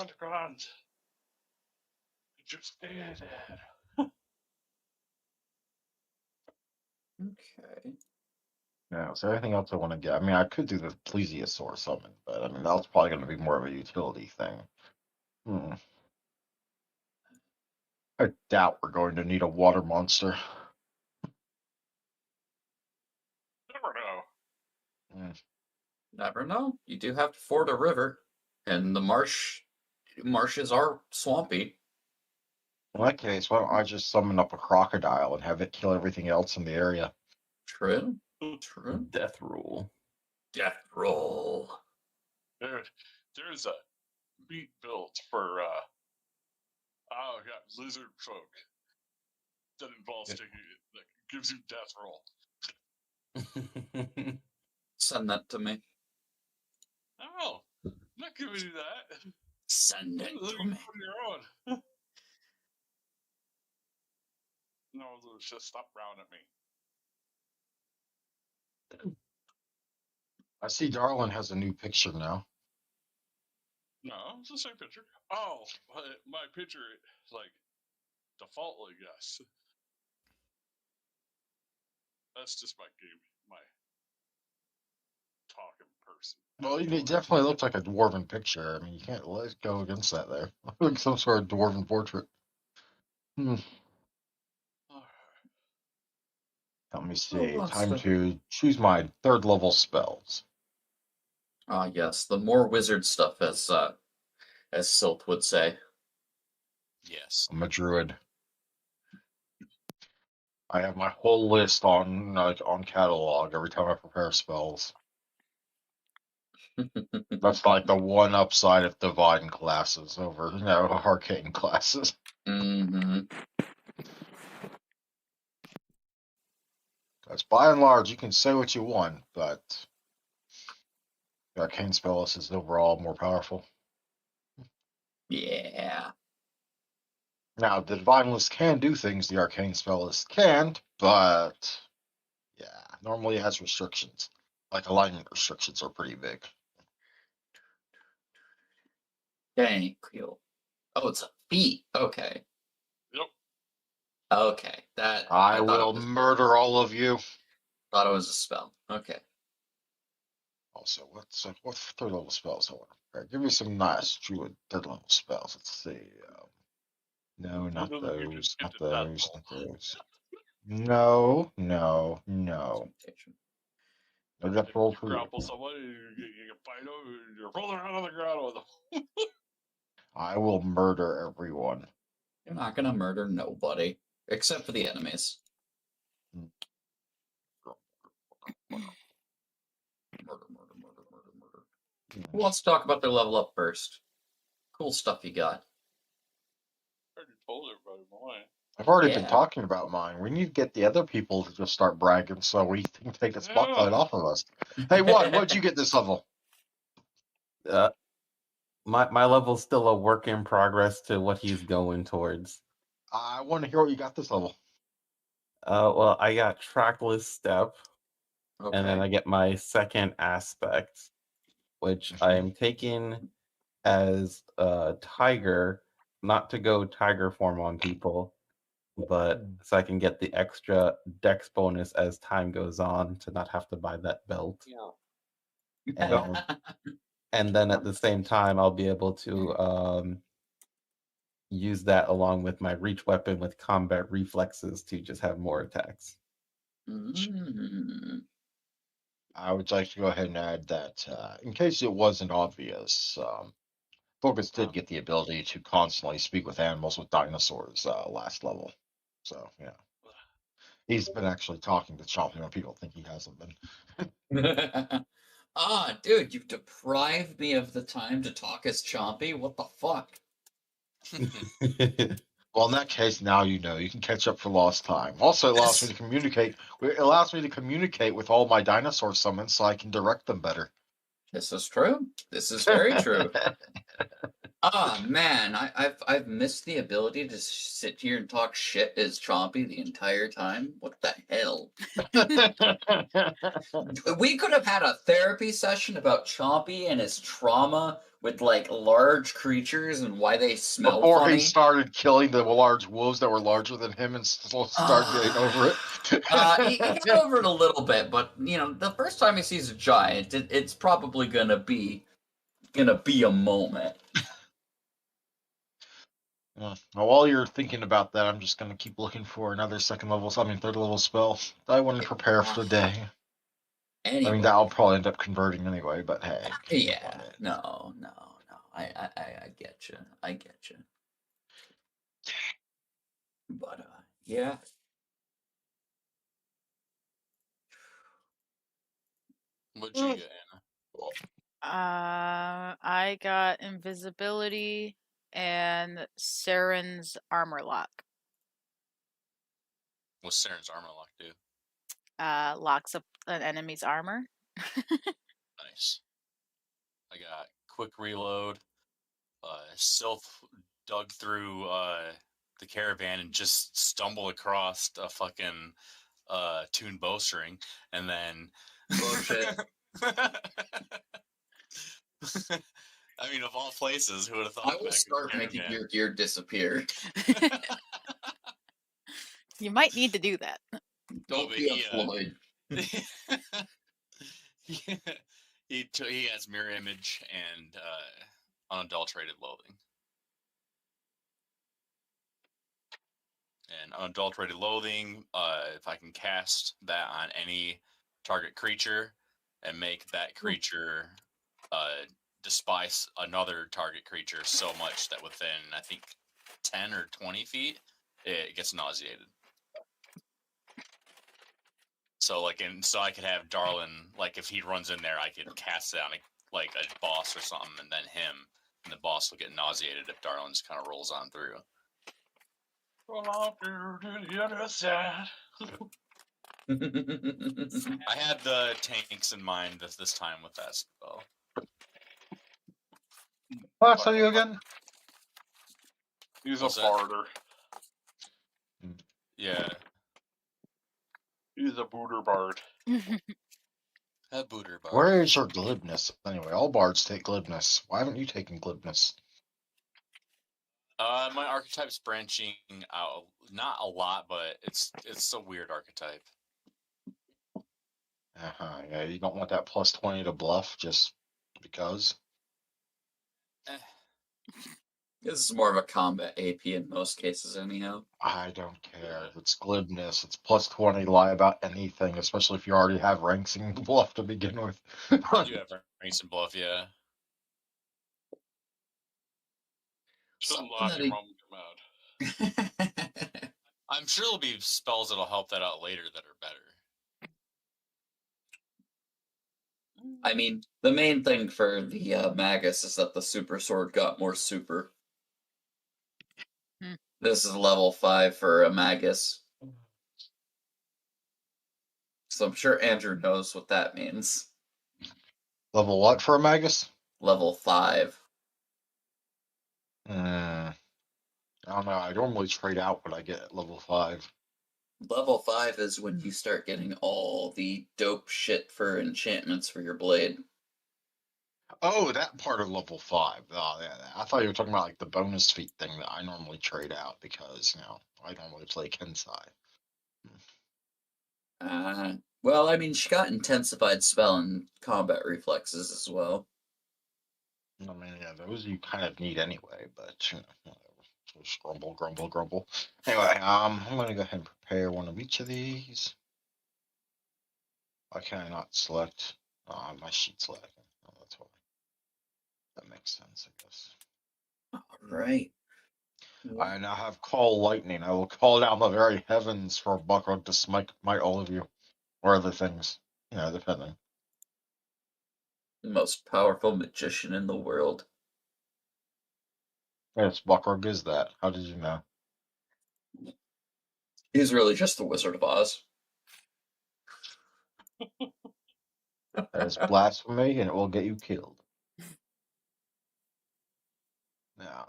underground. Just dead. Okay. Now, is there anything else I want to get? I mean, I could do the plesiosaur summon, but I mean, that's probably going to be more of a utility thing. I doubt we're going to need a water monster. Never know. Never know. You do have to ford a river, and the marshes are swampy. In that case, why don't I just summon up a crocodile and have it kill everything else in the area? True. True. Death rule. Death roll. There's a meat built for lizard folk that involves taking that gives you death roll. Send that to me. Oh, I'm not giving you that. Send it to me. On your own. No, just stop frowning at me. I see Darlin has a new picture now. No, it's the same picture. Oh, my picture is like defaultly, yes. That's just my talking person. Well, it definitely looks like a dwarven picture. I mean, you can't let go against that there. Like some sort of dwarven portrait. Let me see. Time to choose my 3rd level spells. Ah, yes, the more wizard stuff, as Silt would say. Yes. I'm a druid. I have my whole list on catalog every time I prepare spells. That's like the one upside of divine classes over, arcane classes. Mm-hmm. Because by and large, you can say what you want, but the arcane spell list is overall more powerful. Yeah. Now, the divine list can do things the arcane spell list can't, but yeah, normally it has restrictions. Like alignment restrictions are pretty big. Dang, cool. Oh, it's a feat. Okay. Yep. Okay, I will murder all of you. Thought it was a spell. Okay. Also, what 3rd level spells I want to prepare? Give me some nice druid 3rd level spells. Let's see. No, not those. Not those. Not those. No. No death roll for you. Grapple somebody, you can fight them, you're rolling around on the ground with them. I will murder everyone. You're not gonna murder nobody. Except for the enemies. Murder. Who wants to talk about their level up first? Cool stuff you got. I already told everybody mine. I've already been talking about mine. We need to get the other people to just start bragging so we can take the spotlight off of us. Hey, what'd you get this level? My level's still a work in progress to what he's going towards. I want to hear what you got this level. Well, I got Trackless Step, Okay. and then I get my 2nd aspect, which I am taking as Tiger, not to go Tiger form on people, but so I can get the extra dex bonus as time goes on to not have to buy that belt. Yeah. And then at the same time, I'll be able to use that along with my reach weapon with combat reflexes to just have more attacks. Mm-hmm. I would like to go ahead and add that, in case it wasn't obvious, Focus did get the ability to constantly speak with animals with dinosaurs last level. So, yeah. He's been actually talking to Chompy when people think he hasn't been. Dude, you've deprived me of the time to talk as Chompy. What the fuck? Well, in that case, now you know. You can catch up for lost time. Also, it allows me to communicate. It allows me to communicate with all my dinosaur summons so I can direct them better. This is true. This is very true. Ah man, I've missed the ability to sit here and talk shit as Chompy the entire time. What the hell? We could have had a therapy session about Chompy and his trauma with like large creatures and why they smell Before funny. he started killing the large wolves that were larger than him and started getting over it. He got over it a little bit, but you know, the first time he sees a giant, it's probably gonna be a moment. Well, while you're thinking about that, I'm just gonna keep looking for another third level spell that I want to prepare for the day. Anyway, I mean, that'll probably end up converting anyway, but hey. yeah, no. I get you. I get you. But yeah. What'd you get, Anna? I got invisibility and Saren's armor lock. What's Saren's armor lock do? Locks up an enemy's armor. Nice. I got quick reload. Sylph dug through the caravan and just stumbled across a fucking tuned bowstring, and then Bullshit. I mean, of all places, who would have thought? I will start making your gear disappear. You might need to do that. Don't be a Floyd. He has mirror image and unadulterated loathing. And unadulterated loathing, if I can cast that on any target creature and make that creature despise another target creature so much that within, I think, 10 or 20 feet, it gets nauseated. So I could have Darlin, like if he runs in there, I could cast it on a boss or something, and then him, and the boss will get nauseated if Darlin just kind of rolls on through. Roll on through to the other side. I had the tanks in mind this time with that spell. What are you again? He's He's a farter. Yeah. He's a booter bard. A booter bard. Where is your glibness? Anyway, all bards take glibness. Why haven't you taken glibness? My archetype's branching out, not a lot, but it's a weird archetype. Yeah, you don't want that plus 20 to bluff just because. This is more of a combat AP in most cases, anyhow. I don't care. If it's glibness, it's plus 20, lie about anything, especially if you already have ranks in bluff to begin with. You have ranks and bluff, yeah. Shouldn't lie your mom come out. I'm sure there'll be spells that'll help that out later that are better. I mean, the main thing for the Magus is that the super sword got more super. This is level 5 for a Magus. So I'm sure Andrew knows what that means. Level what for a Magus? Level 5. I don't know. I normally trade out what I get at level 5. Level 5 is when you start getting all the dope shit for enchantments for your blade. Oh, that part of level 5. Oh, yeah, I thought you were talking about like the bonus feat thing that I normally trade out because, I normally play Kensai. Well, I mean, she got intensified spell and combat reflexes as well. I mean, yeah, those you kind of need anyway, but, whatever. Just grumble. Anyway, I'm going to go ahead and prepare one of each of these. Why can I not select? My sheet's lagging. Oh, that's why. That makes sense, I guess. Alright. I now have Call Lightning. I will call down the very heavens for Buckrug to smite all of you. Or other things. Depending. The most powerful magician in the world. Yes, Buckrug is that. How did you know? He's really just the Wizard of Oz. That is blasphemy, and it will get you killed. No.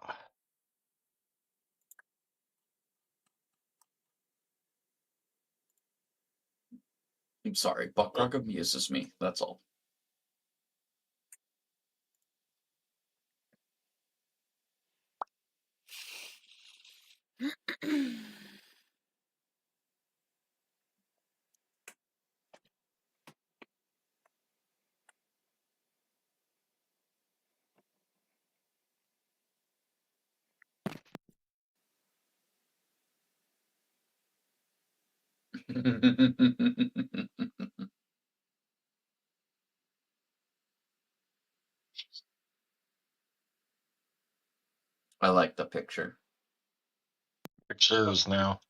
I'm sorry, Buckrug amuses me. That's all. I like the picture. Pictures now.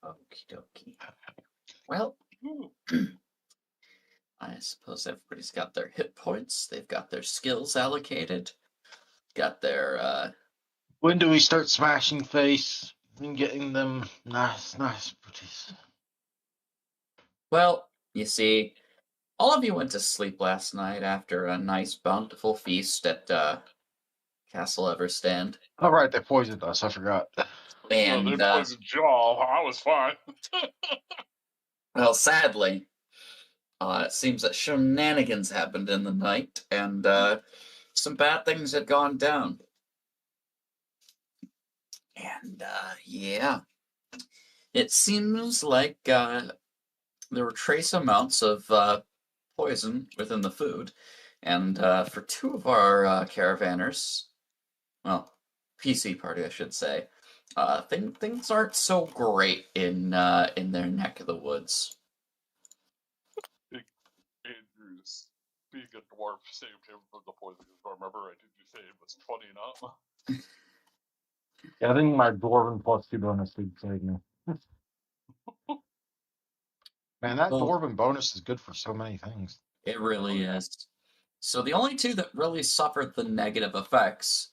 Okie dokie. Well, Ooh, I suppose everybody's got their hit points. They've got their skills allocated. Got their When do we start smashing face and getting them nice booties? well, you see, all of you went to sleep last night after a nice bountiful feast at Castle Everstand. All right, they poisoned us. I forgot. no, they And poisoned Jaw. I was fine. well, sadly, it seems that shenanigans happened in the night, and some bad things had gone down. And yeah, it seems like there were trace amounts of poison within the food, and for two of our caravanners, well, PC party, I should say, things aren't so great in their neck of the woods. Andrews, being a dwarf, saved him from the poison. Remember, I did you say it was 20 and up? Yeah, I think my dwarven +2 bonus would save me. Man, that Well- dwarven bonus is good for so many things. It really is. So the only two that really suffered the negative effects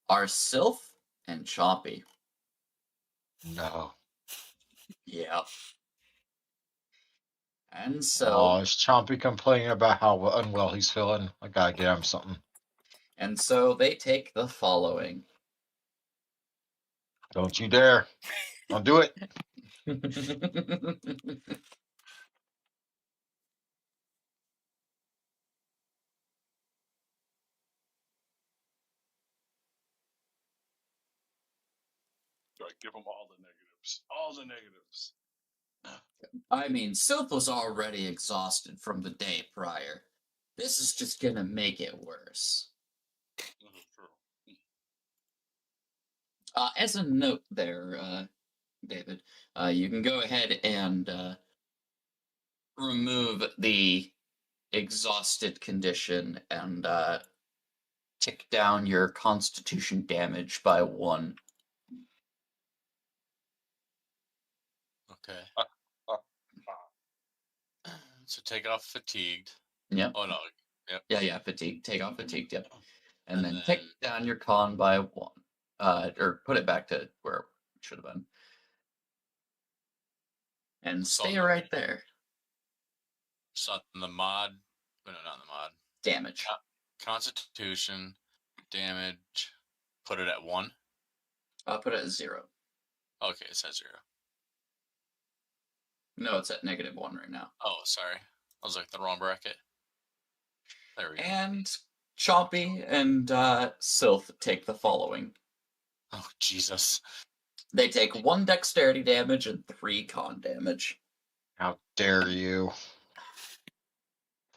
are Sylph and Chompy. No. Yeah. And so Oh, is Chompy complaining about how unwell he's feeling? I gotta get him something. they take the following. Don't you dare. Don't do it. I give him all the negatives. All the negatives. I mean, Sylph was already exhausted from the day prior. This is just gonna make it worse. This is true. As a note there, David, you can go ahead and remove the exhausted condition and tick down your constitution damage by 1. Okay. So take off fatigued. Yep. Oh no. Yeah, fatigue. Take off fatigue, yep. And, And then tick down your con by 1. Or put it back to where it should have been. And So- stay right there. So on the mod. No, not the mod. Damage. Constitution damage. Put it at 1. I'll put it at 0. Okay, it says 0. No, it's at -1 right now. Oh, sorry. I was like the wrong bracket. There we go. And Chompy and Sylph take the following. Oh Jesus. They take 1 dexterity damage and 3 con damage. How dare you?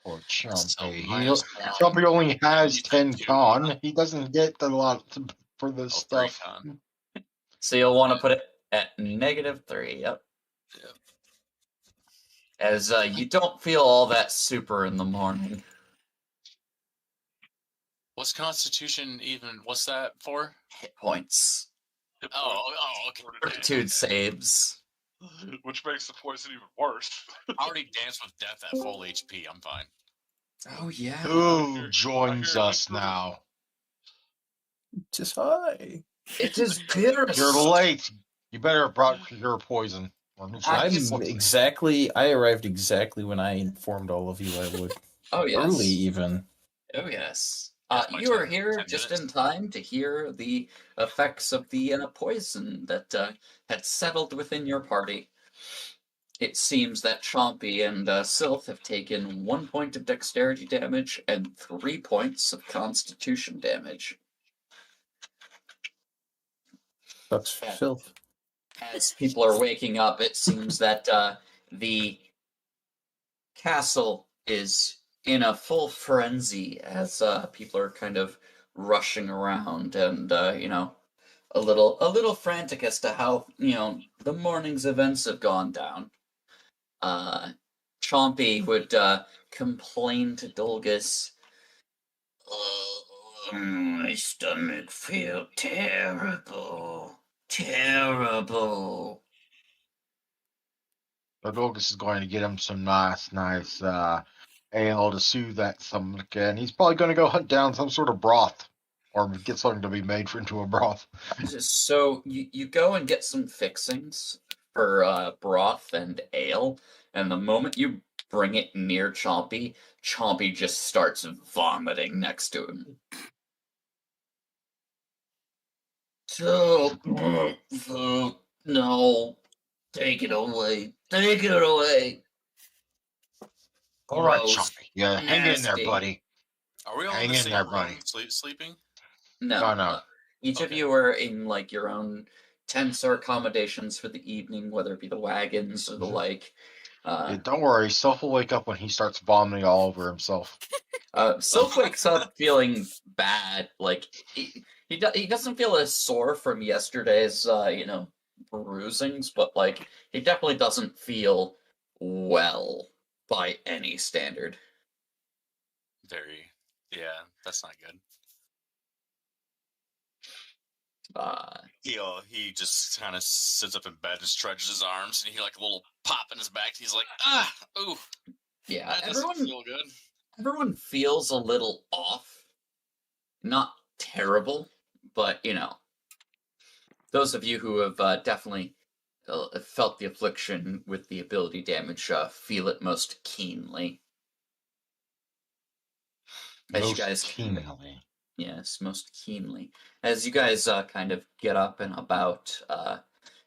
Poor So Chompy. minus Chompy only has He's 10 2. con. He doesn't get a lot for this Oh, 3 stuff. con. So you'll want to put it at -3. Yep. As you don't feel all that super in the morning. What's Constitution even? What's that for? Hit points. Hit Oh, point, okay. Fortitude saves. which makes the poison even worse. I already danced with death at full HP. I'm fine. Oh yeah. Who I joins hear us victory. now? Just hi. It is Pierce. You're late. You better have brought your poison. Or I'm neutral. exactly. I arrived exactly when I informed all of you I would. Oh yes. Early even. Oh yes. Yes, by You are 10 here just minutes. in time to hear the effects of the poison that had settled within your party. It seems that Chompy and Sylph have taken 1 point of dexterity damage and 3 points of constitution damage. That's filth. As people are waking up, it seems that the castle is in a full frenzy as people are kind of rushing around and a little frantic as to how the morning's events have gone down. Chompy would complain to Dulgus. My stomach feels terrible. Terrible. Adolgus is going to get him some nice ale to soothe that stomach, and he's probably going to go hunt down some sort of broth, or get something to be made into a broth. So you go and get some fixings for broth and ale, and the moment you bring it near Chompy, Chompy just starts vomiting next to him. So, no, take it away. Take it away. All right, Gross. Chompy. Yeah, hang in there, Nasty. buddy. Are we all Hang in the in same there, room buddy. sleeping? No, No. each of Okay. you are in like your own tents or accommodations for the evening, whether it be the wagons or the like. Yeah, don't worry, Soph will wake up when he starts vomiting all over himself. Sylph wakes up feeling bad. Like he doesn't feel as sore from yesterday's bruisings, but like he definitely doesn't feel well by any standard. Yeah, that's not good. He just kind of sits up in bed and stretches his arms, and you hear like a little pop in his back. He's like, ooh, Yeah, that doesn't feel good. Everyone feels a little off. Not terrible, but those of you who have definitely felt the affliction with the ability damage feel it most keenly. As you guys keenly. Yes, most keenly. As you guys kind of get up and about,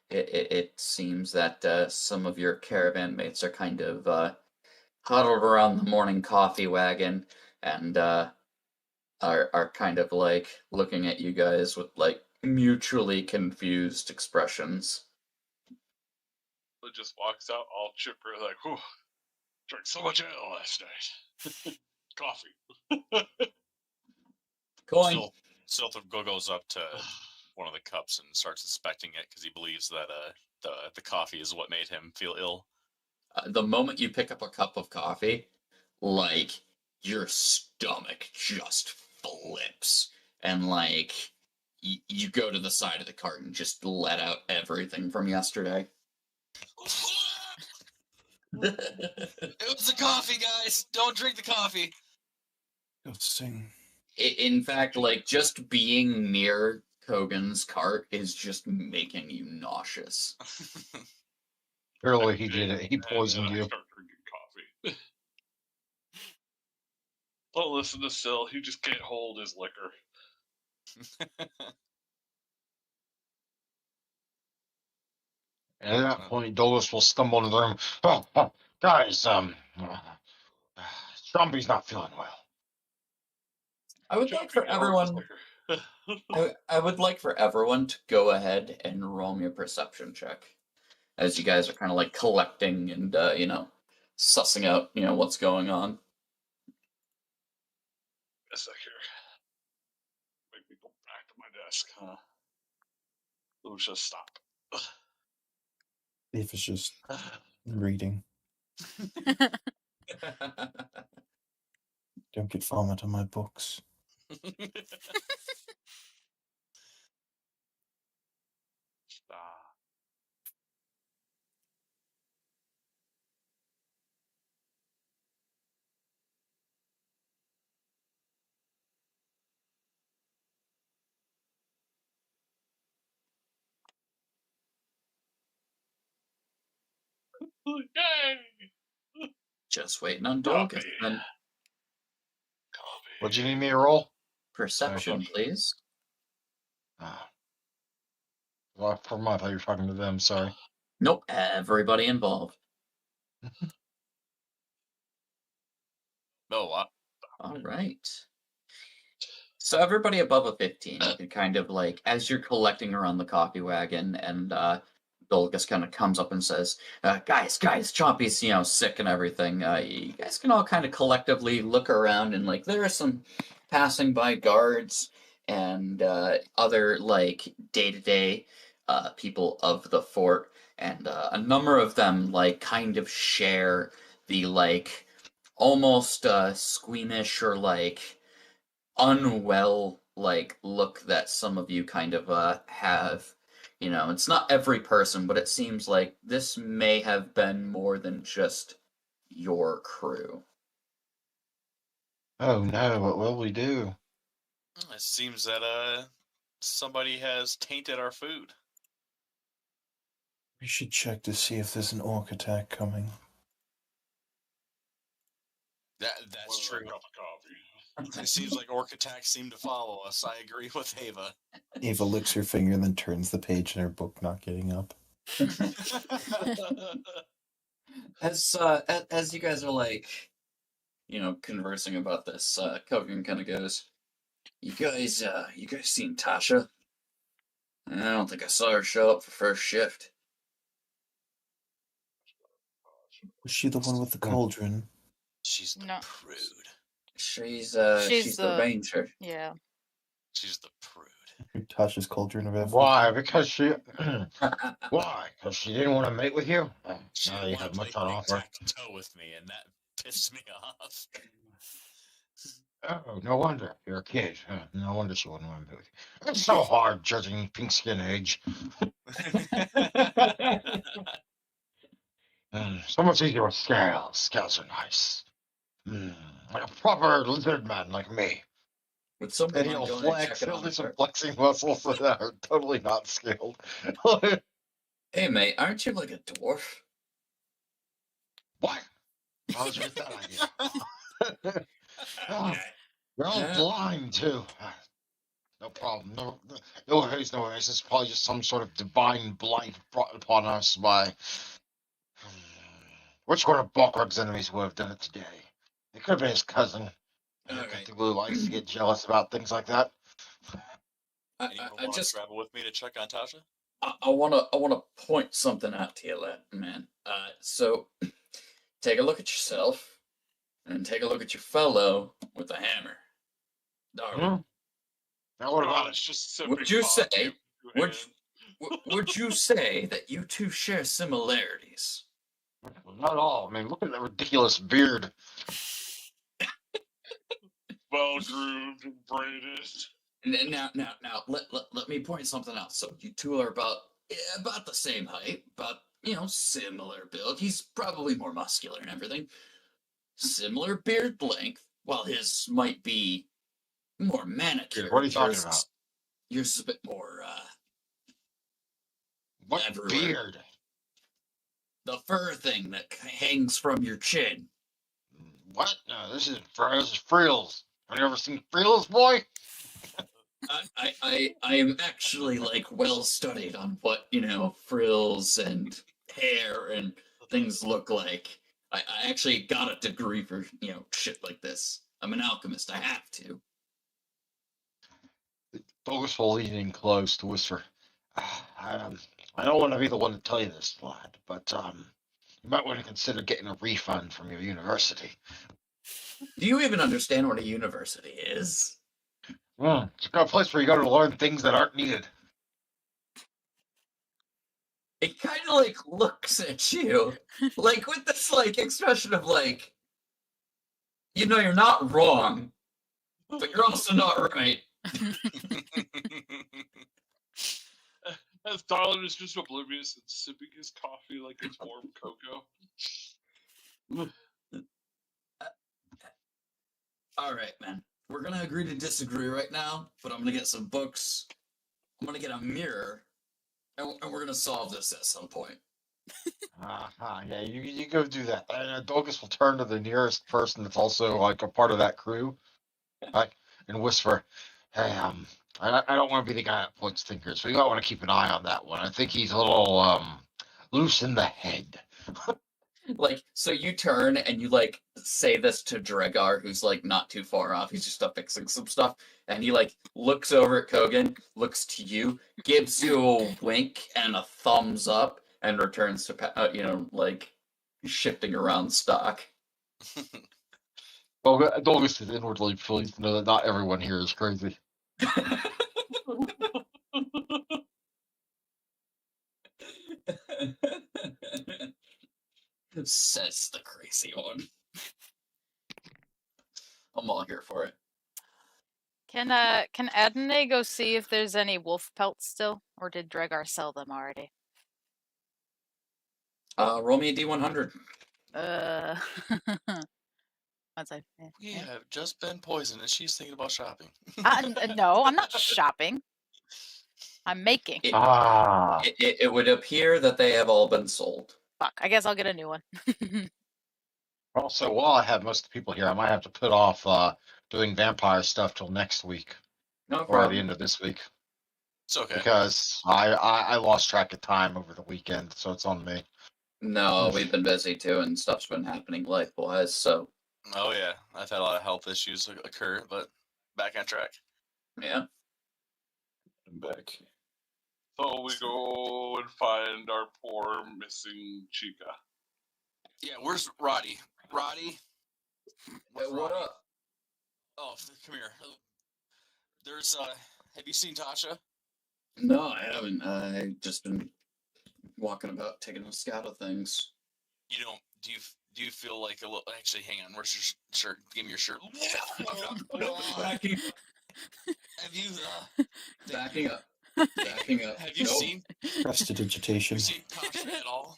it seems that some of your caravan mates are kind of huddled around the morning coffee wagon and are kind of like looking at you guys with like mutually confused expressions. It just walks out all chipper, like, whew, drank so much ale last night. Coffee. Coin. Sylph goes up to one of the cups and starts inspecting it because he believes that the coffee is what made him feel ill. The moment you pick up a cup of coffee, like your stomach just flips, and like you go to the side of the cart and just let out everything from yesterday. It was the coffee, guys. Don't drink the coffee. Go sing. In fact, like just being near Kogan's cart is just making you nauseous. Clearly he did it. He poisoned and I you. start drinking coffee. Don't listen to Syl. He just can't hold his liquor. And at that point, Dolus will stumble into the room. Oh, guys, Chompy's not feeling well. I would like for everyone. I would like for everyone to go ahead and roll me a perception check, as you guys are kind of like collecting and sussing out what's going on. A sec here. Make me go back to my desk, huh? Lucia, stop. If it's just reading. Don't get vomit on my books. Ah. Yay! Just waiting on Dolgus. Copy. Then Copy. What you need me to roll? perception, please. Well, for my, I thought you were talking to them. Sorry. Nope, everybody involved. No, All right. So everybody above a 15 can kind of like, as you're collecting around the coffee wagon, and Dolgus kind of comes up and says, guys, Chompy's, sick and everything. You guys can all kind of collectively look around, and like there are some passing by guards and other like day-to-day people of the fort, and a number of them like kind of share the like almost squeamish or like unwell like look that some of you kind of have. It's not every person, but it seems like this may have been more than just your crew. Oh no! What will we do? it seems that somebody has tainted our food. We should check to see if there's an orc attack coming. That's Well, true. a cup of coffee. It seems like orc attacks seem to follow us. I agree with Ava. Ava licks her finger and then turns the page in her book, not getting up. As you guys are like, conversing about this, Kogan kind of goes, you guys seen Tasha? I don't think I saw her show up for first shift. Was she the one with the cauldron? She's the No. prude. She's She's the the- ranger. Yeah. She's the prude. Tasha's cauldron of effort. Why? Because she. Why? Because she didn't want to mate with you? She Now didn't you want have to play much on offer. tic-tac-toe with me, and that pissed me off. Oh, no wonder. You're a kid. No wonder she wouldn't want to mate with you. It's so hard judging pink skin age. So much easier with scales. Scales are nice. Like a proper lizard man like me. Would somebody And mind he'll going and flex. checking He'll on do some her? flexing muscles that are totally not skilled. Hey mate, aren't you like a dwarf? What? How did you get that idea? Oh, you're all Yeah. blind too. No problem. No worries. It's probably just some sort of divine blight brought upon us by. Which one of Balkrog's enemies would have done it today? It could have been his cousin. Alright. Captain Blue likes to get jealous about things like that. Anyone I want just to travel with me to check on Tasha? I wanna point something out to you, man. So take a look at yourself, and take a look at your fellow with the hammer. Darwin. Now what Oh, about it's it? just Would simply you pop say- you would hand. Would you say that you two share similarities? Not at all. I mean, look at that ridiculous beard. Well groomed and braided? Now, let me point something out. So you two are about the same height, about similar build. He's probably more muscular and everything. Similar beard length, while his might be more manicured. What are you talking yours- about? Yours is a bit more What everywhere. beard? the fur thing that hangs from your chin. What? No, this is frills. Have you ever seen frills, boy? I am actually like well studied on what frills and hair and things look like. I actually got a degree for shit like this. I'm an alchemist. I have to. Bogus will lean in close to whisper. I don't want to be the one to tell you this, lad, but you might want to consider getting a refund from your university. Do you even understand what a university is? It's a place where you go to learn things that aren't needed. it kind of like looks at you, like with this like expression of like, you know, you're not wrong, but you're also not right. As Darlin is just oblivious and sipping his coffee like it's warm cocoa. All right, man. We're gonna agree to disagree right now, but I'm gonna get some books. I'm gonna get a mirror, and we're gonna solve this at some point. Yeah, you go do that. And Dolgus will turn to the nearest person that's also like a part of that crew, like, and whisper, "Hey, I don't want to be the guy that points fingers, so you might want to keep an eye on that one. I think he's a little loose in the head." Like, so you turn and you like say this to Dregar, who's like not too far off. He's just up fixing some stuff, and he like looks over at Kogan, looks to you, gives you a wink and a thumbs up, and returns to like shifting around stock. Well, Dolgus is inwardly pleased to know that not everyone here is crazy. Says the crazy one. I'm all here for it. Can Adonai go see if there's any wolf pelts still, or did Dregar sell them already? Roll me a D100. Once I, We have just been poisoned, and she's thinking about shopping. no, I'm not shopping. I'm making. It would appear that they have all been sold. Fuck. I guess I'll get a new one. Also, while I have most of the people here, I might have to put off doing vampire stuff till next week No or the problem. end of this week It's okay. because I lost track of time over the weekend, so it's on me. No, we've been busy too, and stuff's been happening life-wise. So Oh yeah, I've had a lot of health issues occur, but back on track. yeah. I'm back. So we go and find our poor missing Chica. Yeah, where's Roddy? Roddy? Where's What Roddy? up? Oh, come here. There's have you seen Tasha? No, I haven't. I've just been walking about, taking a scout of things. You don't do you feel like a little actually hang on, where's your shirt? Give me your shirt. Backing, Have you backing up. Backing up. have you Nope. seen Prestidigitation. Tasha at all?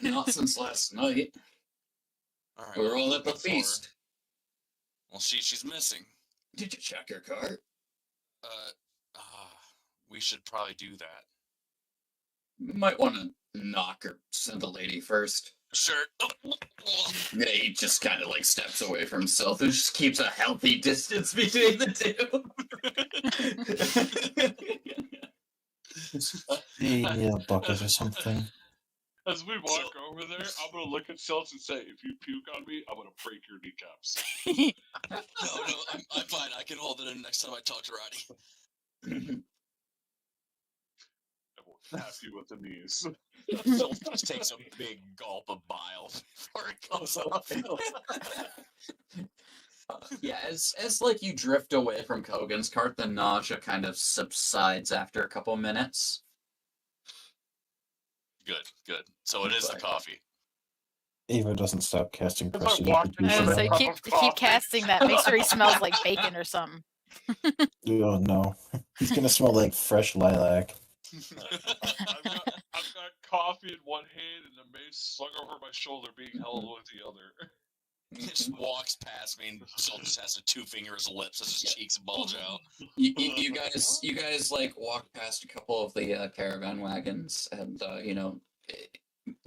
Not since last night. All right, We were all well, at the look for her. feast. Well, she's missing. Did you check your cart? We should probably do that. Might want to knock or send a lady first. Sure. Yeah, he just kind of like steps away from himself and just keeps a healthy distance between the two. Yeah, bucket or something. As we walk over there, I'm gonna look at Celts and say, "If you puke on me, I'm gonna break your kneecaps." No, I'm fine. I can hold it in next time I talk to Roddy. I will tap you with the knees. Phil just takes a big gulp of bile before it comes up. Yeah, as like you drift away from Kogan's cart, the nausea kind of subsides after a couple minutes. Good. So it is the Right. coffee. Ava doesn't stop casting If I walked into prestidigitation. So the- keep casting that. Make sure he smells like bacon or something. Oh no, he's gonna smell like fresh lilac. I've got coffee in one hand and the mace slung over my shoulder, being held with the other. He just walks past me and still just has to two-finger his lips as his cheeks bulge out. You guys like walk past a couple of the caravan wagons, and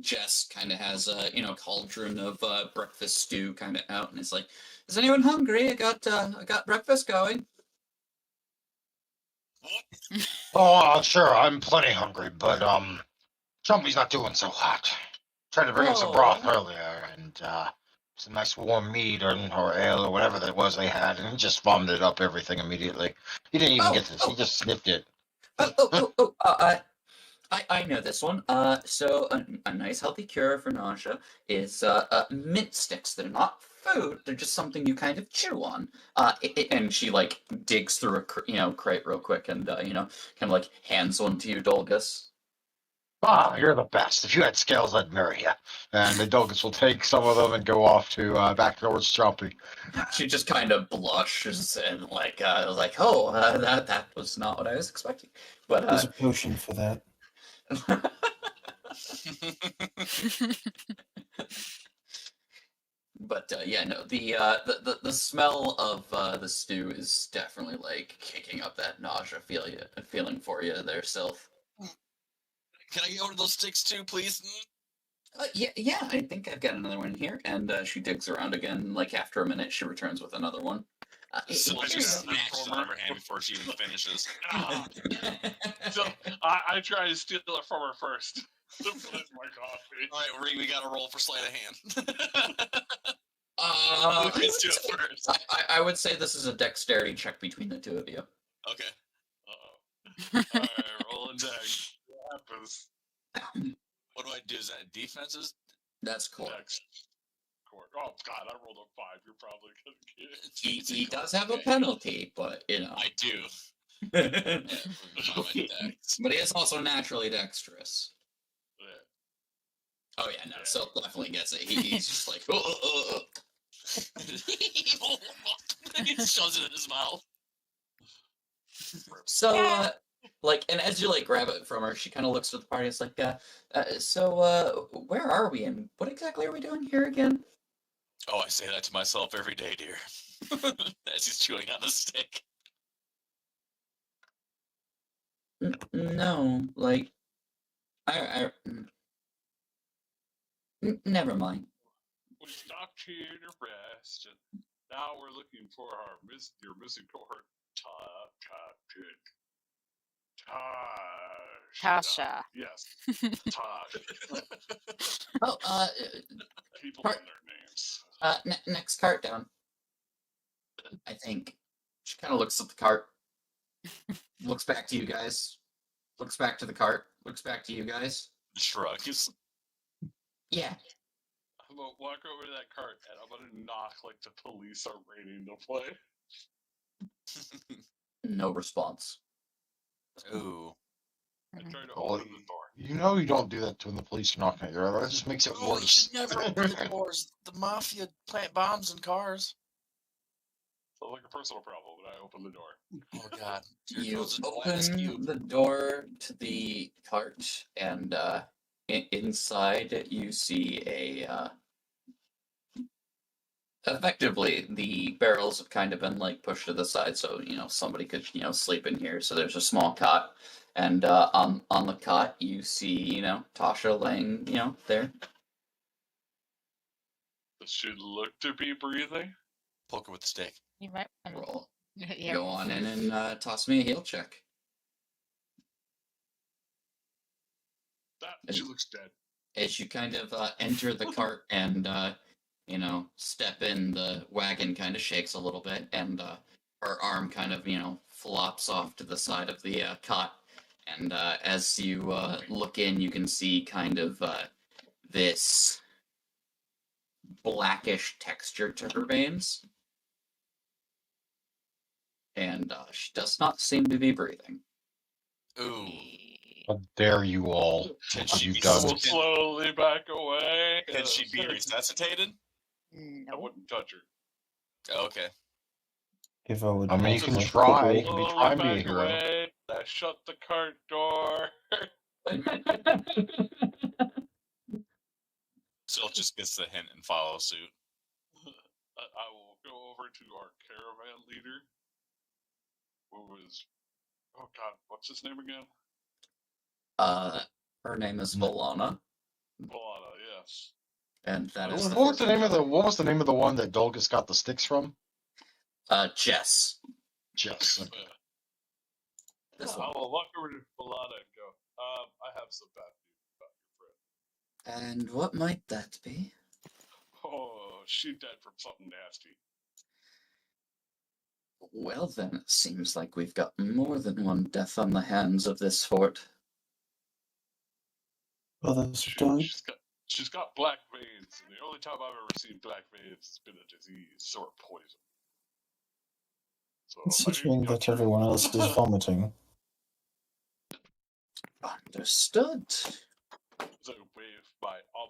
Jess kind of has a cauldron of breakfast stew kind of out, and it's like, "Is anyone hungry? I got breakfast going." Oh, sure, I'm plenty hungry, but Chumpy's not doing so hot. Tried to bring him some broth Oh. earlier, and some nice warm meat or ale or whatever that was they had, and he just vomited up everything immediately. He didn't even get this; he just sniffed it. I know this one. So a nice healthy cure for nausea is mint sticks. They're not food. They're just something you kind of chew on. And she like digs through a crate real quick and kind of like hands one to you, Dolgus. Ah, you're the best. If you had scales, I'd marry you. And the Dogus will take some of them and go off to back towards Chompy. She just kind of blushes and oh, that was not what I was expecting. But There's a potion for that. But yeah, no, the smell of the stew is definitely like kicking up that nausea feeling for you there, Sylph. Can I get one of those sticks too, please? Yeah, I think I've got another one here. And she digs around again. Like after a minute, she returns with another one. So I Here just you go. snatch it out of her hand before she even finishes. Ah, so I try to steal it from her first. To put it in my coffee. All right, we got to roll for sleight of hand. Uh, Who gets to it first? I would say this is a dexterity check between the two of you. Okay. Uh-oh. Alright, rolling dex. What happens? What do I do? Is that defenses? That's cool. Dex. Oh god, I rolled a 5. You're probably gonna get it. He does have a penalty, but you know. I do. But Yeah, for my dex. he is also naturally dexterous. Yeah. Oh yeah, no, so definitely gets it. He's just like, oh. He shoves it in his mouth. So, and as you like grab it from her, she kind of looks at the party. It's like, where are we and what exactly are we doing here again? Oh, I say that to myself every day, dear. As he's chewing on the stick. No, like, never mind. We stopped here to rest, and now we're looking for your missing cohort. Tasha. Yes. Taj. Oh, People Part- and their names. next cart down. I think. She kind of looks at the cart, looks back to you guys, looks back to the cart, looks back to you guys. Shrugs. Yeah. I'm gonna walk over to that cart and I'm gonna knock like the police are raiding the place. No response. Ooh. I try to Oh, open the door. You know you don't do that to when the police are knocking at your door. That just makes it Oh, you worse. should never open the doors. The mafia plant bombs in cars. So like a personal problem when I open the door. Oh god. Here You goes a glass open cube. the door to the cart, and inside you see effectively the barrels have kind of been like pushed to the side, so somebody could sleep in here. So there's a small cot, and on the cot you see Tasha laying there. Does she look to be breathing? Poke her with the stick. You might wanna- Roll. Yeah. Go on in and toss me a heal check. She looks dead. As you kind of enter the cart and step in, the wagon kind of shakes a little bit, and her arm kind of flops off to the side of the cot. And as you look in, you can see kind of this blackish texture to her veins, and she does not seem to be breathing. Ooh. How dare you all? Can Have she you be done We'll it? slowly back away. Can she be resuscitated? I No. wouldn't touch her. Okay. If I would. I mean, you have can my try. You quickly- can try and be a back hero. away. I shut the cart door. Still just gets the hint and follow suit. I will go over to our caravan leader, who is, oh god, what's his name again? Her name is Volana, Volana, yes. and that is What was the name of the What was the name of the one that Dolgus got the sticks from? Jess. Jess. This I one. will walk over to Volana and go, I have some bad news about your friend. And what might that be? Oh, she died from something nasty. Well, then it seems like we've got more than one death on the hands of this fort. Others She, don't. she's got black veins, and the only time I've ever seen black veins has been a disease or poison. So Considering that everyone else is vomiting. Understood.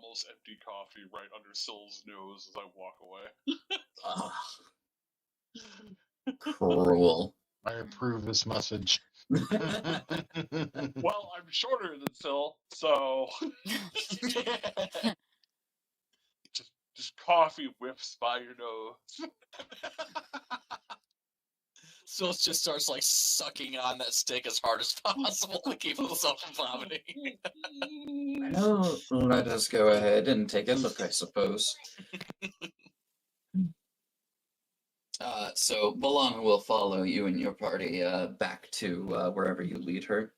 almost empty coffee right under Syl's nose as I walk away. Cruel. I approve this message. Well, I'm shorter than Syl, so just coffee whips by your nose. So it just starts like sucking on that stick as hard as possible to keep himself from vomiting. Well, let us go ahead and take a look, I suppose. So Balana will follow you and your party back to wherever you lead her.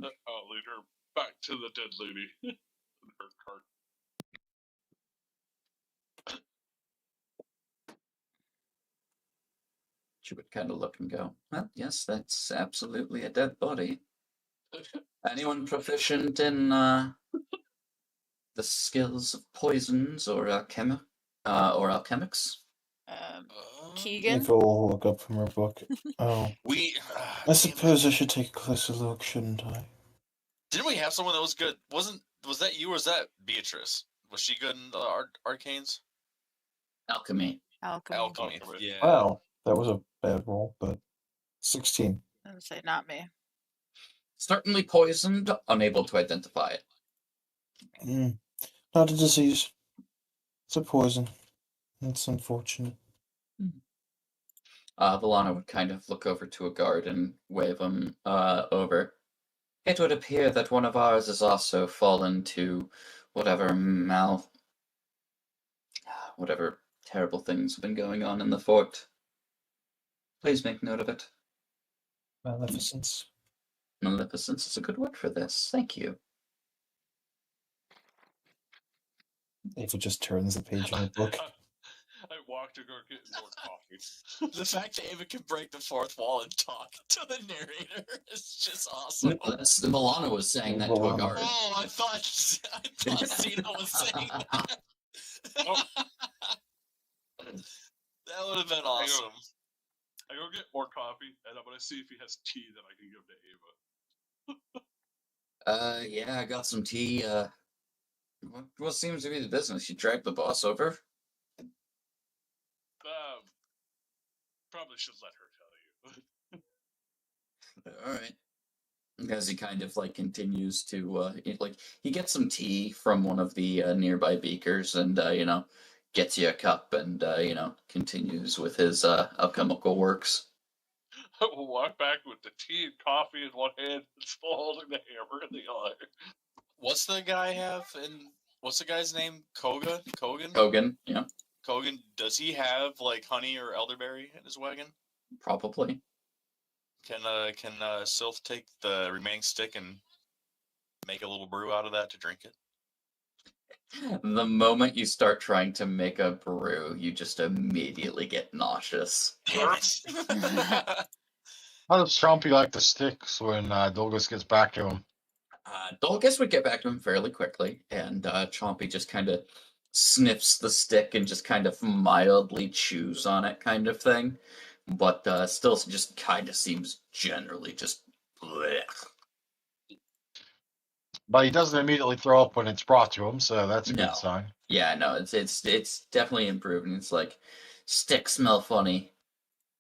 I'll lead her back to the dead lady in her cart. She would kind of look and go, well, yes, that's absolutely a dead body. Anyone proficient in the skills of poisons or alchemics? Keegan? If we'll look up from her book. Oh, We. I suppose I should take a closer look, shouldn't I? Didn't we have someone that was good? Was that you or was that Beatrice? Was she good in the arcanes? Alchemy. Alchemy. Yeah. Well, that was a bad roll, but 16. I would say not me. Certainly poisoned, unable to identify it. Not a disease. It's a poison. It's unfortunate. Valana would kind of look over to a guard and wave him over. It would appear that one of ours has also fallen to whatever terrible things have been going on in the fort. Please make note of it. Maleficence. Maleficence is a good word for this. Thank you. Ava just turns the page in her book. I walk to go get more coffee. The fact that Ava can break the fourth wall and talk to the narrator is just awesome. Milana was saying that to a Milana. guard. Oh, I thought Cena was saying that. Oh. That would have been awesome. I go get more coffee, and I'm gonna see if he has tea that I can give to Ava. Yeah, I got some tea. What seems to be the business? You dragged the boss over? Probably should let her tell you. All right. As he kind of like continues to he gets some tea from one of the nearby beakers and gets you a cup and continues with his alchemical works. I will walk back with the tea and coffee in one hand and still holding the hammer in the other. What's the guy have? And what's the guy's name? Kogan. Kogan, yeah, Kogan. Does he have like honey or elderberry in his wagon? probably. Can Sylph take the remaining stick and make a little brew out of that to drink it? The moment you start trying to make a brew, you just immediately get nauseous. Damn it. How does Chompy like the sticks when Dolgus gets back to him? Dolgus would get back to him fairly quickly, and Chompy just kind of sniffs the stick and just kind of mildly chews on it, kind of thing. But still just kind of seems generally just blech. But he doesn't immediately throw up when it's brought to him, so that's a No. good sign. Yeah, no, it's definitely improving. It's like sticks smell funny,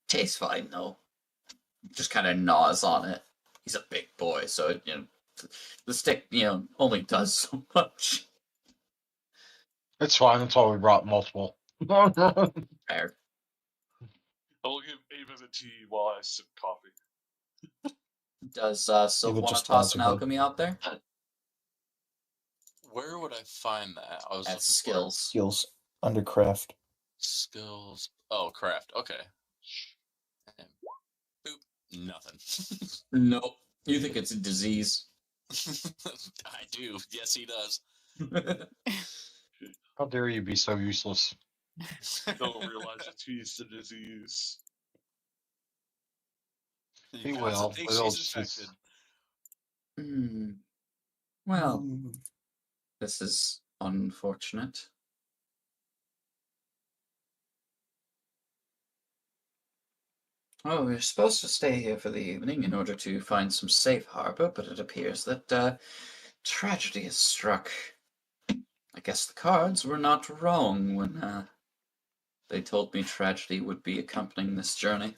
tastes fine though. Just kind of gnaws on it. He's a big boy, so the stick only does so much. It's fine. That's why we brought multiple. Fair. I will give Ava the tea while I sip coffee. Does Sylph would want to just toss nod an your head. alchemy out there? Where would I find that? I was At looking for skills. Skills under craft. skills. Oh, craft. Okay. And boop. Nothing. Nope. You think it's a disease? I do. Yes, he does. How dare you be so useless? Don't realize the tea's the disease. He You guys will. think It'll she's just- infected. Well, this is unfortunate. Oh, we were supposed to stay here for the evening in order to find some safe harbor, but it appears that tragedy has struck. I guess the cards were not wrong when they told me tragedy would be accompanying this journey.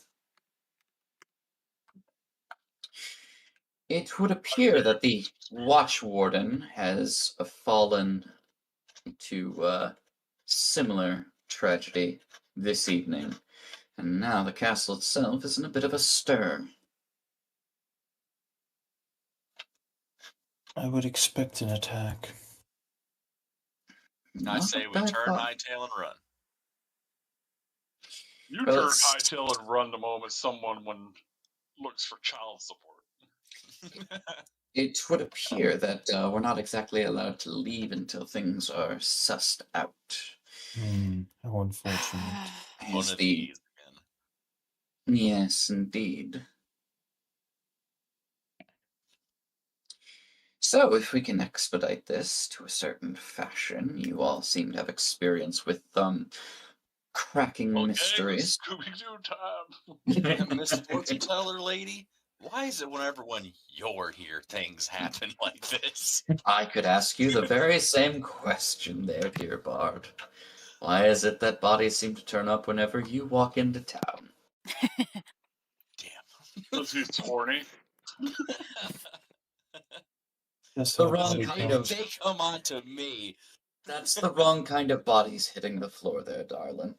It would appear that the Watch Warden has fallen to similar tragedy this evening, and now the castle itself is in a bit of a stir. I would expect an attack. I Not say a we bad turn thought. hightail and run. You Well, turn it's- hightail and run the moment someone looks for child support. It would appear that we're not exactly allowed to leave until things are sussed out. How unfortunate. One As of the these again. Yes, indeed. So, if we can expedite this to a certain fashion, you all seem to have experience with cracking Okay, mysteries. Scooby-Doo time. Miss Fortune Teller lady, why is it whenever when you're here things happen like this? I could ask you the very same question there, dear Bard. Why is it that bodies seem to turn up whenever you walk into town? Damn. Because he's horny. Just The have wrong body kind count. of- They come on to me. That's the wrong kind of bodies hitting the floor there, darling.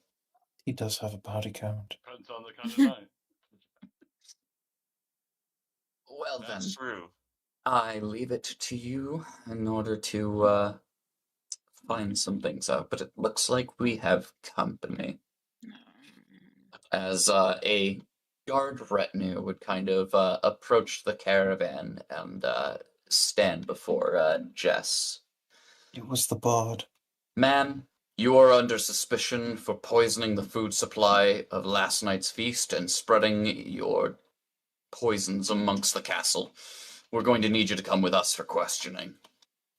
He does have a body count. Depends on the kind of night. Well then, That's true. I leave it to you in order to find some things out, but it looks like we have company. As a guard retinue would kind of approach the caravan and stand before Jess. It was the bard. Ma'am, you are under suspicion for poisoning the food supply of last night's feast and spreading your poisons amongst the castle. We're going to need you to come with us for questioning.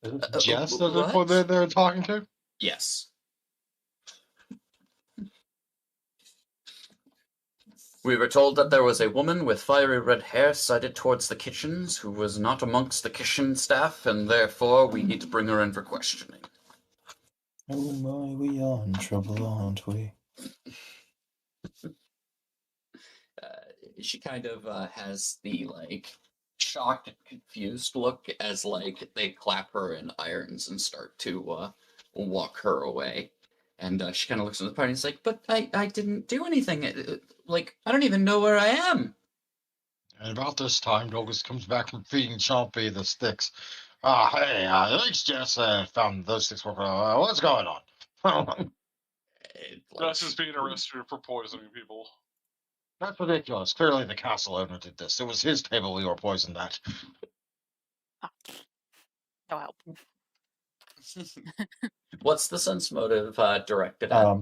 Is it Jess that what? they're talking to? Yes. We were told that there was a woman with fiery red hair sighted towards the kitchens who was not amongst the kitchen staff, and therefore we need to bring her in for questioning. Oh my, we are in trouble, aren't we? She kind of has the shocked and confused look as they clap her in irons and start to walk her away. And she kind of looks at the party and is like, but I didn't do anything. I don't even know where I am. And about this time, Dogus comes back from feeding Chompy the sticks. Hey, thanks, Jess. Found those sticks working. What's going on? Jess is being arrested for poisoning people. That's ridiculous. Clearly, the castle owner did this. It was his table we were poisoned at. No help. What's the sense motive directed at?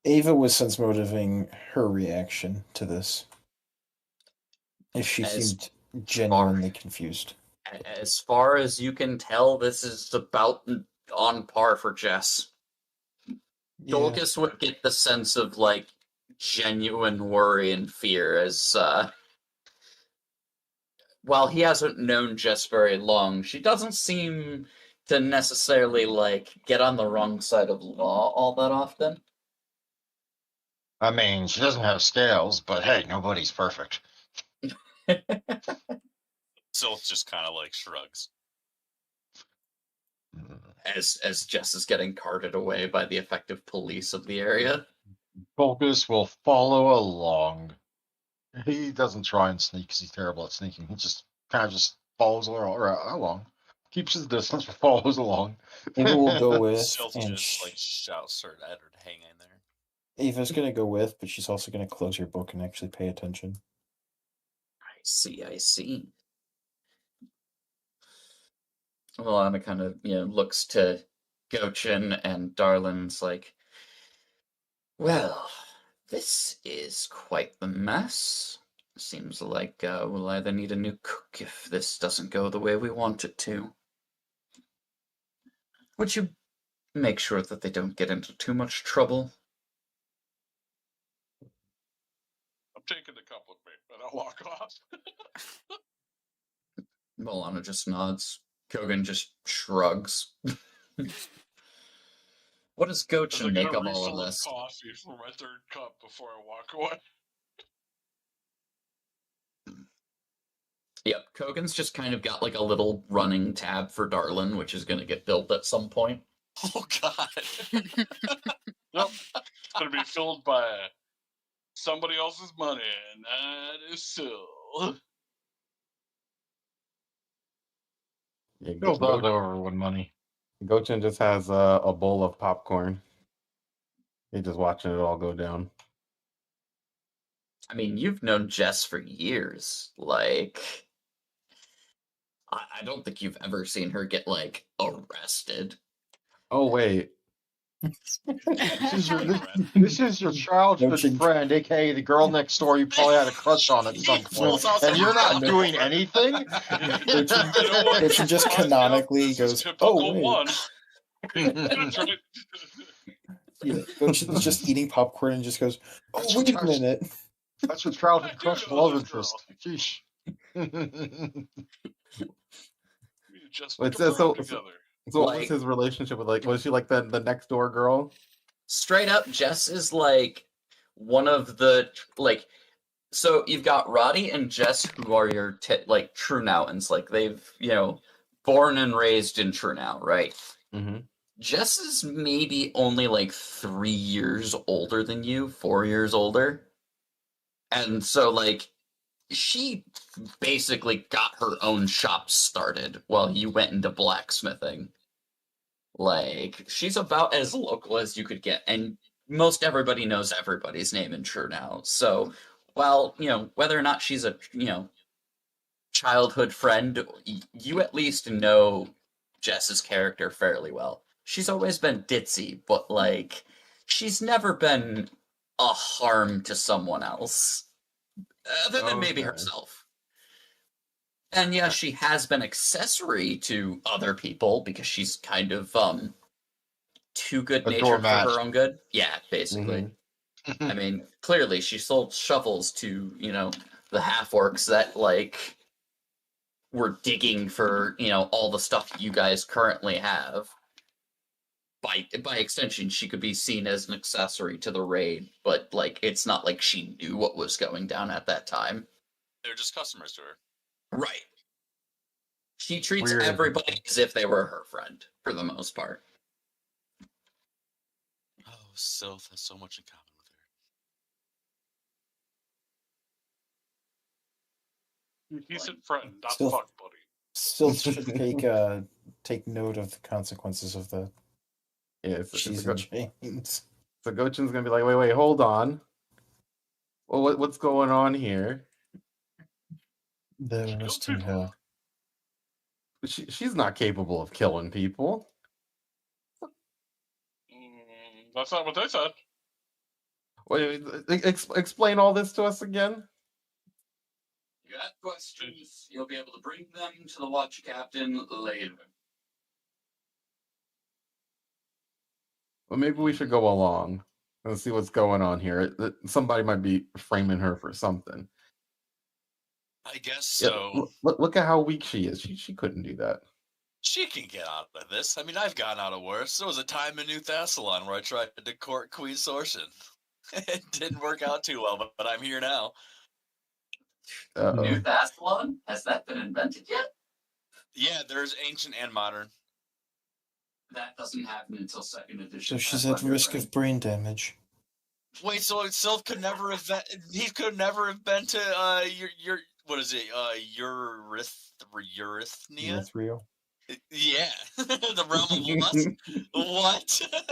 Ava was sense motiving her reaction to this. If she As seemed genuinely confused. As far as you can tell, this is about on par for Jess. Yeah. Dolgus would get the sense of genuine worry and fear as while he hasn't known Jess very long, she doesn't seem to necessarily get on the wrong side of law all that often. I mean, she doesn't have scales, but hey, nobody's perfect. Sylph just kind of shrugs. As Jess is getting carted away by the effective police of the area. Dogus will follow along. He doesn't try and sneak because he's terrible at sneaking. He just kind of just follows along. Keeps his distance, but follows along. Ava will go with, Sylph and just shouts at her to hang in there. Ava's gonna go with, but she's also gonna close her book and actually pay attention. I see. Well, Anna kind of, looks to Gochin and Darlin's well, this is quite the mess. Seems like we'll either need a new cook if this doesn't go the way we want it to. Would you make sure that they don't get into too much trouble? I'm taking the cup with me, and I'll walk off. Milana just nods. Kogan just shrugs. What does As I Gochin get make a of all refill of of this? coffee for my third cup before I walk away. Yep, Kogan's just kind of got like a little running tab for Darlin, which is going to get built at some point. Oh God. Yep. It's gonna be filled by somebody else's money, and that is Syl. Yeah, Bill does over with money. Gochin just has a bowl of popcorn. He's just watching it all go down. I mean, you've known Jess for years. Like, I don't think you've ever seen her get like arrested. Oh wait, This is your childhood Gochin- friend, aka the girl next door you probably had a crush on at some point, and you're not doing anything. Gochin, You know what? Gochin just Find out canonically this is goes, typical "Oh wait." one. That's right. Yeah, Gochin's just eating popcorn and just goes, "Oh That's wait a fantastic. minute." That's your childhood I do crush, know love this interest. Sheesh. We just Wait, took a so- break together. so what was Like- his relationship with, like, was she like the next door girl? Straight up, Jess is like one of the like. So you've got Roddy and Jess, who are your like True Nowtons. Like they've born and raised in True Now, right? Mm-hmm. Jess is maybe only like 3 years older than you, 4 years older. And so, like, she basically got her own shop started while you went into blacksmithing. Like, she's about as local as you could get. And most everybody knows everybody's name in True Now. So, while, whether or not she's a, childhood friend, you at least know Jess's character fairly well. She's always been ditzy, but like she's never been a harm to someone else, other than maybe Okay. herself. And yeah, she has been accessory to other people because she's kind of too good natured for doormat. her own good. Yeah, basically. I mean, clearly she sold shovels to the half orcs that like were digging for all the stuff you guys currently have. By extension, she could be seen as an accessory to the raid, but like it's not like she knew what was going down at that time. They're just customers to her. Right. She treats Weird. everybody as if they were her friend, for the most part. Oh, Sylph has so much in common with her. He said friend, not Still- fuck buddy. Still should take note of the consequences of the Yeah, cheese and chains. So Gochin's gonna be like, wait, hold on. Well, what's going on here? The rest in people. hell. She's not capable of killing people. That's not what they said. Wait, explain all this to us again. You got questions, you'll be able to bring them to the watch captain later. Well, maybe we should go along and see what's going on here. Somebody might be framing her for something. I guess Yeah, so. look at how weak she is. She couldn't do that. She can get out of this. I mean, I've gotten out of worse. There was a time in New Thassalon where I tried to court Queen Sortion. It didn't work out too well, but I'm here now. Uh-oh. New Thassalon? Has that been invented yet? Yeah, there's ancient and modern. That doesn't happen until second edition. So she's That's at what risk you're of brain damage. Wait, so Sylph could never have been, he could never have been to your what is it? Urithnia? Erythrio. Yeah. The realm of lust. What?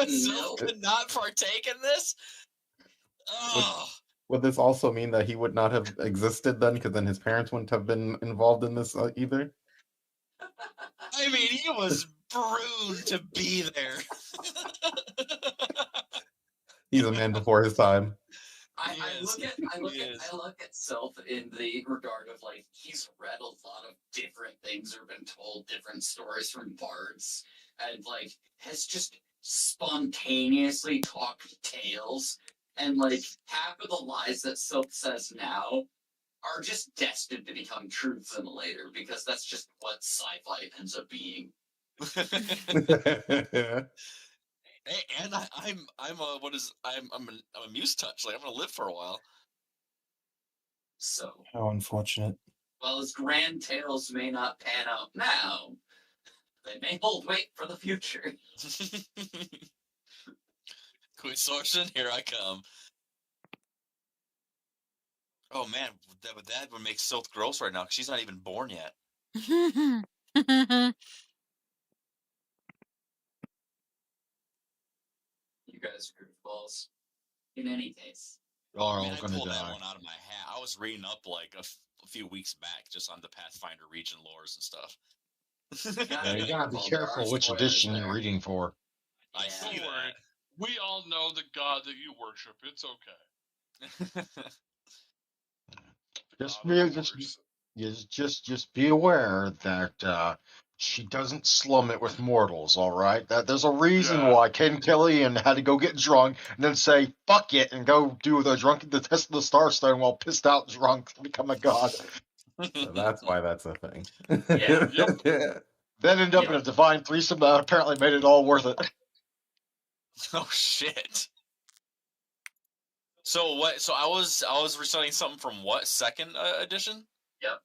Sylph could not partake in this? Oh. Would this also mean that he would not have existed then? Because then his parents wouldn't have been involved in this either? I mean, he was brewed to be there. He's a man before his time. I Yes, look at Sylph in the regard of like he's read a lot of different things or been told different stories from bards and like has just spontaneously talked tales and like half of the lies that Sylph says now are just destined to become truths in later because that's just what sci-fi ends up being. And I'm a muse touch. Like I'm gonna live for a while. So, How unfortunate. while his grand tales may not pan out now, they may hold weight for the future. Queen Sorcerer, here I come. Oh man, that would make Silth gross right now because she's not even born yet. You guys are goofballs. In any case. Y'all are I mean, all I gonna pulled that die. one out of my hat. I was reading up like a few weeks back just on the Pathfinder region lores and stuff. Yeah, you gotta be Well, there are careful which spoilers edition there. you're reading for. I Yeah. see Don't worry. We all know the god that you worship. It's okay. that. The Just god of be, wars. just be aware that she doesn't slum it with mortals. All right, that there's a reason Yeah. why Ken Killian had to go get drunk and then say fuck it and go do the test of the Starstone while pissed out drunk to become a god. So that's why that's a thing. Yeah. Yep. Then end up in a divine threesome that apparently made it all worth it. Oh shit. So what? So I was reciting something from what second edition? Yeah.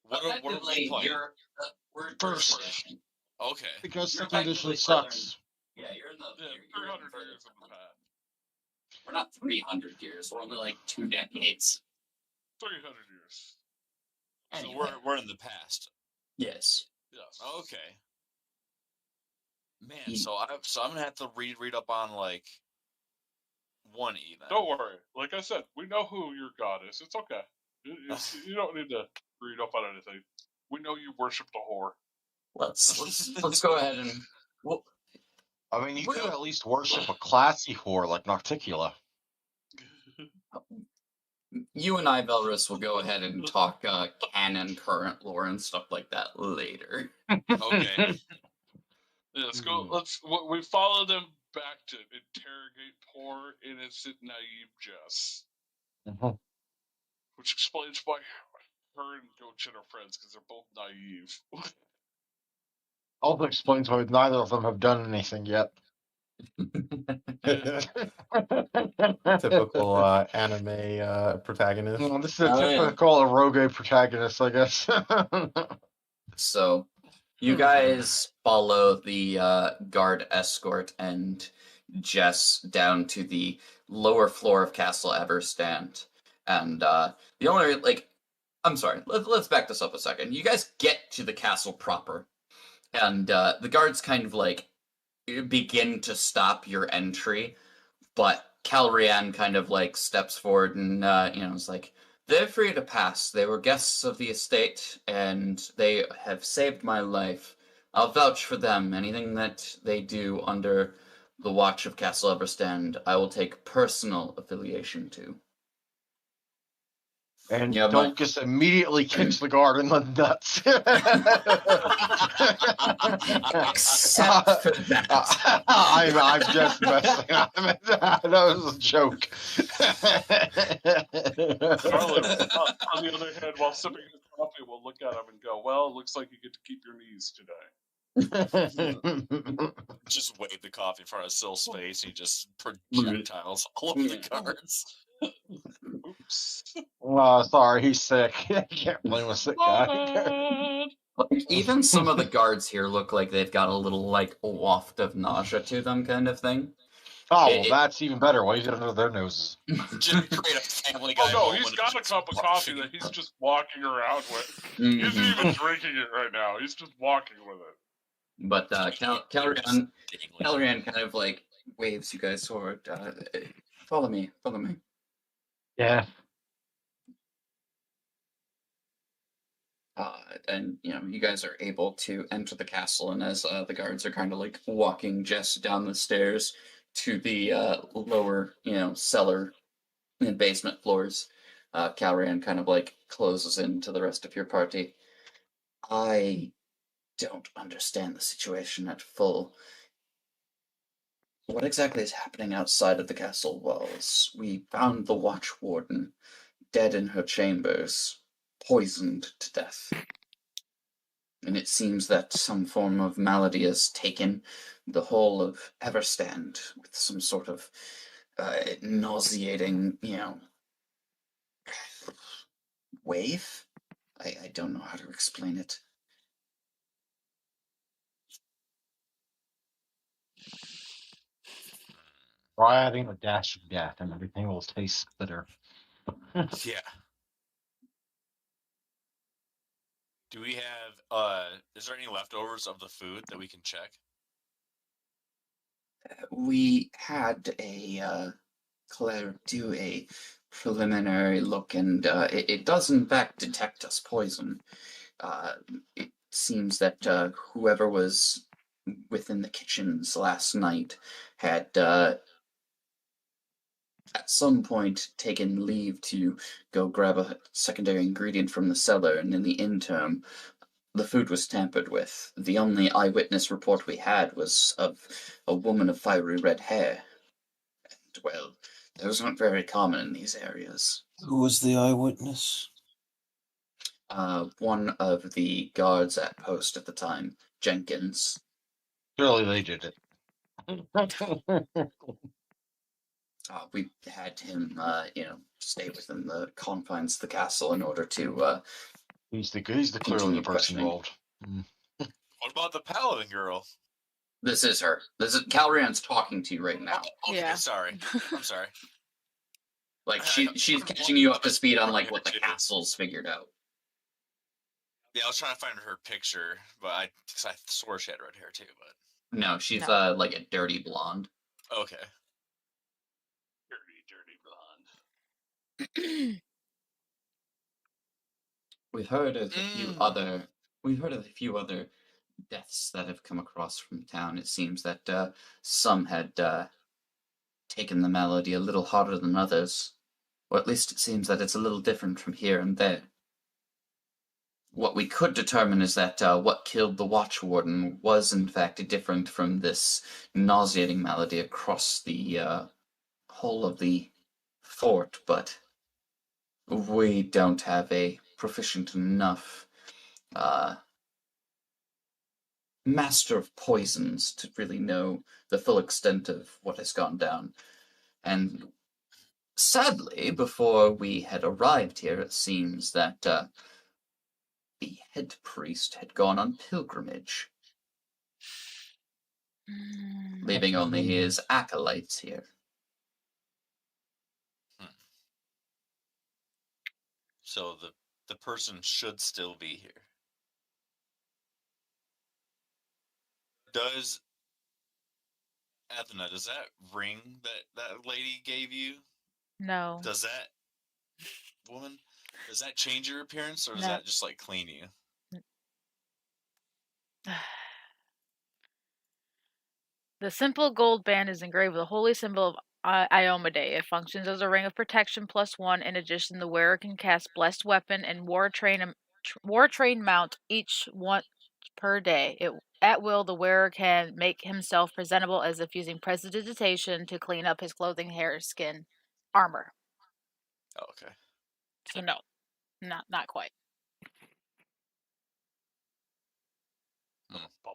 What are we Effectively, playing? we're First. edition. Okay. Because You're second edition technically sucks. Yeah, you're in the. Yeah. you're in 300 the- years in the past. We're not 300 years. We're only like 2 decades. 300 years. Anyway. So we're in the past. Yes. Yes. Okay. Man, Ye- so I'm gonna have to read up on like 1E then. Don't worry. Like I said, we know who your god is. It's okay. You don't need to read up on anything. We know you worship the whore. Let's go ahead and. Well, I mean, you could at least worship a classy whore like Nocticula. you and I, Velrus, will go ahead and talk canon, current lore, and stuff like that later. Okay. Yeah, let's go. We follow them back to interrogate poor, innocent, naive Jess. Mhm. Which explains why her and Gochin are friends, because they're both naive. Also explains why neither of them have done anything yet. Typical anime protagonist. Well, this is a Oh, yeah. typical eroge protagonist, I guess. So, you guys follow the guard escort and Jess down to the lower floor of Castle Everstand. And the only, I'm sorry, let's back this up a second. You guys get to the castle proper, and the guards kind of begin to stop your entry, but Calrian kind of steps forward and is like, they're free to pass. They were guests of the estate, and they have saved my life. I'll vouch for them. Anything that they do under the watch of Castle Everstand, I will take personal affiliation to. And Yeah, Dolkus immediately kicks the guard in the nuts. Except for that. I'm just messing. That was a joke. Charlotte, on the other hand, while sipping his coffee, will look at him and go, "Well, it looks like you get to keep your knees today." Just wave the coffee in front of Syl's face. He just projectiles all over the guards. Oops. Sorry, he's sick. I can't blame a sick guy. Even some of the guards here look like they've got a little waft of nausea to them, kind of thing. Oh, well, that's even better. Why is it under their noses? Just create a Family Guy. Oh no, moment he's of got a just cup of coffee that he's just walking around with. He isn't Mhm. even drinking it right now. He's just walking with it. But Calrian kind of waves you guys forward. Follow me. Yeah. And you guys are able to enter the castle, and as the guards are kind of walking Jess down the stairs to the lower, cellar and basement floors, Calrian kind of closes into the rest of your party. I don't understand the situation at full. What exactly is happening outside of the castle walls? We found the watch warden dead in her chambers, poisoned to death. and it seems that some form of malady has taken the whole of Everstand with some sort of nauseating, wave. I don't know how to explain it. Try adding a dash of death, and everything will taste bitter. Yeah. Do we have is there any leftovers of the food that we can check? We had a Claire do a preliminary look, and it does in fact detect us poison. It seems that whoever was within the kitchens last night had at some point taken leave to go grab a secondary ingredient from the cellar, and in the interim, the food was tampered with. The only eyewitness report we had was of a woman of fiery red hair. And, well, those aren't very common in these areas. Who was the eyewitness? One of the guards at post at the time, Jenkins. Clearly, they did it. We had him, stay within the confines of the castle in order to He's clearly the Continue person questioning. involved. What about the paladin girl? This is her. Calrian's talking to you right now. Okay, Yeah. sorry. I'm sorry. Like she's catching you up to speed on like what the castle's figured out. Yeah, I was trying to find her picture, but because I swore she had red hair too. But No, she's No. like a dirty blonde. okay. Dirty blonde. We've heard of a few Mm. other. We've heard of a few other deaths that have come across from town. It seems that some had taken the malady a little harder than others, or at least it seems that it's a little different from here and there. What we could determine is that what killed the Watch Warden was in fact different from this nauseating malady across the whole of the fort, but we don't have a proficient enough master of poisons to really know the full extent of what has gone down. And sadly, before we had arrived here, it seems that the head priest had gone on pilgrimage, leaving only his acolytes here. So the person should still be here. Does Athena, does that ring that lady gave you? No. Does that woman? Does that change your appearance, or does No. that just like clean you? The simple gold band is engraved with a holy symbol of Iomedae. It functions as a ring of protection +1. In addition, the wearer can cast Blessed Weapon and War Train Mount each one per day. At will, the wearer can make himself presentable as if using prestidigitation to clean up his clothing, hair, skin, armor. Oh, okay. So no, not quite. Bum, bum.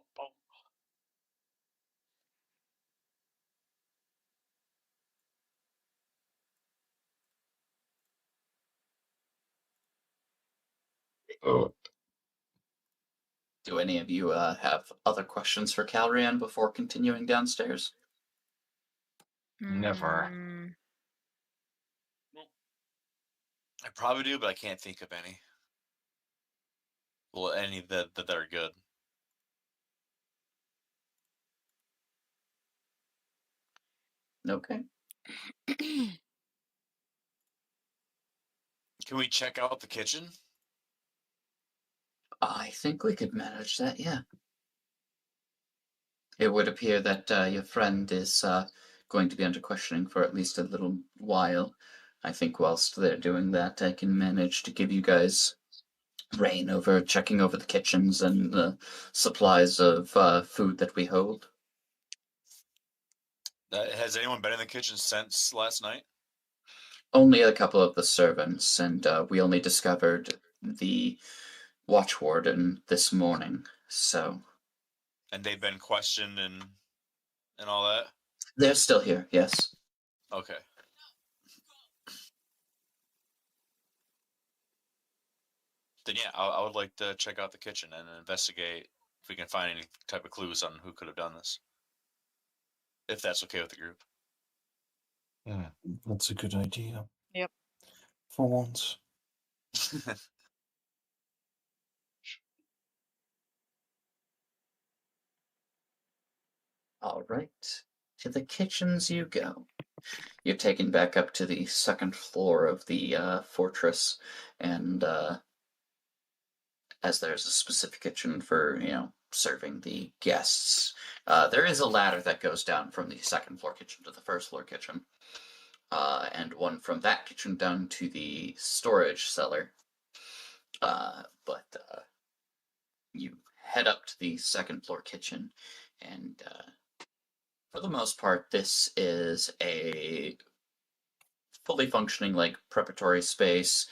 Do any of you have other questions for Calrian before continuing downstairs? Never. I probably do, but I can't think of any. Well, any that are good. Okay. Can we check out the kitchen? I think we could manage that, yeah. It would appear that your friend is going to be under questioning for at least a little while. I think whilst they're doing that, I can manage to give you guys reign over checking over the kitchens and the supplies of food that we hold. Has anyone been in the kitchen since last night? Only a couple of the servants, and we only discovered the watch warden this morning, so And they've been questioned and all that. they're still here. Yes. Okay. Then yeah, I would like to check out the kitchen and investigate if we can find any type of clues on who could have done this. If that's okay with the group. That's a good idea. Yep. For once. All right. To the kitchens you go. You're taken back up to the second floor of the fortress, and as there's a specific kitchen for, serving the guests, there is a ladder that goes down from the second floor kitchen to the first floor kitchen, and one from that kitchen down to the storage cellar. But you head up to the second floor kitchen, and for the most part, this is a fully functioning like preparatory space,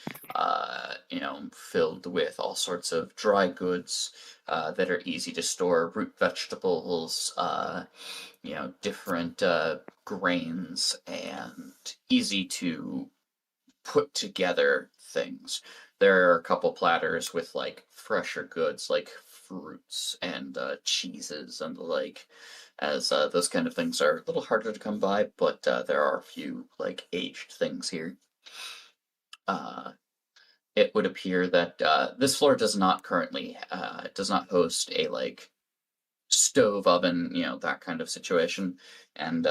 filled with all sorts of dry goods that are easy to store, root vegetables, different grains, and easy to put together things. There are a couple platters with like fresher goods like fruits and cheeses and the like, as those kind of things are a little harder to come by, but there are a few like aged things here. It would appear that this floor does not currently does not host a like stove oven, that kind of situation, and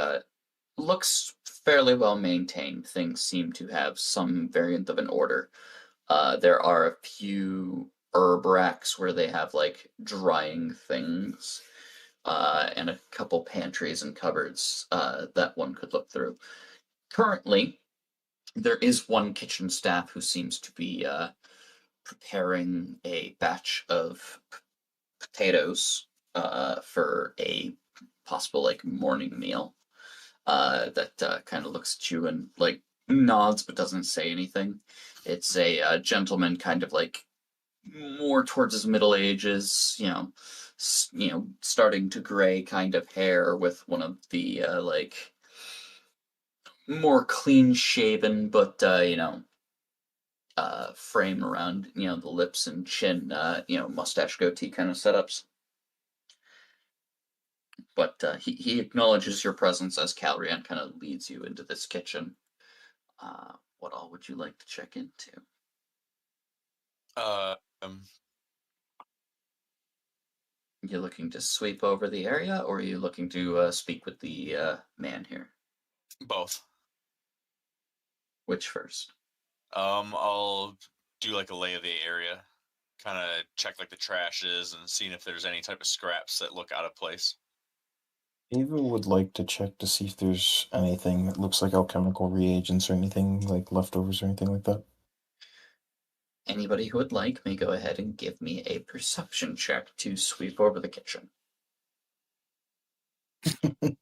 looks fairly well maintained. Things seem to have some variant of an order. There are a few herb racks where they have like drying things, and a couple pantries and cupboards that one could look through. Currently, there is one kitchen staff who seems to be preparing a batch of potatoes for a possible like morning meal. That kind of looks at you and like nods but doesn't say anything. It's a gentleman, kind of like more towards his middle ages, starting to gray kind of hair, with one of the like more clean shaven, but frame around the lips and chin, mustache goatee kind of setups. But he acknowledges your presence as Calrian kind of leads you into this kitchen. What all would you like to check into? You looking to sweep over the area, or are you looking to speak with the man here? Both. Which first? I'll do like a lay of the area, kind of check like the trashes and seeing if there's any type of scraps that look out of place. Ava would like to check to see if there's anything that looks like alchemical reagents or anything like leftovers or anything like that. Anybody who would like may go ahead and give me a perception check to sweep over the kitchen. I'm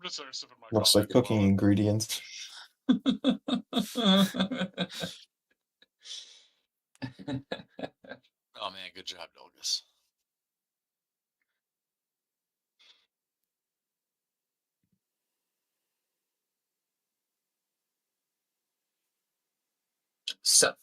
just there sipping my Looks coffee like cooking while ingredients. Oh man, good job, Dolgus. So,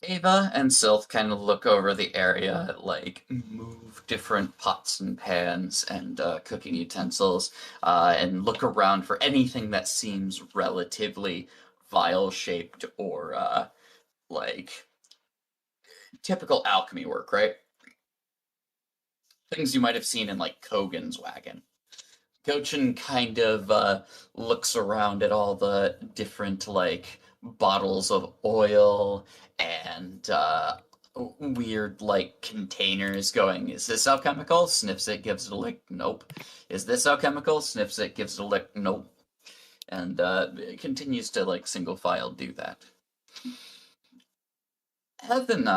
Ava and Sylph kind of look over the area, like move different pots and pans and cooking utensils, and look around for anything that seems relatively vial-shaped or like typical alchemy work, right? Things you might have seen in like Kogan's wagon. Gochin kind of looks around at all the different like bottles of oil and weird like containers, going, is this alchemical? Sniffs it, gives it a lick, nope. Is this alchemical? Sniffs it, gives it a lick, nope. And it continues to like single file do that. Heaven,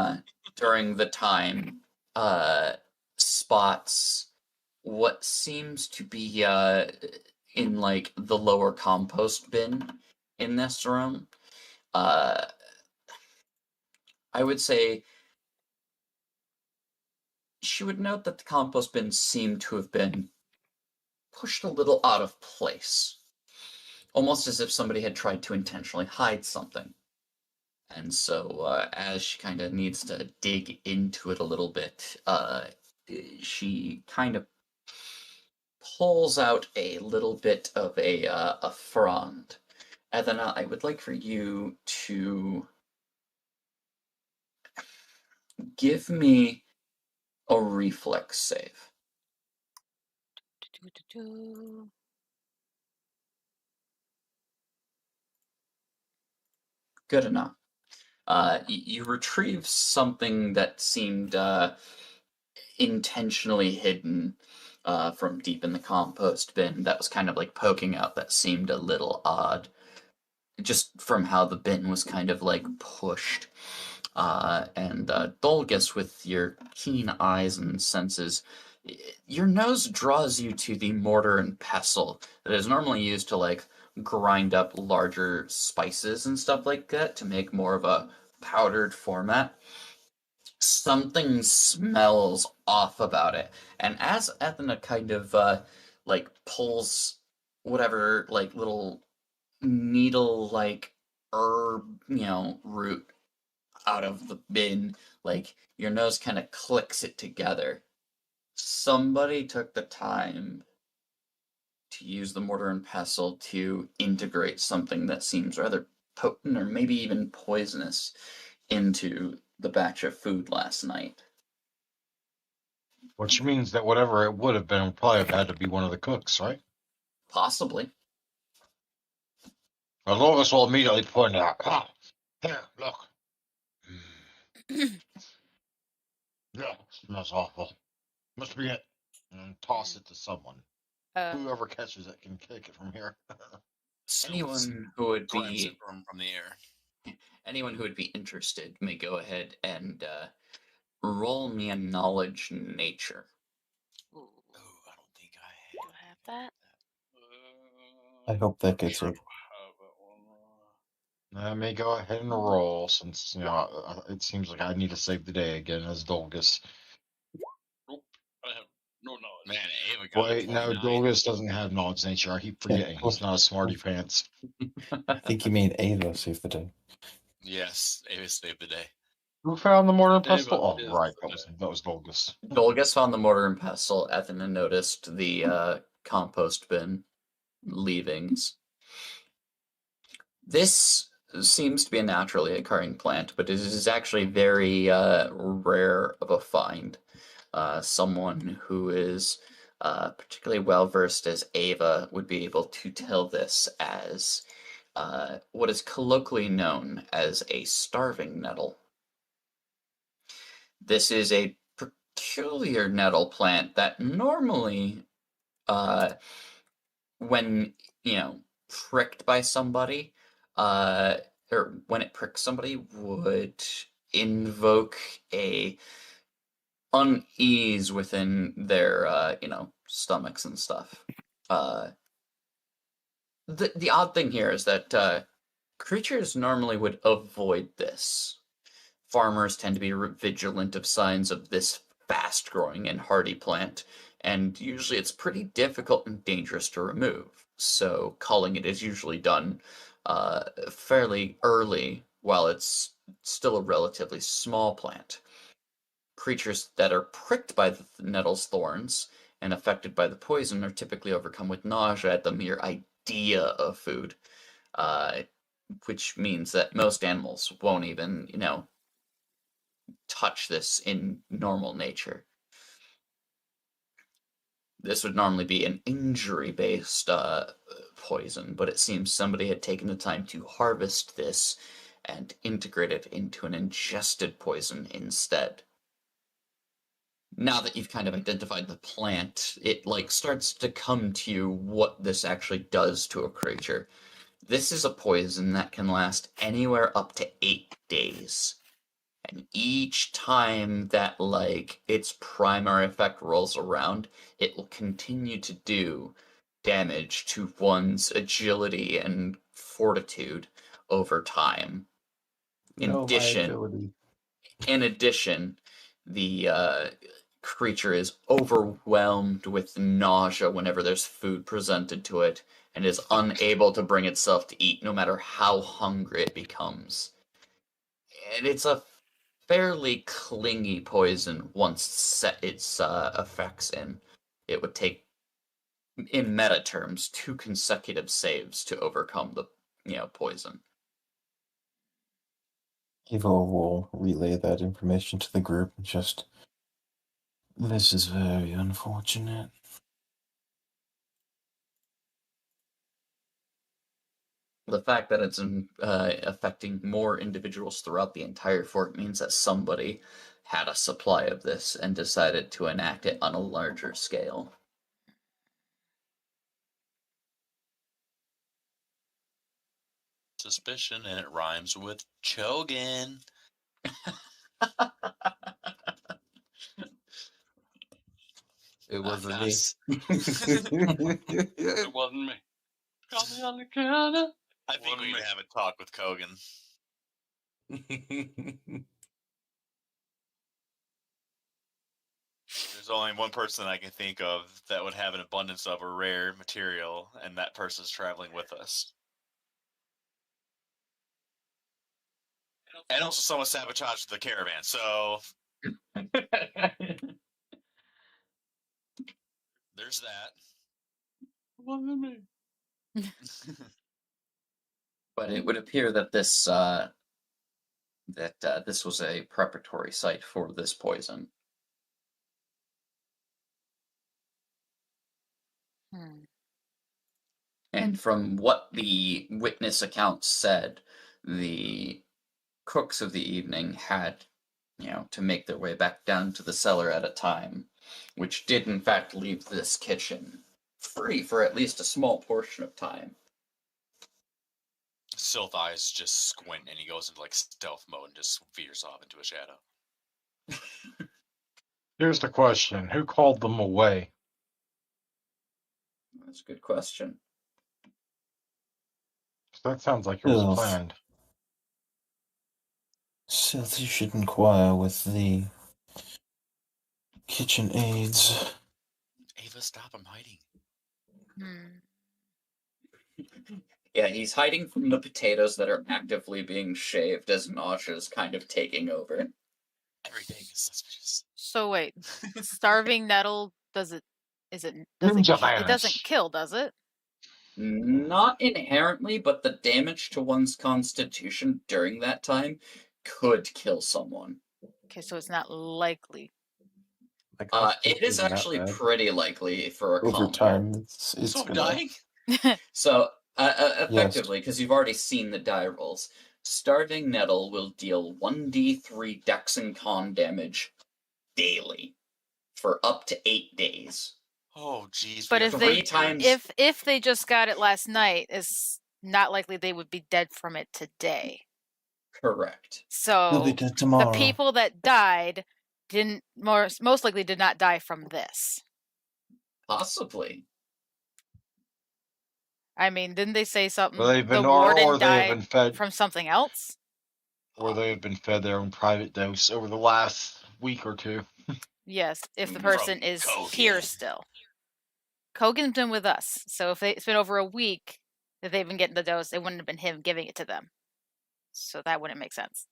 during the time, spots what seems to be in like the lower compost bin in this room. I would say she would note that the compost bin seemed to have been pushed a little out of place, almost as if somebody had tried to intentionally hide something. And so, as she kind of needs to dig into it a little bit, she kind of pulls out a little bit of a frond. And then I would like for you to give me a reflex save. Good enough. You retrieve something that seemed intentionally hidden from deep in the compost bin that was kind of like poking out, that seemed a little odd, just from how the bin was kind of like pushed. And Dolgus, with your keen eyes and senses, your nose draws you to the mortar and pestle that is normally used to like grind up larger spices and stuff like that to make more of a powdered format. Something smells off about it, and as Ethna kind of like pulls whatever like little needle like herb, root out of the bin, like your nose kind of clicks it together. Somebody took the time to use the mortar and pestle to integrate something that seems rather potent or maybe even poisonous into the batch of food last night. Which means that whatever it would have been would probably have had to be one of the cooks, right? Possibly. Dolgus will immediately point out, here, look. Yeah, smells awful. Must be it. And toss it to someone. Whoever catches it can take it from here. Anyone who would Grabs be it from the air. anyone who would be interested may go ahead and roll me a knowledge nature. Ooh, I don't think I Do I have that? I hope that gets Sure it. have that one. I may go ahead and roll since it seems like I need to save the day again as Dolgus. Nope, I have no knowledge. Man, Ava got Wait, a no, 29. Dolgus doesn't have knowledge nature. I keep forgetting he's not a smarty pants. I think you mean Ava saved the day. Yes, Ava saved the day. Who found the mortar and Ava pestle? Oh, is right, the that was Dolgus. Dolgus found the mortar and pestle. Ethna noticed the compost bin leavings. This seems to be a naturally occurring plant, but it is actually very rare of a find. Someone who is particularly well versed as Ava would be able to tell this as what is colloquially known as a starving nettle. This is a peculiar nettle plant that normally, when pricked by somebody, or when it pricks somebody, would invoke a unease within their stomachs and stuff. The odd thing here is that creatures normally would avoid this. Farmers tend to be vigilant of signs of this fast-growing and hardy plant, and usually it's pretty difficult and dangerous to remove. So culling it is usually done fairly early while it's still a relatively small plant. Creatures that are pricked by the nettle's thorns and affected by the poison are typically overcome with nausea at the mere idea of food, which means that most animals won't even, touch this in normal nature. This would normally be an injury-based poison, but it seems somebody had taken the time to harvest this and integrate it into an ingested poison instead. Now that you've kind of identified the plant, it starts to come to you what this actually does to a creature. This is a poison that can last anywhere up to 8 days. And each time that its primary effect rolls around, it will continue to do damage to one's agility and fortitude over time. In No, my addition, agility. the creature is overwhelmed with nausea whenever there's food presented to it and is unable to bring itself to eat no matter how hungry it becomes. And it's a fairly clingy poison once set its effects in. It would take, in meta terms, 2 consecutive saves to overcome the poison. Evo will relay that information to the group. Just, this is very unfortunate. The fact that it's affecting more individuals throughout the entire fort means that somebody had a supply of this and decided to enact it on a larger scale. Suspicion, and it rhymes with Chogan. It wasn't me. Nice. It wasn't me. Call me on the counter. I think Wasn't we me. can have a talk with Kogan. There's only one person I can think of that would have an abundance of a rare material, and that person's traveling with us. And also someone sabotaged the caravan, so there's that. It wasn't me. But it would appear that this this was a preparatory site for this poison. Hmm. And from what the witness accounts said, the cooks of the evening had, to make their way back down to the cellar at a time, which did in fact leave this kitchen free for at least a small portion of time. Sylth eyes just squint, and he goes into like stealth mode and just veers off into a shadow. Here's the question: who called them away? That's a good question. That sounds like it was Ugh. planned. Seth, you should inquire with the kitchen aides. Ava, stop! I'm hiding. Hmm. Yeah, he's hiding from the potatoes that are actively being shaved as nausea is kind of taking over. Everything is suspicious. So wait, starving nettle doesn't Ninja it doesn't vanish. kill, does it? Not inherently, but the damage to one's constitution during that time could kill someone. Okay, so it's not likely. My It constitution is not actually bad. pretty likely for a Over combo. time, it's So I'm gonna... dying? So, effectively, because you've already seen the die rolls, Starving Nettle will deal 1d3 dex and con damage daily for up to 8 days. Oh, jeez. But we if have they- Three times. if they just got it last night, it's not likely they would be dead from it today. Correct. They'll be So dead tomorrow. the people that died didn't most likely did not die from this. Possibly. I mean, didn't they say something? Well, they've been, the or warden they have been died fed, from something else? or they have been fed their own private dose over the last week or two. Yes, if the From person is here Kogan. still. Kogan's been with us, so if it's been over a week that they've been getting the dose, it wouldn't have been him giving it to them. So that wouldn't make sense.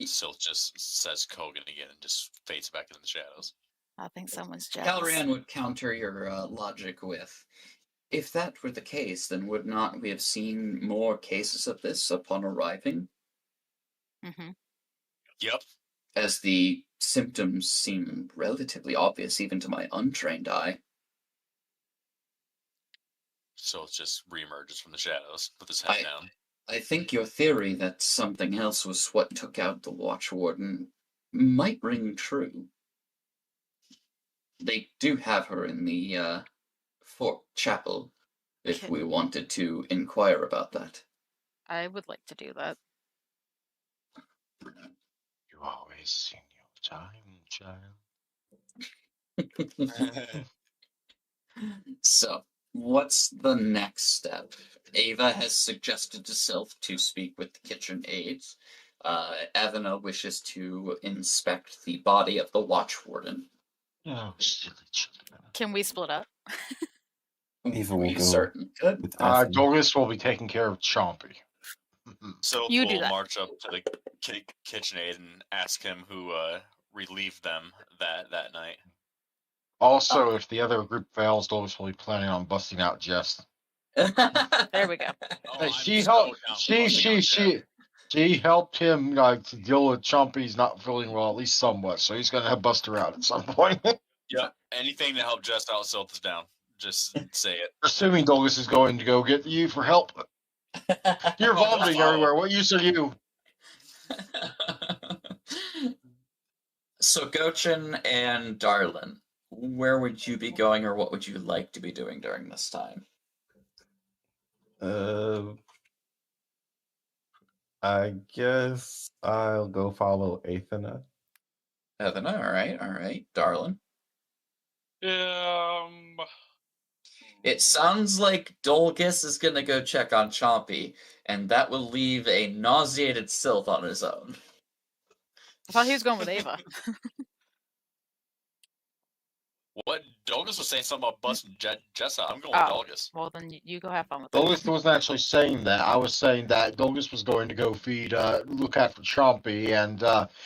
Sylth just says Kogan again and just fades back into the shadows. I think someone's jealous. Calrian would counter your logic with, if that were the case, then would not we have seen more cases of this upon arriving? Mm-hmm. Yep. As the symptoms seem relatively obvious even to my untrained eye. Sylth just reemerges from the shadows with his head down. I think your theory that something else was what took out the Watch Warden might ring true. They do have her in the Fort Chapel, if Okay. we wanted to inquire about that. I would like to do that. You always in your time, child. So, what's the next step? Ava has suggested to Sylph to speak with the kitchen aides. Evana wishes to inspect the body of the watch warden. Oh, silly children. Can we split up? Ava will We go certainly could. with Ethel. Douglas will be taking care of Chompy. So You do we'll that. march up to the KitchenAid and ask him who relieved them that night. Also, if the other group fails, Douglas will be planning on busting out Jess. There we go. Oh, Hey, I'm she so helped. down for busting out Jeff. She helped him to deal with Chompy's not feeling well, at least somewhat. So he's gonna have Buster out at some point. Yep. Anything to help Jess out, Sylph is down. Just say it. Assuming Douglas is going to go get you for help. You're Oh, vomiting wow. everywhere. What use are you? So, Gochin and Darlin, where would you be going, or what would you like to be doing during this time? I guess I'll go follow Athena. Evana, all right. Darlin. It sounds like Dolgus is gonna go check on Chompy, and that will leave a nauseated Sylph on his own. I thought he was going with Ava. What? Douglas was saying something about busting Jess out. I'm going Oh. with Douglas. Well, then you go have fun with that. Douglas wasn't actually saying that. I was saying that Douglas was going to go look after Chompy, and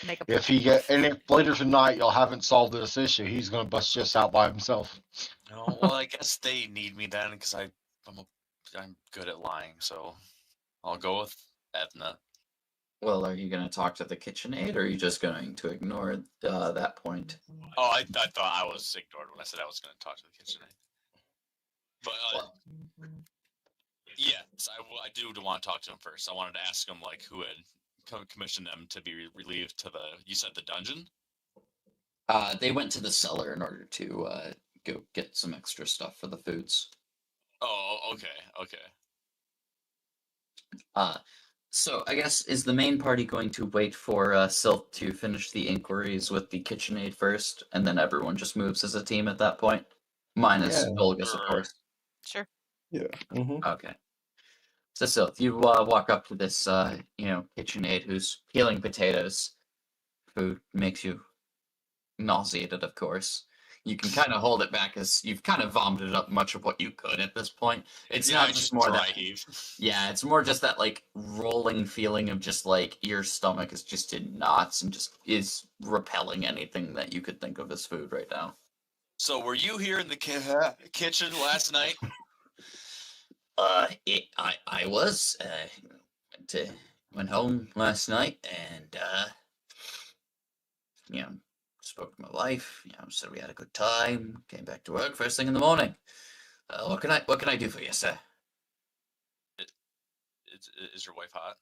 Make a if later tonight y'all haven't solved this issue, he's gonna bust Jess out by himself. No, well, I guess they need me then because I'm good at lying. So I'll go with Edna. Well, are you going to talk to the KitchenAid, or are you just going to ignore that point? Oh, I thought I was ignored when I said I was going to talk to the KitchenAid. But yes, I do want to talk to him first. I wanted to ask him like who had commissioned them to be relieved to you said the dungeon? They went to the cellar in order to go get some extra stuff for the foods. Oh, okay. So I guess, is the main party going to wait for Sylph to finish the inquiries with the KitchenAid first, and then everyone just moves as a team at that point? Minus Yeah. Dolgus, of course. Sure. Yeah. Mm-hmm. Okay. So Sylph, you walk up to this, KitchenAid who's peeling potatoes. Food makes you nauseated, of course. You can kind of hold it back as you've kind of vomited up much of what you could at this point. It's Yeah, not I just more dry that. heave. Yeah, it's more just that like rolling feeling of just like your stomach is just in knots and just is repelling anything that you could think of as food right now. So were you here in the kitchen last night? I was went home last night and spoke to my wife. Said we had a good time. Came back to work first thing in the morning. What can I do for you, sir? Is your wife hot?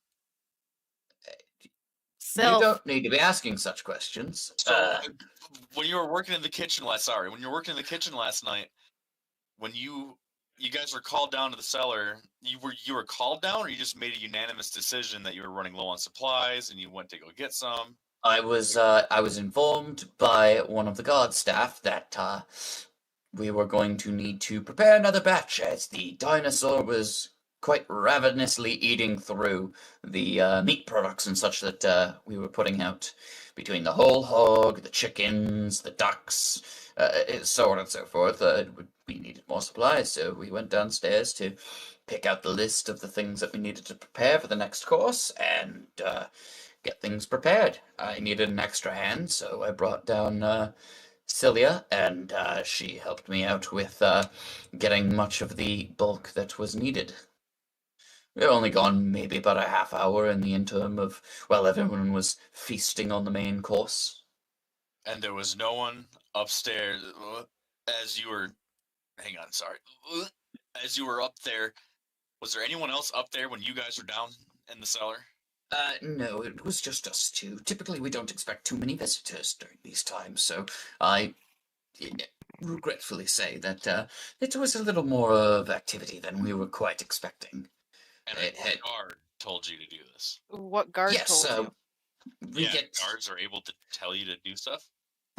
Sylph. You don't need to be asking such questions. So when you were working in the kitchen last night, when you guys were called down to the cellar, you were called down, or you just made a unanimous decision that you were running low on supplies and you went to go get some? I was informed by one of the guard staff that we were going to need to prepare another batch, as the dinosaur was quite ravenously eating through the meat products and such that we were putting out, between the whole hog, the chickens, the ducks, so on and so forth. We needed more supplies, so we went downstairs to pick out the list of the things that we needed to prepare for the next course and get things prepared. I needed an extra hand, so I brought down Celia, and she helped me out with getting much of the bulk that was needed. We had only gone maybe about a half hour in the interim of, while everyone was feasting on the main course. And there was no one upstairs as you were... Hang on, sorry. As you were up there, was there anyone else up there when you guys were down in the cellar? No, it was just us two. Typically, we don't expect too many visitors during these times, so I regretfully say that it was a little more of activity than we were quite expecting. And a guard told you to do this. What guard Yes, told you? we get guards are able to tell you to do stuff?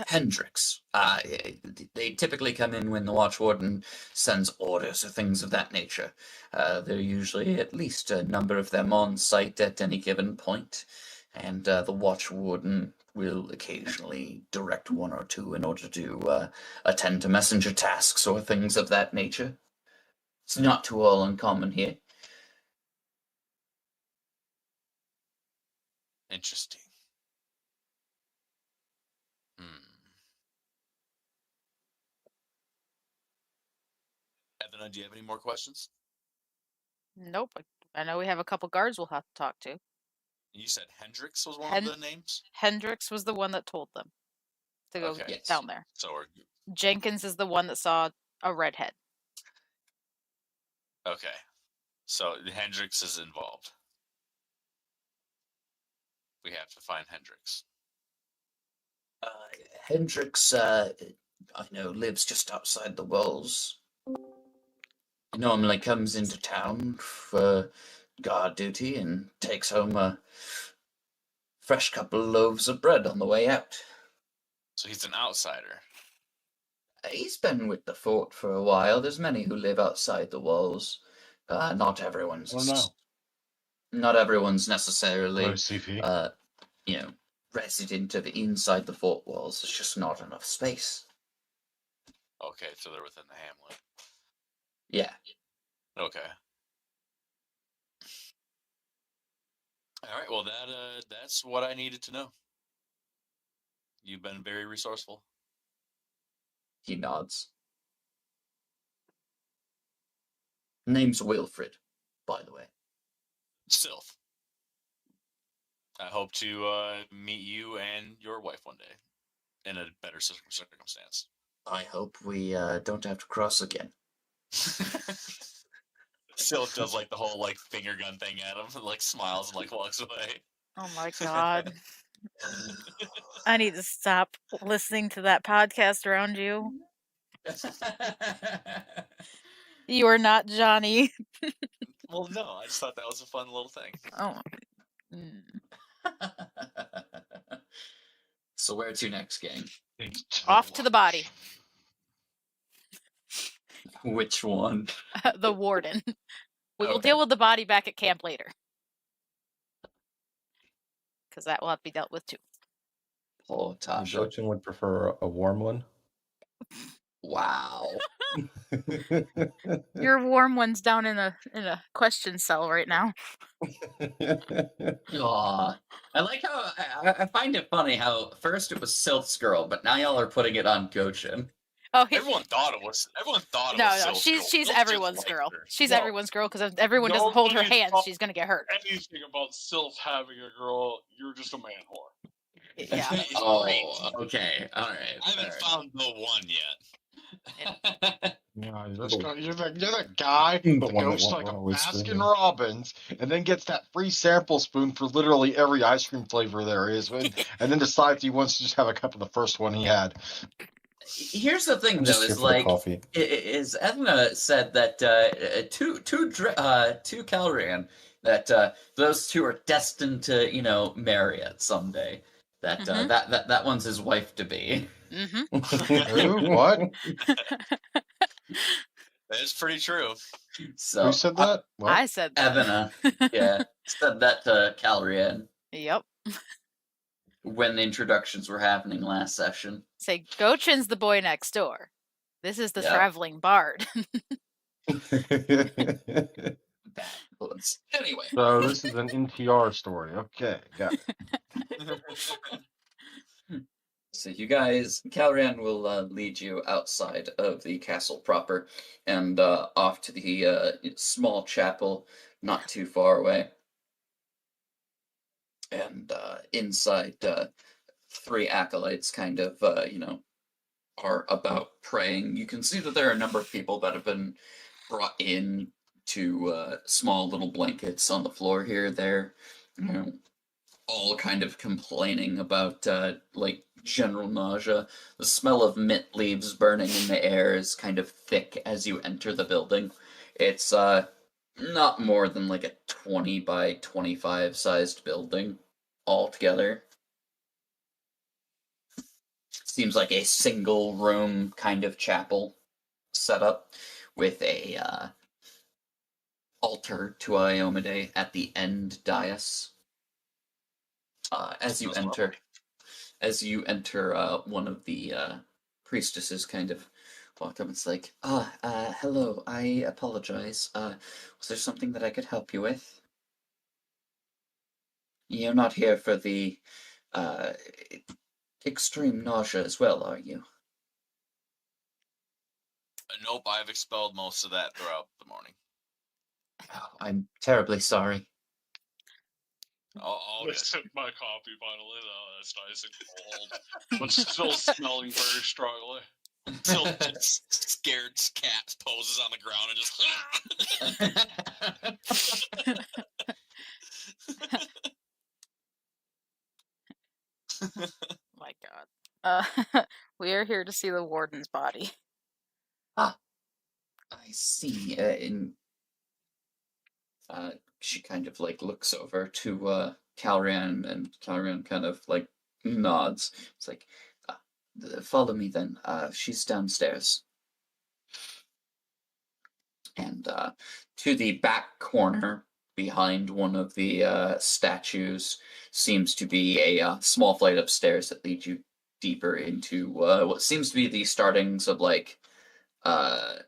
Hendrix. They typically come in when the Watch Warden sends orders or things of that nature. There are usually at least a number of them on site at any given point, and the Watch Warden will occasionally direct one or two in order to attend to messenger tasks or things of that nature. It's not too all uncommon here. Interesting. Evan, do you have any more questions? Nope. I know we have a couple guards we'll have to talk to. You said Hendrix was one of the names? Hendrix was the one that told them to go Okay. down there. So we're Jenkins is the one that saw a redhead. okay. So Hendrix is involved. We have to find Hendrix. Hendrix, I know, lives just outside the walls. He normally comes into town for guard duty and takes home a fresh couple of loaves of bread on the way out. So he's an outsider. He's been with the fort for a while. There's many who live outside the walls. Not everyone's. Oh, no. Not everyone's necessarily, Hello, CP. resident of inside the fort walls. There's just not enough space. Okay, so they're within the hamlet. Yeah. Okay. All right. Well, that's what I needed to know. You've been very resourceful. He nods. Name's Wilfred, by the way. Sylph. I hope to meet you and your wife one day in a better circumstance. I hope we don't have to cross again. Sylph does like the whole like finger gun thing at him, like smiles and like walks away. Oh my god. I need to stop listening to that podcast around you. You are not Johnny. Well, no, I just thought that was a fun little thing. Oh. Mm. So where to next, gang? Off to the body. Which one? The warden. We will Okay. deal with the body back at camp later. Because that will have to be dealt with too. Oh, Tasha. Gochin would prefer a warm one. Wow. Your warm one's down in a question cell right now. Aw. I like how I find it funny how first it was Sylph's girl, but now y'all are putting it on Gochin. Oh, Everyone thought it was. Everyone thought it no, was. no, Sylph's she's girl. she's Sylph just everyone's liked girl. her. She's No. everyone's girl because if everyone doesn't hold her Nobody's hand, thought- she's gonna get hurt. Anything about Sylph having a girl, you're just a man whore. Yeah. It's Oh, great. okay. All right. I haven't found the one yet. Yeah, you're the guy The that one that goes to won't like a run away Baskin screaming. Robbins and then gets that free sample spoon for literally every ice cream flavor there is, and then decides he wants to just have a cup of the first one he had. Here's the thing, I'm though, just here is for the like, coffee. is Edna said that to Calrian that those two are destined to marry at someday. That Mhm. that one's his wife to be. Mm-hmm. Who? What? That's pretty true. So Who said that? What? I said that. Evana, yeah, said that to Calrian Yep. when the introductions were happening last session. Say, Gochin's the boy next door. This is the Yeah. traveling bard. Bad influence. Anyway, So this is an NTR story. Okay, got it. so you guys, Calrian will lead you outside of the castle proper and off to the small chapel not too far away. And inside, three acolytes kind of, are about praying. You can see that there are a number of people that have been brought in to small little blankets on the floor here, there, all kind of complaining about like general nausea. The smell of mint leaves burning in the air is kind of thick as you enter the building. It's not more than like a 20 by 25 sized building altogether. Seems like a single room kind of chapel setup with a altar to Iomade at the end dais. As you Smells enter, lovely. one of the priestesses kind of walked up and it's like, hello, I apologize. Was there something that I could help you with? You're not here for the uh, extreme nausea as well, are you? Nope, I've expelled most of that throughout the morning. Oh, I'm terribly sorry. All I good. sip my coffee finally. Oh, that's nice and cold, but still smelling very strongly. Still just scared cat poses on the ground and just. My God. We are here to see the warden's body. I see. She kind of like looks over to Calrian, and Calrian kind of like nods. It's like, follow me then. She's downstairs. And to the back corner, behind one of the statues, seems to be a small flight of stairs that lead you deeper into what seems to be the startings of like an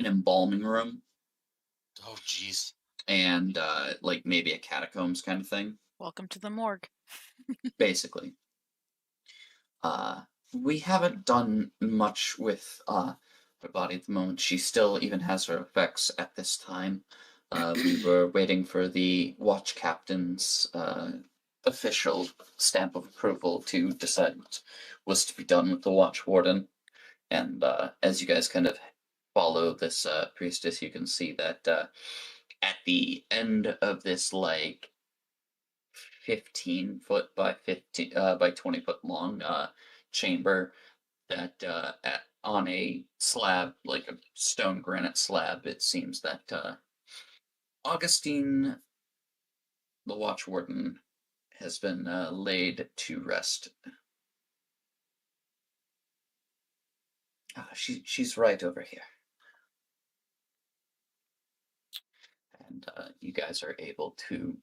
embalming room Oh, jeez. and like maybe a catacombs kind of thing. Welcome to the morgue. Basically. We haven't done much with her body at the moment. She still even has her effects at this time. We were waiting for the watch captain's official stamp of approval to decide what was to be done with the watch warden. And as you guys kind of follow this priestess, you can see that at the end of this like 15-foot by 15 by 20-foot long chamber that on a slab, like a stone granite slab, it seems that Augustine, the watch warden, has been laid to rest. She's right over here. And you guys are able to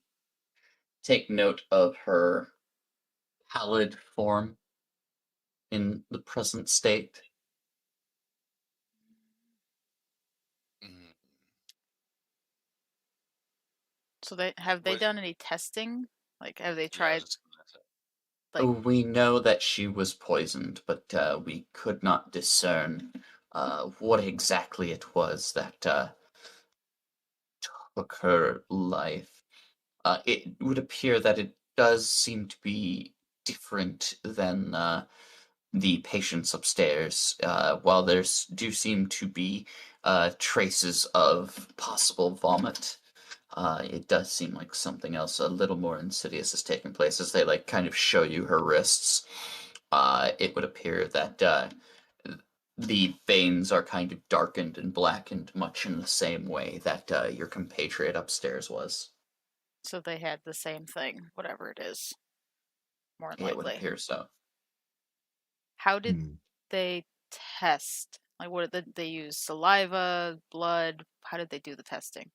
take note of her pallid form in the present state. Mm. So they have they What- done any testing? Like, have they Yeah, I was tried? just gonna say. Like, We know that she was poisoned, but we could not discern what exactly it was that took her life. It would appear that it does seem to be different than the patients upstairs. While there's do seem to be traces of possible vomit, it does seem like something else a little more insidious is taking place as they like kind of show you her wrists. It would appear that the veins are kind of darkened and blackened much in the same way that your compatriot upstairs was. so they had the same thing, whatever it is. More than It would likely. appear so. How did Hmm. they test? Like, what did they use? Saliva, blood? How did they do the testing?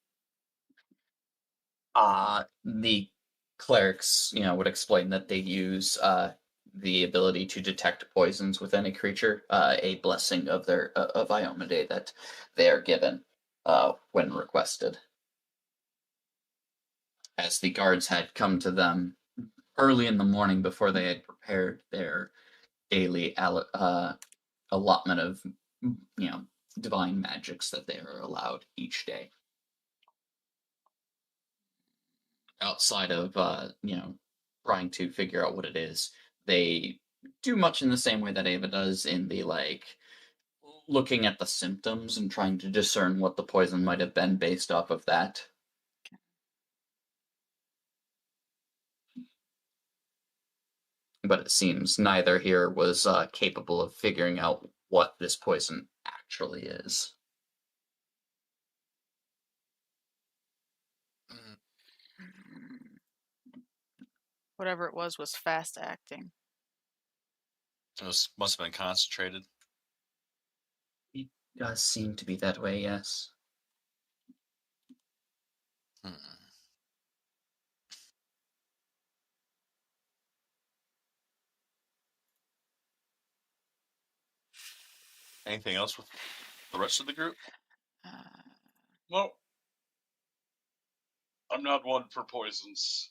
The clerics, would explain that they use the ability to detect poisons within a creature, a blessing of their of Iomade that they are given when requested. As the guards had come to them early in the morning before they had prepared their daily allotment of, divine magics that they are allowed each day. Outside of trying to figure out what it is, they do much in the same way that Ava does in the like looking at the symptoms and trying to discern what the poison might have been based off of that. But it seems neither here was capable of figuring out what this poison actually is. Mm. Whatever it was fast acting. Must have been concentrated. It does seem to be that way, yes. Hmm. Anything else with the rest of the group? Well, I'm not one for poisons.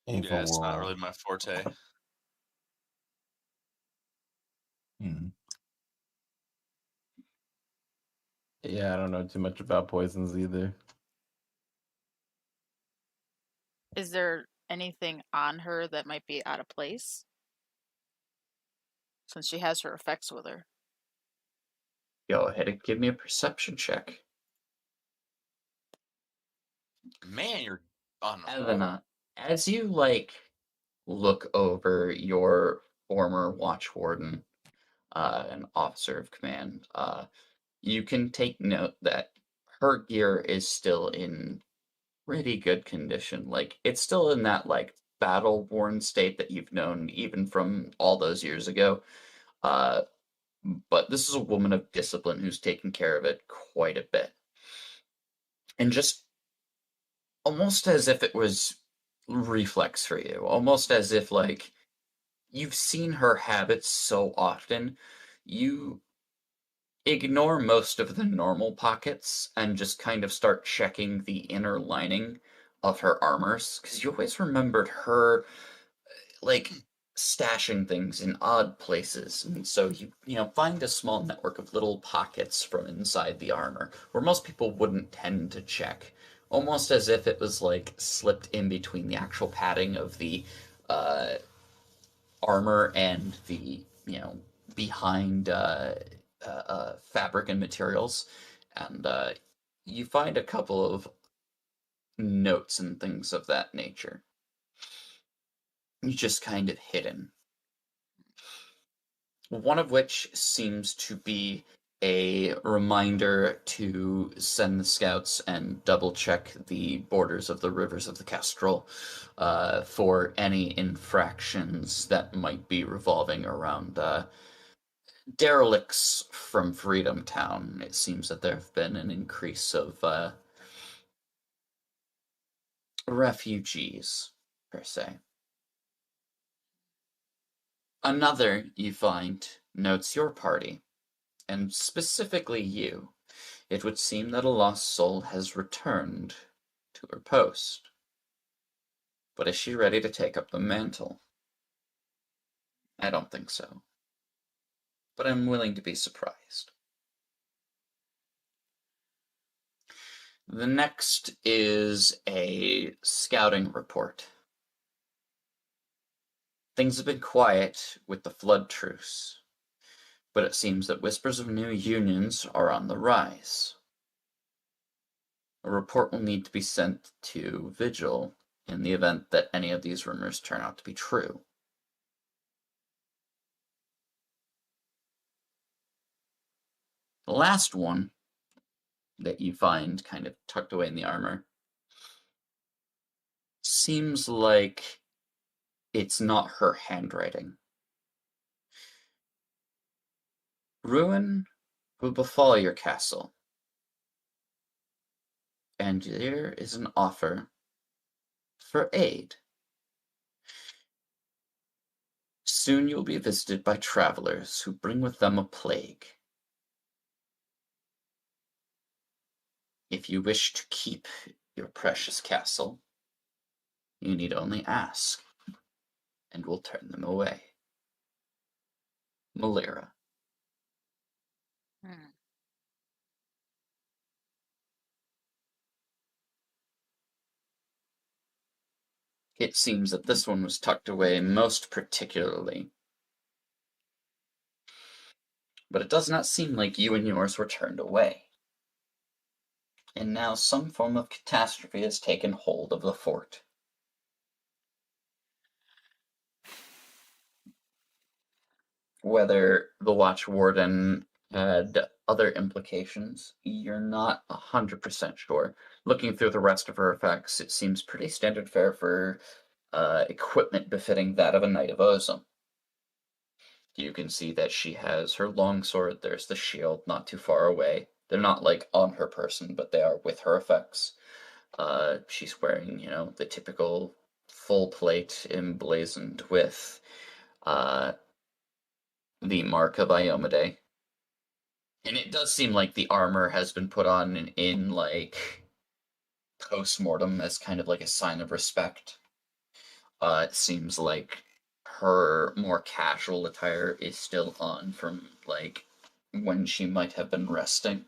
Ava Yeah, it's not will. really my forte. Yeah, I don't know too much about poisons either. Is there anything on her that might be out of place? Since she has her effects with her. Go ahead and give me a perception check. Man, you're on a Elena, as you look over your former watch warden, an officer of command, you can take note that her gear is still in pretty good condition. Like, it's still in that battle worn state that you've known even from all those years ago. But this is a woman of discipline who's taken care of it quite a bit. And just almost as if it was reflex for you, almost as if you've seen her habits so often, you ignore most of the normal pockets and just kind of start checking the inner lining of her armors, because you always remembered her stashing things in odd places, and so you find a small network of little pockets from inside the armor where most people wouldn't tend to check, almost as if it was slipped in between the actual padding of the armor and the behind fabric and materials, and you find a couple of notes and things of that nature. Just kind of hidden. One of which seems to be a reminder to send the scouts and double check the borders of the rivers of the Kestrel for any infractions that might be revolving around derelicts from Freedom Town. It seems that there have been an increase of refugees, per se. Another, you find, notes your party, and specifically you. It would seem that a lost soul has returned to her post. But is she ready to take up the mantle? I don't think so. But I'm willing to be surprised. The next is a scouting report. Things have been quiet with the flood truce, but it seems that whispers of new unions are on the rise. A report will need to be sent to Vigil in the event that any of these rumors turn out to be true. The last one that you find kind of tucked away in the armor seems like it's not her handwriting. Ruin will befall your castle, and there is an offer for aid. Soon you'll be visited by travelers who bring with them a plague. If you wish to keep your precious castle, you need only ask, and we'll turn them away. Malira. It seems that this one was tucked away most particularly. But it does not seem like you and yours were turned away. And now some form of catastrophe has taken hold of the fort. Whether the Watch Warden had other implications, you're not 100% sure. Looking through the rest of her effects, it seems pretty standard fare for equipment befitting that of a Knight of Ozum. You can see that she has her longsword. There's the shield not too far away. They're not like on her person, but they are with her effects. She's wearing, the typical full plate emblazoned with the mark of Iomade. And it does seem like the armor has been put on in like post-mortem as kind of like a sign of respect. It seems like her more casual attire is still on from like when she might have been resting.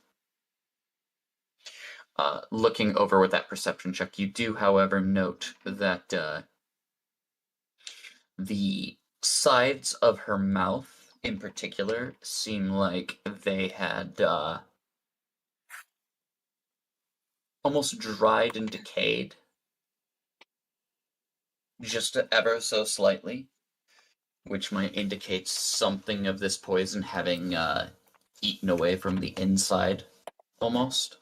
Looking over with that perception check, you do, however, note that the sides of her mouth in particular seem like they had almost dried and decayed just ever so slightly, which might indicate something of this poison having eaten away from the inside almost.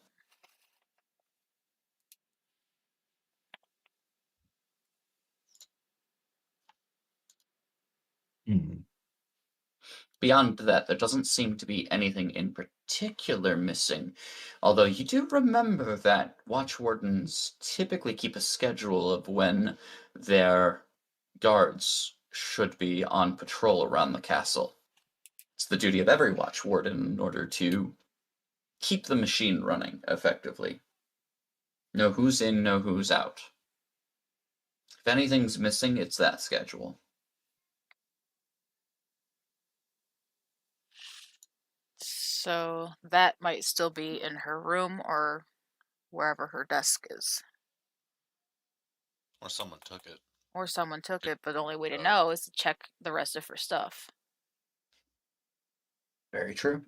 Beyond that, there doesn't seem to be anything in particular missing, although you do remember that watch wardens typically keep a schedule of when their guards should be on patrol around the castle. It's the duty of every watch warden in order to keep the machine running effectively. Know who's in, know who's out. If anything's missing, it's that schedule. So that might still be in her room or wherever her desk is. Or someone took it. Or someone took it, but the only way to know is to check the rest of her stuff. Very true.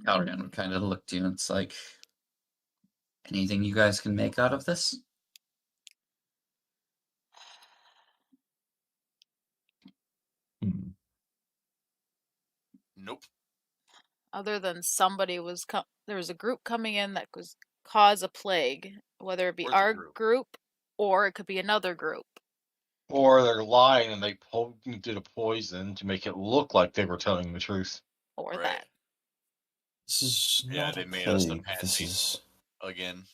Caligan would kind of look to you and it's like, anything you guys can make out of this? Nope. Other than somebody was there was a group coming in that was cause a plague, whether it be Where's the our group? group or it could be another group. Or they're lying and they did a poison to make it look like they were telling the truth. Or Right. that. This is Yeah, not they a made us the plague. patsies. Again.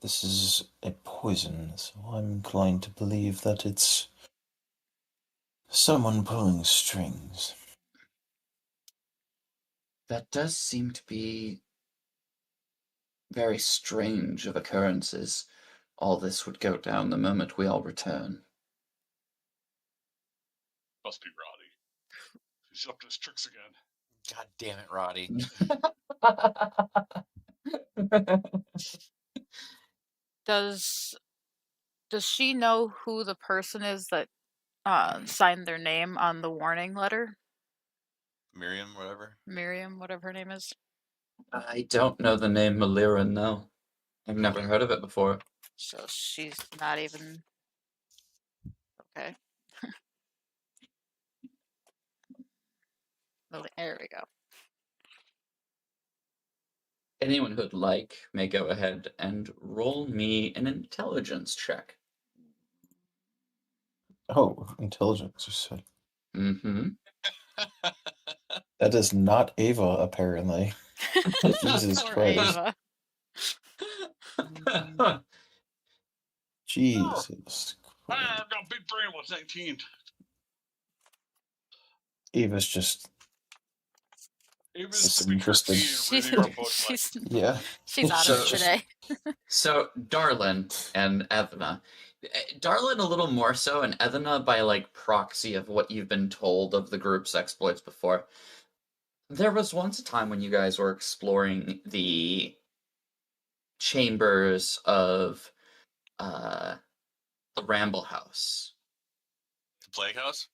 This is a poison, so I'm inclined to believe that it's someone pulling strings. That does seem to be very strange of occurrences. All this would go down the moment we all return. Must be Roddy. He's up to his tricks again. God damn it, Roddy. Does she know who the person is that signed their name on the warning letter? Miriam, whatever. Miriam, whatever her name is. I don't know the name Malira, no. I've never heard of it before. So she's not even okay. Oh, there we go. Anyone who'd like may go ahead and roll me an intelligence check. Oh, intelligence, you said. Mm-hmm. That is not Ava, apparently. Jesus Poor Christ. Ava. Jesus Christ. I've got big brain with 19. Ava's just, Ava's Just being interested. crispy and reading her book, like, yeah. She's on So- it today. So, Darlin and Ethna. Darlin a little more so, and Ethna by like proxy of what you've been told of the group's exploits before. There was once a time when you guys were exploring the chambers of the Ramble House. The Plague House?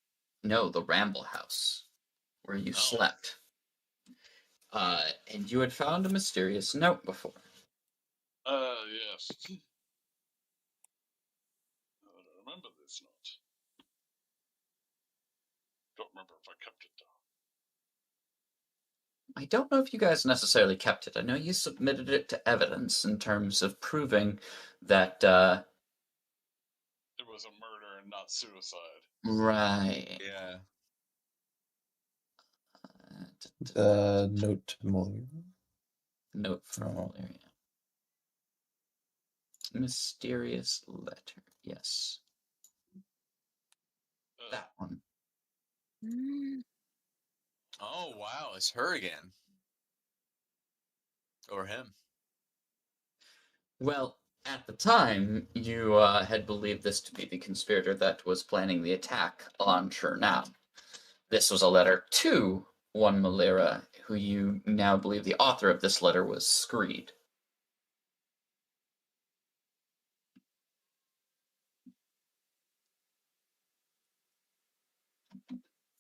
No, the Ramble House, where you Oh. slept. And you had found a mysterious note before. yes. I remember this note. Don't remember if I kept it though. I don't know if you guys necessarily kept it. I know you submitted it to evidence in terms of proving that There was a murder not suicide. Right. Yeah. Note to Moira. Note from Oh. Valeria. Mysterious letter. Yes. That one. Mm. Oh wow, it's her again. Or him. Well, at the time, you had believed this to be the conspirator that was planning the attack on Chernau. This was a letter to one Malira, who you now believe the author of this letter was Screed.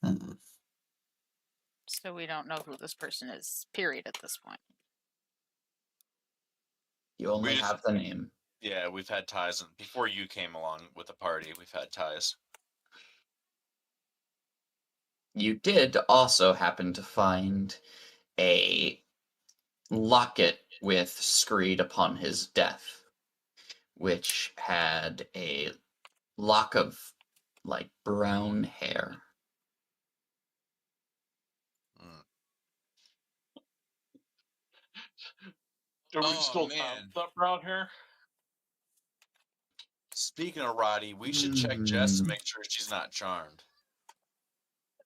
Hmm. So we don't know who this person is, period, at this point. You only We just- have the name. Yeah, we've had ties before you came along with the party. We've had ties. You did also happen to find a locket with Screed upon his death, which had a lock of like brown hair. Mm. Do we Oh, still man. have that brown hair? Speaking of Roddy, we should check Jess to make sure she's not charmed.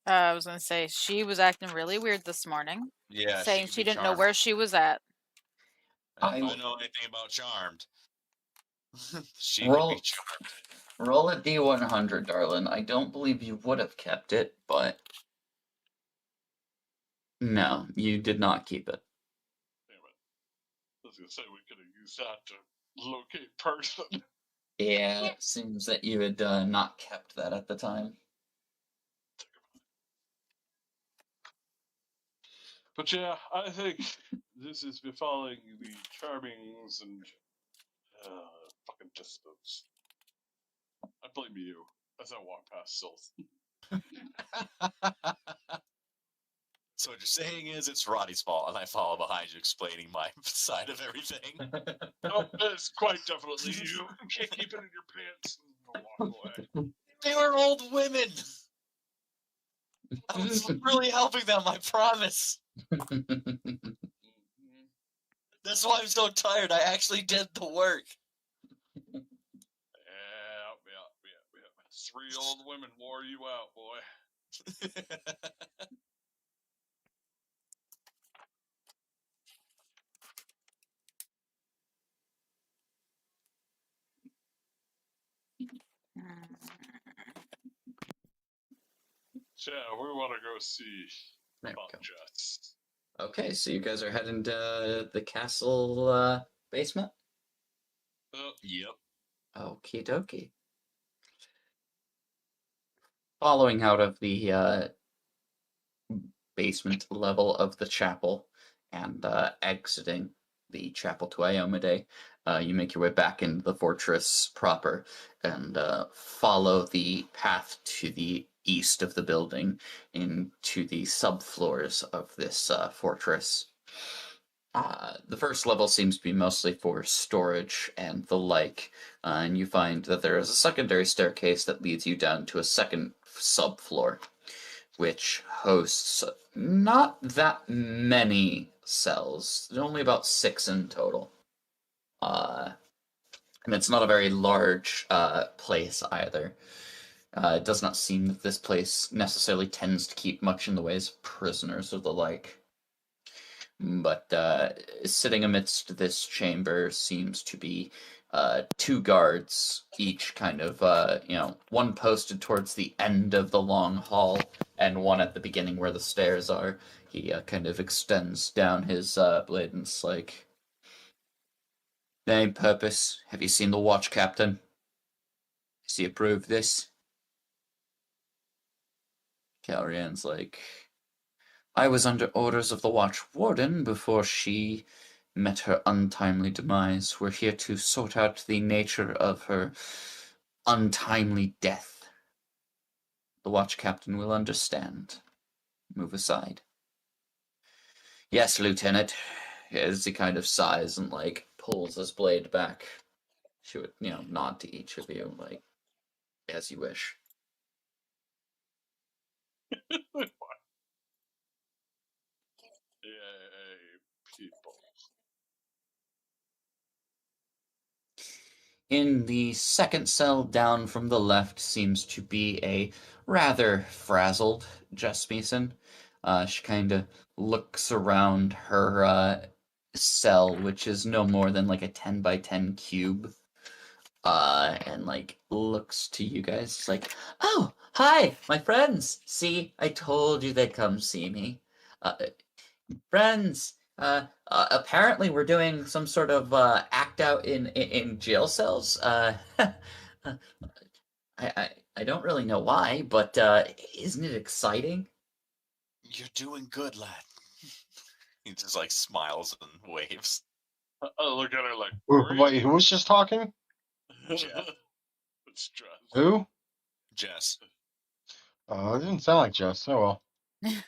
I was going to say, she was acting really weird this morning, Yeah, saying could she be didn't know charmed. where she was at. And if I- I know anything about charmed, she could Roll, be charmed. roll a D100, darling. I don't believe you would have kept it, but no, you did not keep it. Damn it. I was gonna say we could have used that to locate person. Yeah, it seems that you had not kept that at the time. But yeah, I think this is befalling the Charmings and fucking dissidents. I blame you as I walk past Sylph. So what you're saying is it's Roddy's fault, and I follow behind you explaining my side of everything. No, it's quite definitely you. You can't keep it in your pants and walk away. They were old women. I was really helping them, I promise. Mhm. That's why I'm so tired. I actually did the work. Yeah. 3 old women wore you out, boy. So yeah, we want to go see There we about go. Jess. Okay, so you guys are heading to the castle basement? Yep. Okie dokie. Following out of the basement level of the chapel and exiting the chapel to Iomade, you make your way back into the fortress proper and follow the path to the east of the building into the subfloors of this fortress. The first level seems to be mostly for storage and the like, and you find that there is a secondary staircase that leads you down to a second subfloor, which hosts not that many cells. There's only about 6 in total. And it's not a very large place either. It does not seem that this place necessarily tends to keep much in the ways of prisoners or the like. But sitting amidst this chamber seems to be 2 guards, each kind of, one posted towards the end of the long hall and one at the beginning where the stairs are. He kind of extends down his blade and it's like, "Name, purpose, have you seen the watch captain? Has he approved this?" Calrian's like, "I was under orders of the watch warden before she met her untimely demise. We're here to sort out the nature of her untimely death. The watch captain will understand. Move aside." "Yes, Lieutenant." As he kind of sighs and like pulls his blade back, she would, nod to each of you, like, as you wish. Yay, people. In the second cell down from the left seems to be a rather frazzled Jess Mason. She kind of looks around her cell, which is no more than like a 10 by 10 cube, and like looks to you guys. It's like, oh, hi, my friends. See, I told you they'd come see me. Friends, apparently we're doing some sort of act out in jail cells. I don't really know why, but isn't it exciting? You're doing good, lad. He just like smiles and waves. I look at her like, Wait, who was just talking? Jeff. It's Jess. Who? Jess. It didn't sound like Jess. Oh well.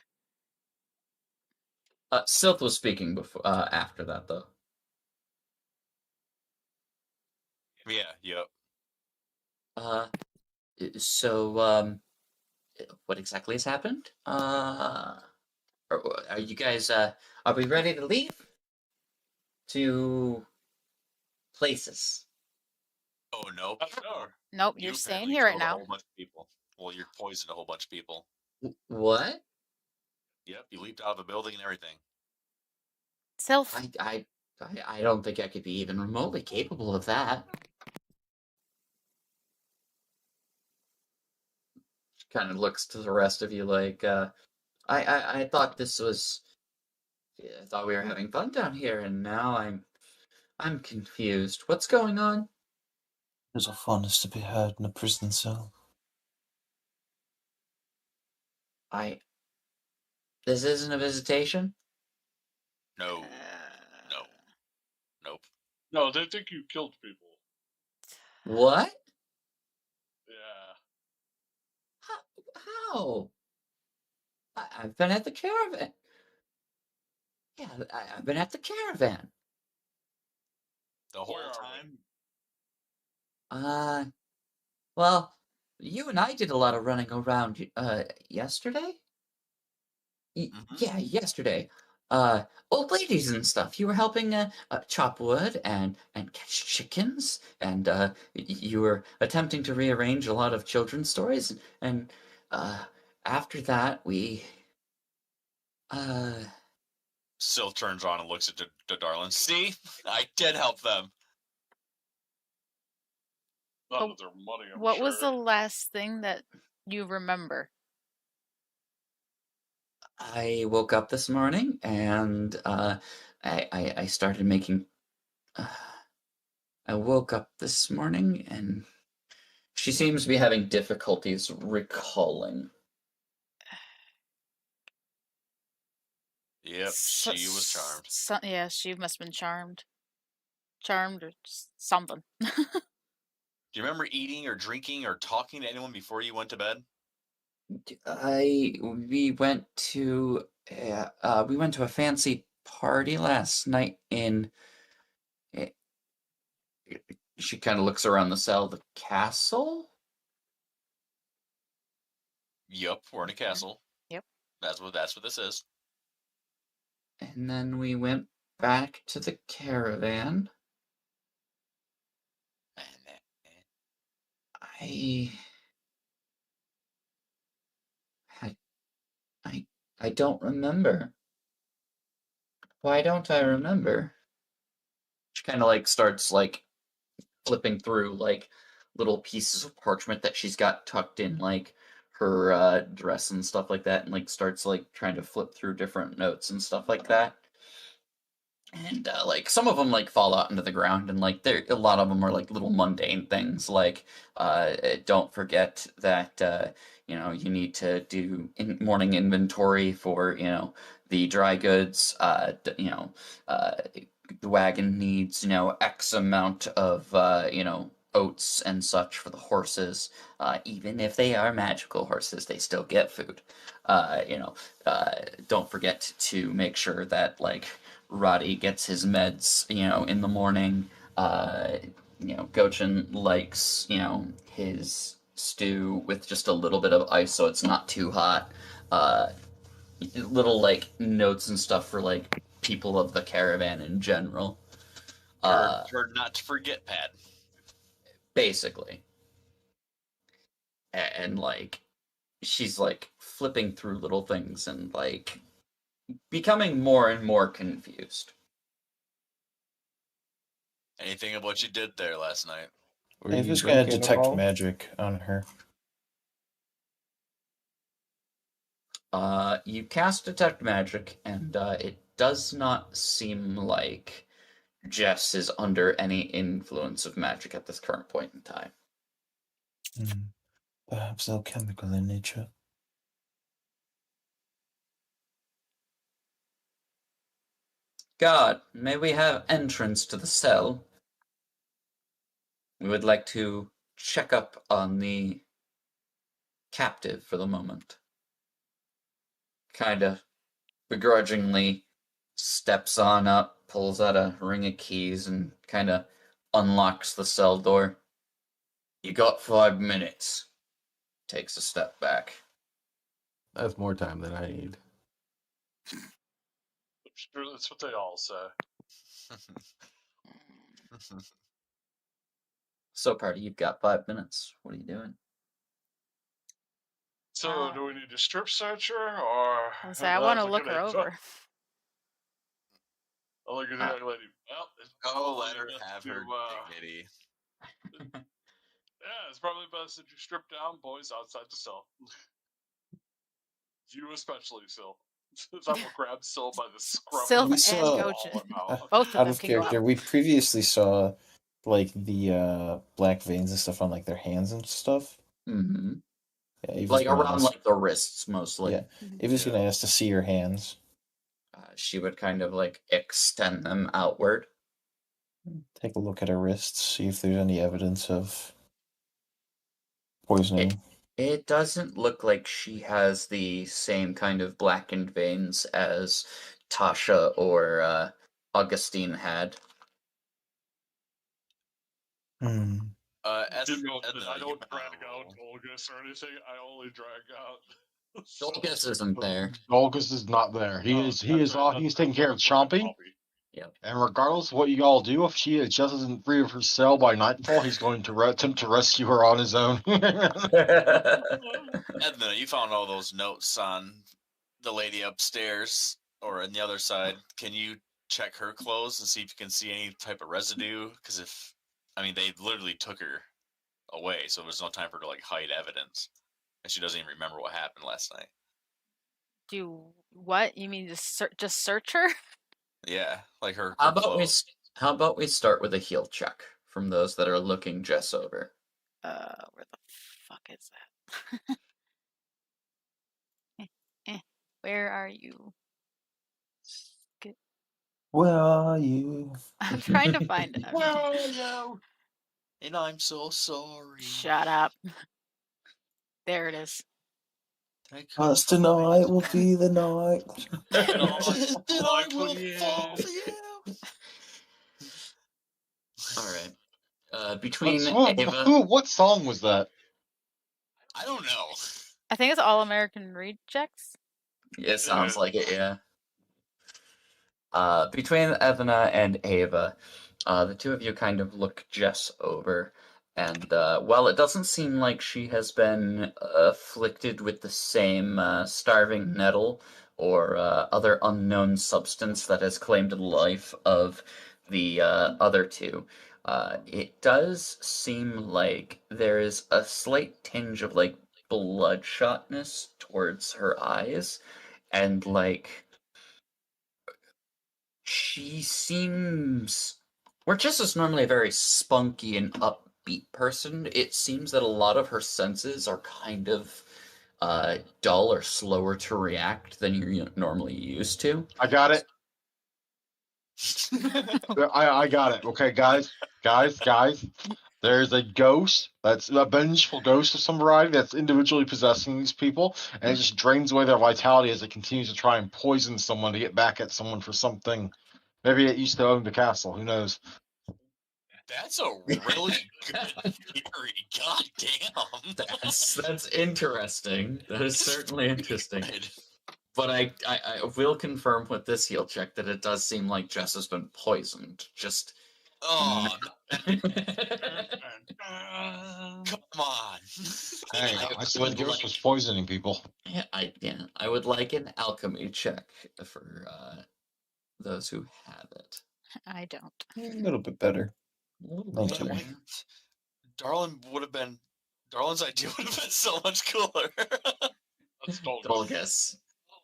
Sylph was speaking before after that though. Yeah, yep. So what exactly has happened? Are you guys are we ready to leave? To places. Oh nope. No. Nope, You you're staying apparently here right killed a now. whole bunch of people. Well, you poisoned a whole bunch of people. What? Yep, you leaped out of a building and everything. Sylph, I don't think I could be even remotely capable of that. She kind of looks to the rest of you like, I thought this was, I thought we were having fun down here, and now I'm confused. What's going on? There's a fondness to be had in a prison cell. This isn't a visitation? No. No. Nope. No, they think you killed people. What? Yeah. How? I've been at the caravan. Yeah, I've been at the caravan. The whole Where are time? Well, you and I did a lot of running around, yesterday? Yeah, yesterday. Old ladies and stuff. You were helping, chop wood and catch chickens, and, you were attempting to rearrange a lot of children's stories, and, after that, we, Syl turns on and looks at Darlin. See? I did help them. Not with their money, I'm what sure. was the last thing that you remember? I woke up this morning and I started making. I woke up this morning and she seems to be having difficulties recalling. Yep, she was charmed. Yeah, she must have been charmed. Charmed or something. Do you remember eating or drinking or talking to anyone before you went to bed? We went to a fancy party last night in. She kind of looks around the cell. The castle. Yep, we're in a castle. Yep. That's what this is. And then we went back to the caravan. I don't remember. Why don't I remember? She kind of like starts like flipping through like little pieces of parchment that she's got tucked in like her dress and stuff like that, and like starts like trying to flip through different notes and stuff like that. And like some of them like fall out into the ground, and like a lot of them are like little mundane things like don't forget that you need to do morning inventory for the dry goods. The wagon needs X amount of oats and such for the horses. Even if they are magical horses, they still get food. Don't forget to make sure that like Roddy gets his meds, in the morning. Gochin likes, his stew with just a little bit of ice so it's not too hot. Little like notes and stuff for like people of the caravan in general. For not to forget, Pat. Basically. And like she's like flipping through little things and like becoming more and more confused. Anything of what you did there last night? Were If you it's gonna drinking at detect all? magic on her. You cast detect magic, and it does not seem like Jess is under any influence of magic at this current point in time. Perhaps alchemical in nature. God, may we have entrance to the cell? We would like to check up on the captive for the moment. Kinda begrudgingly steps on up, pulls out a ring of keys, and kinda unlocks the cell door. You got 5 minutes. Takes a step back. That's more time than I need. I'm sure that's what they all say. So, party, you've got 5 minutes. What are you doing? So, do we need to strip search her, or? I say I want to look her I over. look at the young lady. Well, it's Go probably let her best have to, her dignity. Yeah, it's probably best that you strip down boys outside the cell. You especially, Syl. That will grab Syl by the scruff. Sylph of We the and saw- wall Gojin. and out. Both of Out them of can go character, out. we previously saw like the black veins and stuff on like their hands and stuff. Mm-hmm. Yeah, Ava's Like gonna around ask- like the wrists mostly. Yeah, Ava's gonna ask to see her hands. She would kind of like extend them outward. Take a look at her wrists, see if there's any evidence of poisoning. It doesn't look like she has the same kind of blackened veins as Tasha or Augustine had. Hmm. You know, Edna, I you don't might drag wanna out roll. Olgus or anything. I only drag out. Dolgus isn't there. Dolgus is not there. He is that's right, he's that's taking care of right, Chompy. And regardless of what you all do, if she just isn't free of her cell by nightfall, he's going to attempt to rescue her on his own. Edna, you found all those notes on the lady upstairs or on the other side. Can you check her clothes and see if you can see any type of residue? Because they literally took her away, so there's no time for her to like hide evidence, and she doesn't even remember what happened last night. Do what? You mean just search her? Yeah, like her How clothes. about we start with a heal check from those that are looking Jess over? Where the fuck is that? Where are you? Where are you? I'm trying to find it. Where are you? And I'm so sorry. Shut up. There it is. Us tonight will be the night. I will fall for you. All right. Between Ava, What song was that? I don't know. I think it's All American Rejects. it sounds like it, yeah. Between Evna and Ava, the two of you kind of look Jess over, and while it doesn't seem like she has been afflicted with the same starving nettle or other unknown substance that has claimed the life of the other two, it does seem like there is a slight tinge of like bloodshotness towards her eyes, and like she seems. Where Jess is normally a very spunky and upbeat person, it seems that a lot of her senses are kind of dull or slower to react than you're normally used to. I got it. I got it. Okay, guys. There's a ghost that's a vengeful ghost of some variety that's individually possessing these people, and it just drains away their vitality as it continues to try and poison someone to get back at someone for something. Maybe it used to own the castle. Who knows? That's a really good theory. God damn. That's interesting. That is certainly interesting. Good. But I will confirm with this heal check that it does seem like Jess has been poisoned. Just Oh, I come on. Hey, I I said would the ghost like- was poisoning people. I would like an alchemy check for those who have it. I don't. A little bit better. A little Thank bit you. better. Darlin's idea would have been so much cooler. That's Dolgus. Dolgus.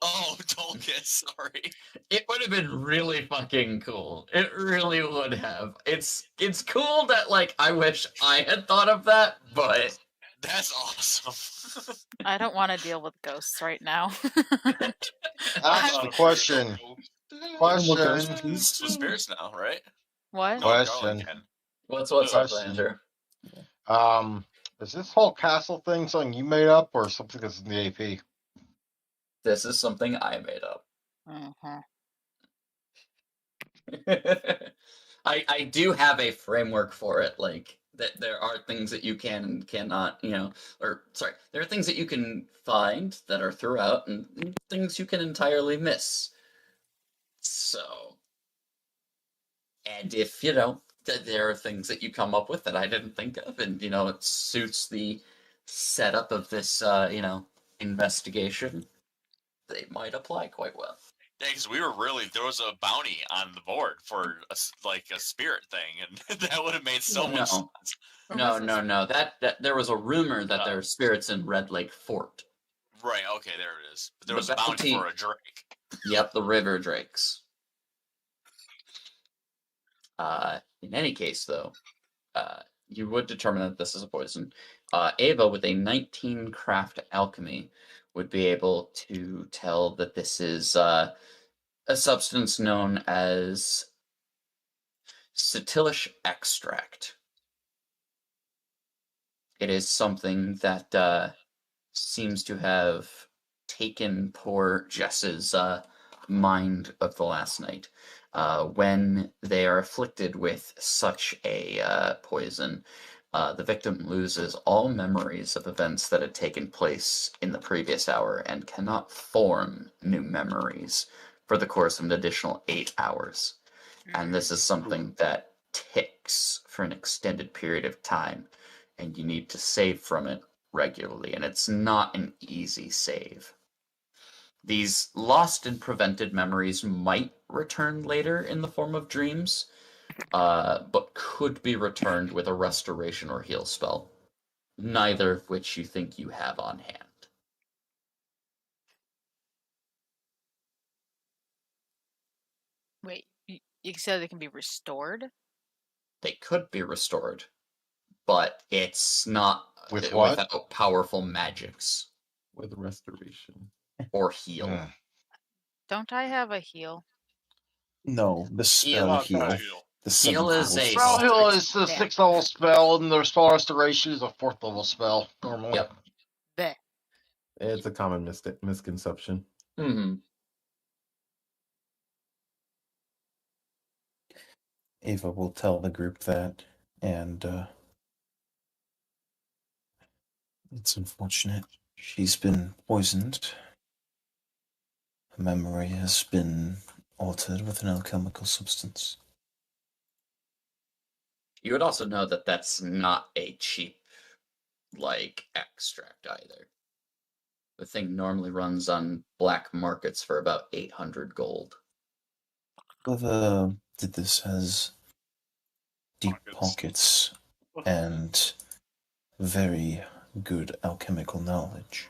Oh, Dolgus, sorry. It would have been really fucking cool. It really would have. It's cool that like I wish I had thought of that, but That's awesome. I don't want to deal with ghosts right now. Ask the question. Question. It's with spirits now, right? What? No, Darlin Question. can. what's up, Question. Andrew? Is this whole castle thing something you made up or something that's in the AP? This is something I made up. Uh-huh. I do have a framework for it, like that there are things that you can and cannot, there are things that you can find that are throughout and things you can entirely miss. So, and if, that there are things that you come up with that I didn't think of and, it suits the setup of this, investigation, they might apply quite well. Yeah, because there was a bounty on the board for a spirit thing, and that would have made so much sense. No. That there was a rumor that there are spirits in Red Lake Fort. Right, okay, there it is. But there The was a bounty bounty- for a drake. Yep, the river drakes. In any case, though, you would determine that this is a poison. Ava, with a 19 craft alchemy, would be able to tell that this is a substance known as Cetilish extract. It is something that seems to have taken poor Jess's mind of the last night. When they are afflicted with such a poison, the victim loses all memories of events that had taken place in the previous hour and cannot form new memories for the course of an additional 8 hours. And this is something that ticks for an extended period of time, and you need to save from it regularly, and it's not an easy save. These lost and prevented memories might return later in the form of dreams, but could be returned with a restoration or heal spell, neither of which you think you have on hand. Wait, you said they can be restored? They could be restored, but it's not With what? without powerful magics With restoration. or heal. Hmm. Don't I have a heal? No, the spell Not heal. that heal. The Heal seventh is level a spell. Spell heal is the Yeah. 6th level spell, and the spell restoration is a 4th level spell normally. Yep. Bleh. It's a common misconception. Hmm. Ava will tell the group that, and it's unfortunate. She's been poisoned. Her memory has been altered with an alchemical substance. You would also know that that's not a cheap, extract either. The thing normally runs on black markets for about 800 gold. Whoever did this has deep pockets and very good alchemical knowledge.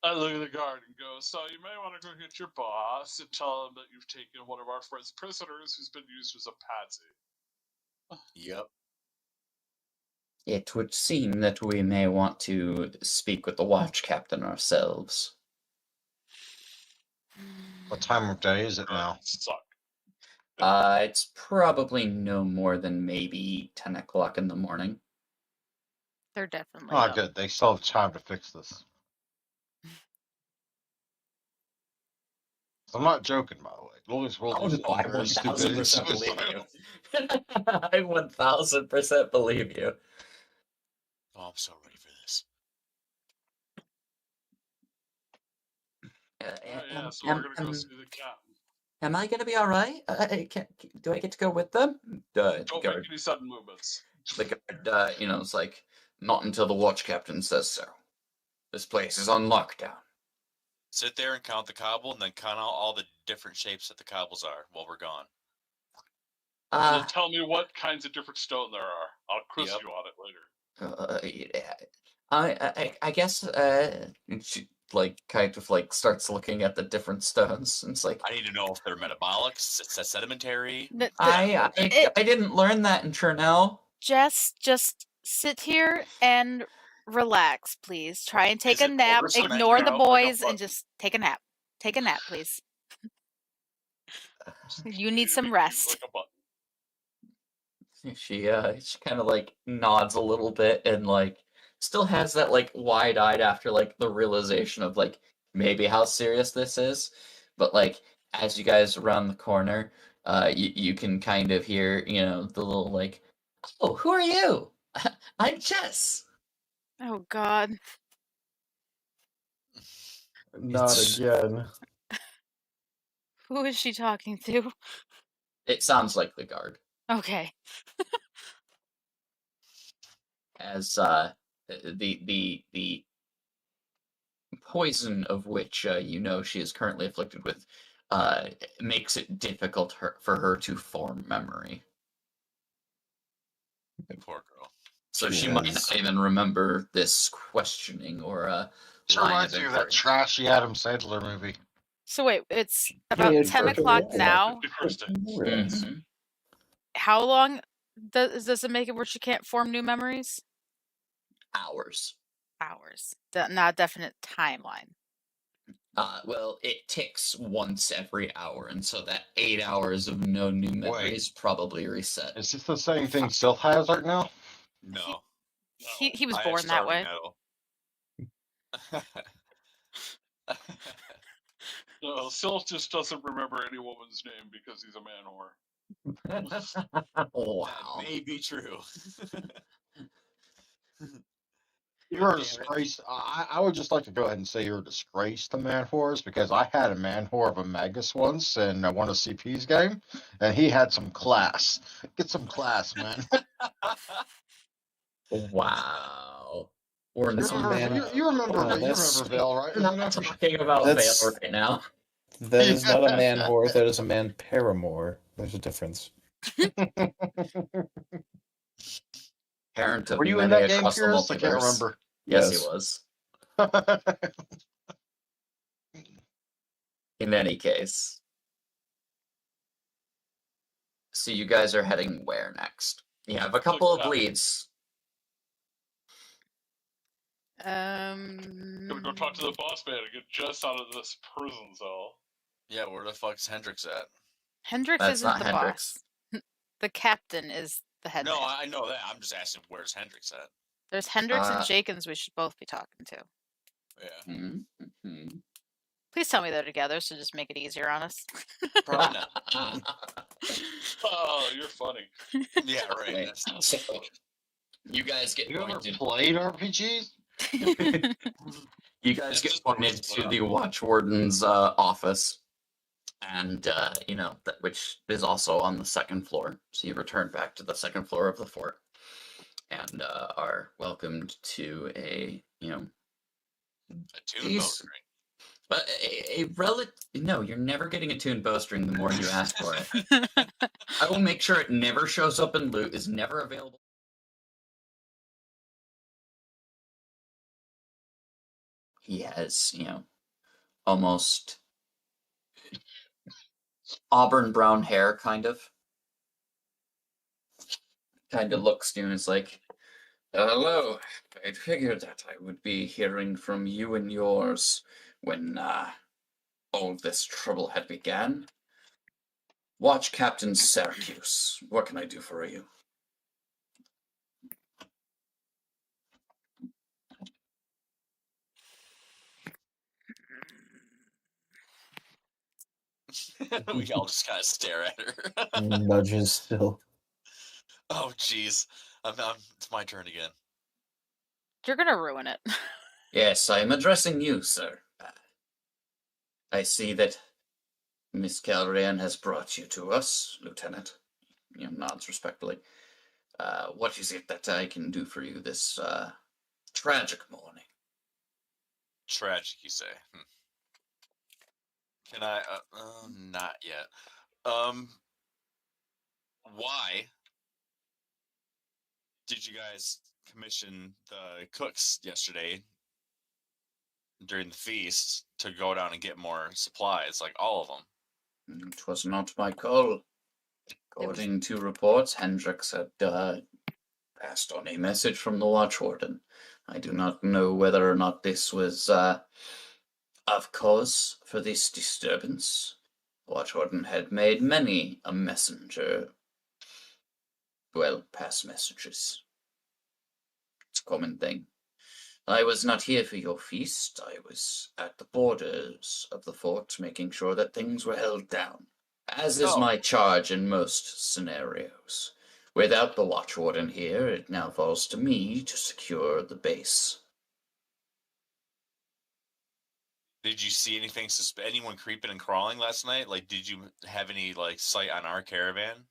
I look at the guard and go, so you may want to go get your boss and tell him that you've taken one of our friends prisoners who's been used as a patsy. Yep. It would seem that we may want to speak with the watch captain ourselves. What time of day is it now? Suck. It's probably no more than maybe 10 o'clock in the morning. They're definitely Oh, up. good. They still have time to fix this. I'm not joking, by the way. Lili's World Oh is no, I very stupid and 1000% believe suicidal. you. I 1000% believe you. Oh, I'm so ready for this. Yeah, so we're gonna go see the captain. Am I gonna be all right? Do I get to go with them? The Don't guard, make any sudden movements. the guard, it's like not until the watch captain says so. This place is on lockdown. Sit there and count the cobble, and then count out all the different shapes that the cobbles are while we're gone. And then tell me what kinds of different stone there are. I'll quiz Yep. you on it later. Yeah. I guess she kind of starts looking at the different stones and it's like I need to know if they're metabolic, sedimentary. I didn't learn that in Chernell. Jess, just sit here and relax, please. Try and take Is a it nap. quarter cement Ignore the now? Like a boys and button? just take a nap. Take a nap, please. You need You some make it rest. Like a button. She kind of nods a little bit and still has that wide-eyed after the realization of maybe how serious this is, but as you guys round the corner, you can kind of hear the little oh, who are you? I'm Jess. Oh God. Not It's- again. Who is she talking to? It sounds like the guard. Okay. As the poison of which she is currently afflicted with makes it difficult for her to form memory. Poor girl. So she Yes. might not even remember this questioning or This line reminds of me of that inquiry. trashy Adam Sandler movie. So wait, it's about Yeah, 10 perfect. o'clock Yeah. now. 51st day. Mhm. How long does it make it where she can't form new memories? Hours. Hours. Not a definite timeline. Well, it ticks once every hour, and so that 8 hours of no new memories probably reset. Is this the same thing Sylph has right now? No. He was I have born that starving way. metal. No, Sylph just doesn't remember any woman's name because he's a man whore. Wow. That may be true. You're a Damn it. disgrace. I would just like to go ahead and say you're a disgrace to man whores because I had a man whore of a Magus once in one of CP's game, and he had some class. Get some class, man. Wow. We're You not, remember, you remember, that's- Vale, right? we're not talking about That's- Vale right now. That is not a man whore. That is a man paramour. There's a difference. Parent of Were you many in that game, across the Curious? I can't multiverse. remember. Yes, Yes. he was. In any case. So you guys are heading where next? You have a couple of leads. Gonna go talk to the boss man and get Jess out of this prison cell. Yeah, where the fuck's Hendrix at? Hendrix That's isn't not the Hendrix. boss. The captain is the head No, man. I know that. I'm just asking where's Hendrix at? There's Hendrix and Jenkins we should both be talking to. Yeah. Mm-hmm. Please tell me they're together, so just make it easier on us. Probably not. Oh, you're funny. Yeah, right. Wait, That's- so you guys get You ever pointed. played RPGs? You guys That's get just the pointed reason to why. the watch warden's office, and which is also on the second floor. So you return back to the second floor of the fort, and are welcomed to a A tune Jeez. bowstring. but a relative. No, you're never getting a tuned bowstring the more you ask for it. I will make sure it never shows up in loot. Is never available. He has, almost auburn brown hair, kind of. Kind of looks to you and is like, hello. I figured that I would be hearing from you and yours when all this trouble had began. Watch Captain Syracuse. What can I do for you? We all just kind of stare at her. Nudges still. Oh, jeez. It's my turn again. You're gonna ruin it. Yes, I am addressing you, sir. I see that Miss Calrian has brought you to us, Lieutenant. You know, nods respectfully. What is it that I can do for you this tragic morning? Tragic, you say? Can I? Not yet. Why did you guys commission the cooks yesterday during the feast to go down and get more supplies, like all of them? It was not my call. According to reports, Hendrix had passed on a message from the Watch Warden. I do not know whether or not this was of cause for this disturbance. Watch Warden had made many a messenger, well, pass messages. It's a common thing. I was not here for your feast. I was at the borders of the fort, making sure that things were held down, as is Oh. my charge in most scenarios. Without the Watch Warden here, it now falls to me to secure the base. Did you see anything anyone creeping and crawling last night? Like, did you have any like sight on our caravan?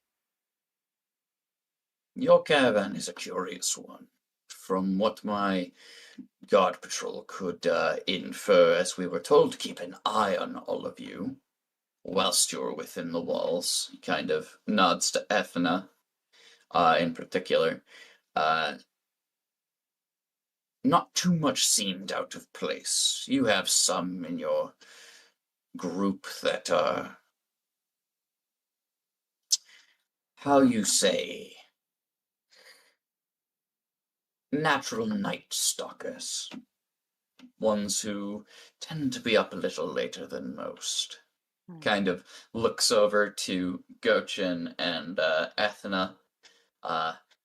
Your caravan is a curious one. From what my guard patrol could infer, as we were told to keep an eye on all of you whilst you were within the walls. He kind of nods to Ethna in particular. Not too much seemed out of place. You have some in your group that are, how you say, natural night stalkers. Ones who tend to be up a little later than most. Kind of looks over to Gochin and Ethna.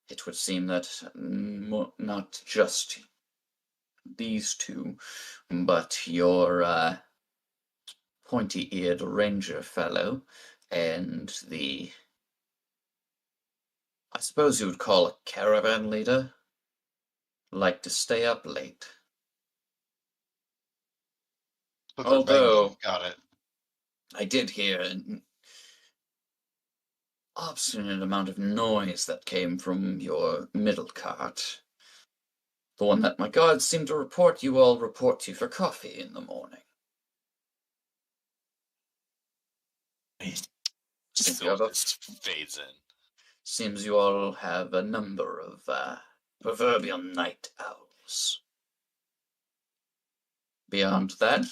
It would seem that not just these two, but your pointy-eared ranger fellow and the, I suppose you would call a caravan leader, like to stay up late. But Although, got it. I did hear an obstinate amount of noise that came from your middle cart. The one that my guards seem to report you all report to for coffee in the morning. Seems you, Still just fades in. seems you all have a number of proverbial night owls. Beyond that,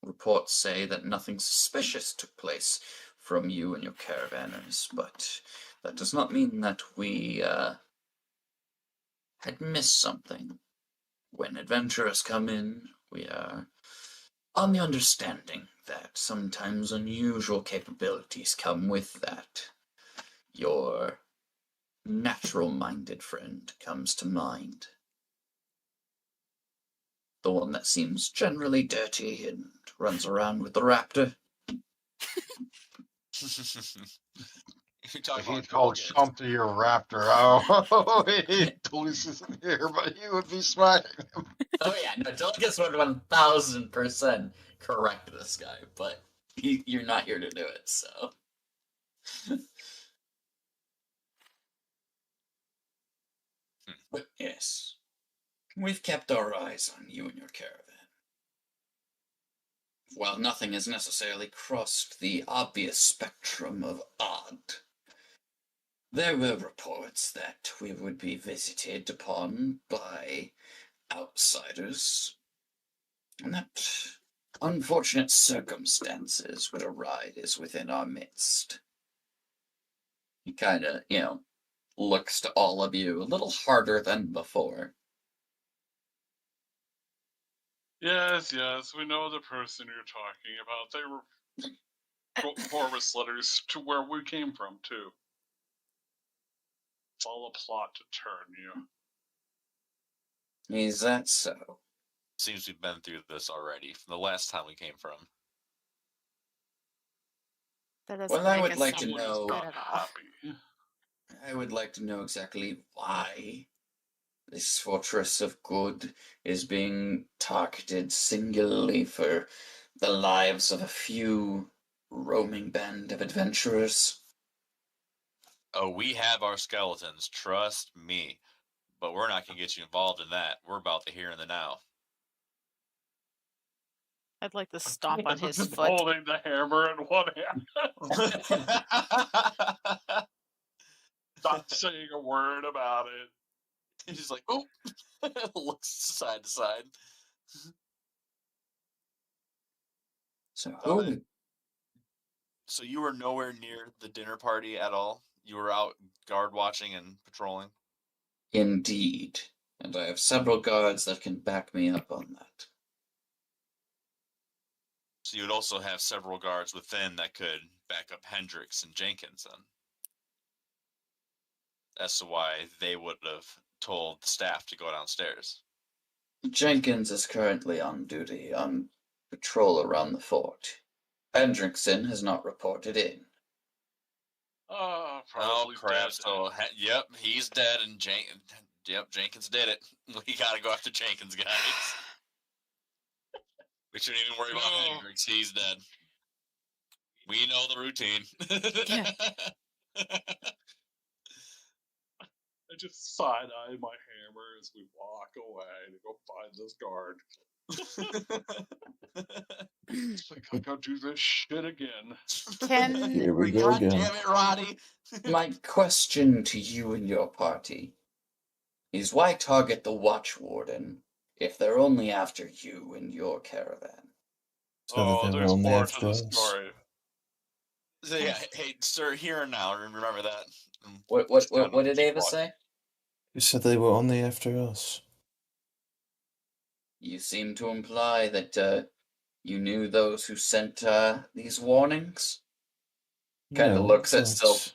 reports say that nothing suspicious took place from you and your caravanners, but that does not mean that we had missed something. When adventurers come in, we are on the understanding that sometimes unusual capabilities come with that. Your natural-minded friend comes to mind. The one that seems generally dirty and runs around with the raptor. You're talking He'd about call Gorgon. Chumpty or Raptor. Oh, Tulus isn't here, but he would be smacking him. Oh yeah, no, Delica's would 1000% correct this guy, but you're not here to do it, so. But yes, we've kept our eyes on you and your caravan. While nothing has necessarily crossed the obvious spectrum of odd, there were reports that we would be visited upon by outsiders, and that unfortunate circumstances would arise within our midst. He kind of, looks to all of you a little harder than before. Yes, we know the person you're talking about. They wrote Corvus letters to where we came from, too. It's all a plot to turn you. Is that so? Seems we've been through this already from the last time we came from. That doesn't Well, I make would us like to sound know- good at all. happy. I would like to know exactly why this fortress of good is being targeted singularly for the lives of a few roaming band of adventurers. Oh, we have our skeletons, trust me. But we're not going to get you involved in that. We're about the here and the now. I'd like to stomp on his Just foot. holding the hammer in one hand. Not saying a word about it. He's just like, oh, looks side to side. So Uh, who? So you were nowhere near the dinner party at all? You were out guard watching and patrolling? Indeed. And I have several guards that can back me up on that. So you would also have several guards within that could back up Hendricks and Jenkins then. As to why they would have told the staff to go downstairs. Jenkins is currently on duty on patrol around the fort. Hendrickson has not reported in. Oh Probably crap! dead. So yep, he's dead, and Jenkins did it. We gotta go after Jenkins, guys. We shouldn't even worry about No. Hendricks. He's dead. We know the routine. Yeah. I just side eye my hammer as we walk away to go find this guard. It's like, I gotta do this shit again. Can Here we go God again. damn it, Roddy! My question to you and your party is why target the Watch Warden if they're only after you and your caravan? So that they were there's only more after to the us. story. So yeah, hey, sir, here and now, remember that. What did Ava say? You said they were only after us. You seem to imply that you knew those who sent these warnings. Kinda No, looks at but Sylph.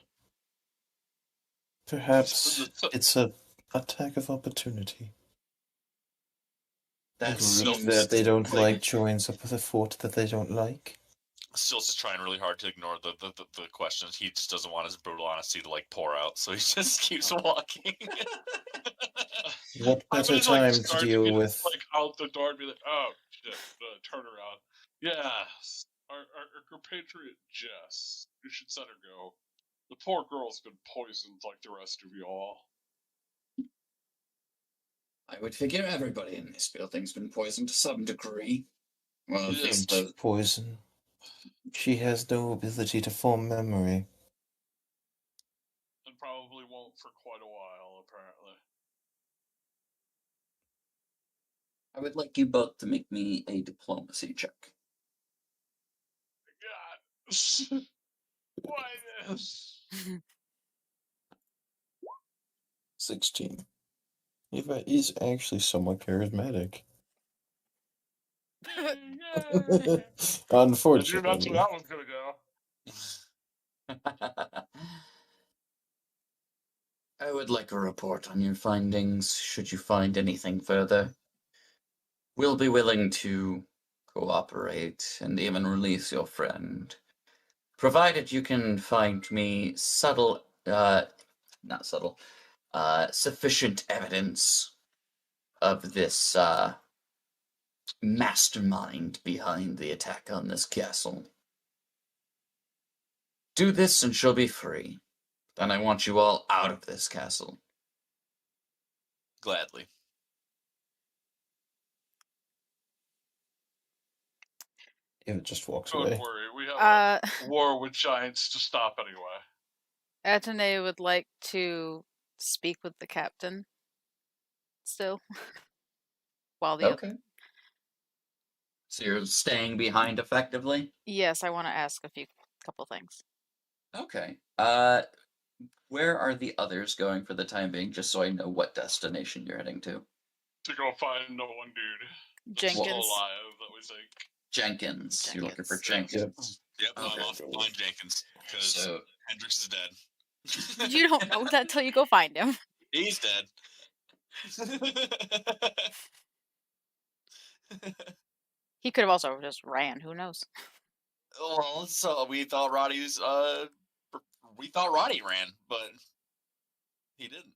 Perhaps it's a attack of opportunity. That A group seems that they don't like- like joins up with a fort that they don't like. Stills is trying really hard to ignore the questions. He just doesn't want his brutal honesty to like pour out, so he just keeps walking. What I'm better gonna, like, time to start deal be, with? Like out the door and be like, oh shit, turn around. Yes, our compatriot Jess. You should let her go. The poor girl's been poisoned like the rest of you all. I would figure everybody in this building's been poisoned to some degree. Well, at Yeah. least Don't poison. She has no ability to form memory. And probably won't for quite a while, apparently. I would like you both to make me a diplomacy check. God. Why this? 16. Eva is actually somewhat charismatic. Yay. I knew that's where Unfortunately. that one's gonna go. I would like a report on your findings, should you find anything further. We'll be willing to cooperate and even release your friend, provided you can find me sufficient evidence of this mastermind behind the attack on this castle. Do this and she'll be free. Then I want you all out of this castle. Gladly. Eva just walks Don't away. worry, we have Uh, a war with giants to stop anyway. Atene would like to speak with the captain still. While the Okay. So you're staying behind effectively? Yes, I want to ask a couple things. Okay. Where are the others going for the time being, just so I know what destination you're heading to? To go find the one dude that's Jenkins. still alive that we think. Jenkins. You're looking for Jenkins. Jenkins. Yep, Okay. I'm off to find Jenkins because So Hendricks is dead. You don't know that till you go find him. He's dead. He could have also just ran. Who knows? Well, so we thought Roddy ran, but he didn't.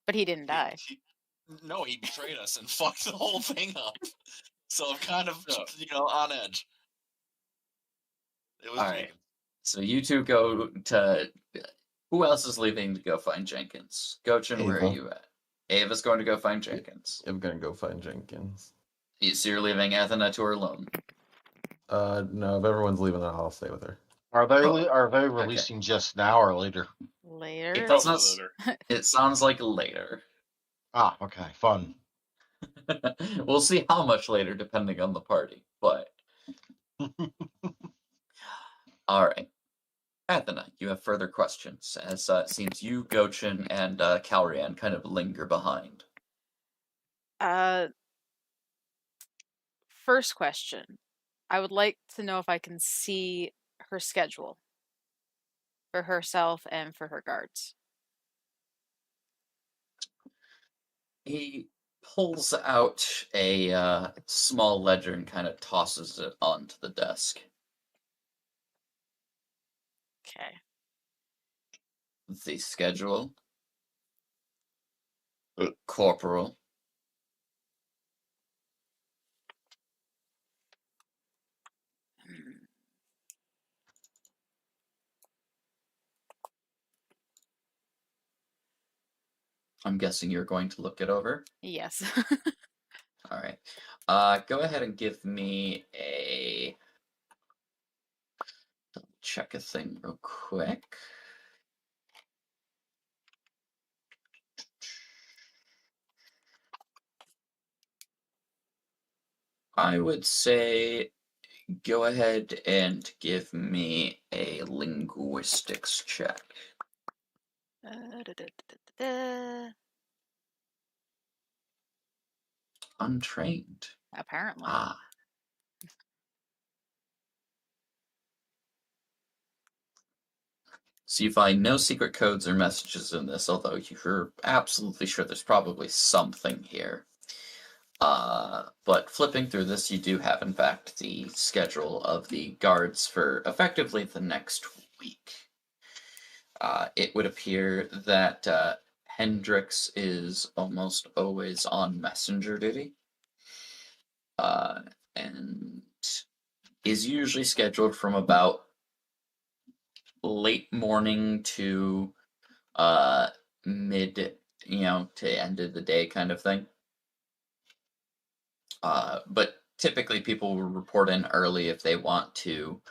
But he didn't die. No, he betrayed us and fucked the whole thing up. So I'm kind of, Yeah. on edge. It was All right. Jenkins. So you two go to. Who else is leaving to go find Jenkins? Gochin, where are Ava. you at? Ava's going to go find Jenkins. I'm gonna go find Jenkins. So you're leaving Athena to her alone. No, if everyone's leaving, then I'll stay with her. Are they Oh, are they releasing just now or later? Later. It does not. Probably later. It sounds like later. Ah, okay, fun. We'll see how much later, depending on the party. But all right, Athena, you have further questions, as it seems you, Gochin, and Calrian kind of linger behind. First question. I would like to know if I can see her schedule for herself and for her guards. He pulls out a small ledger and kind of tosses it onto the desk. Okay. The schedule. Corporal. I'm guessing you're going to look it over. Yes. All right. Go ahead and give me a check a thing real quick. I would say go ahead and give me a linguistics check. Untrained. Apparently. Ah. So you find no secret codes or messages in this, although you're absolutely sure there's probably something here. But flipping through this, you do have, in fact, the schedule of the guards for effectively the next week. It would appear that Hendrix is almost always on messenger duty. And is usually scheduled from about late morning to mid, to end of the day kind of thing. But typically people will report in early if they want to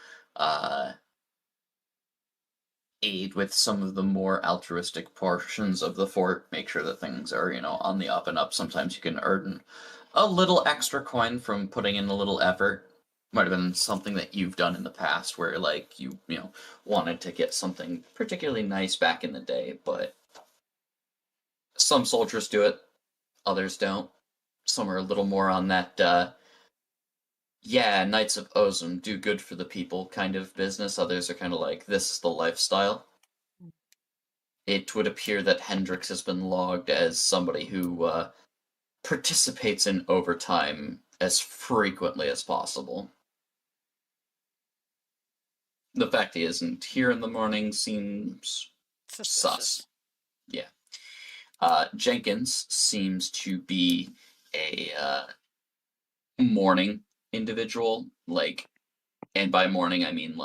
aid with some of the more altruistic portions of the fort, make sure that things are, on the up and up. Sometimes you can earn a little extra coin from putting in a little effort. Might have been something that you've done in the past where like you wanted to get something particularly nice back in the day, but some soldiers do it, others don't. Some are a little more on that Knights of Ozum do good for the people kind of business. Others are kind of like, this is the lifestyle. It would appear that Hendrix has been logged as somebody who participates in overtime as frequently as possible. The fact he isn't here in the morning seems sus. Yeah. Jenkins seems to be a morning individual, and by morning I mean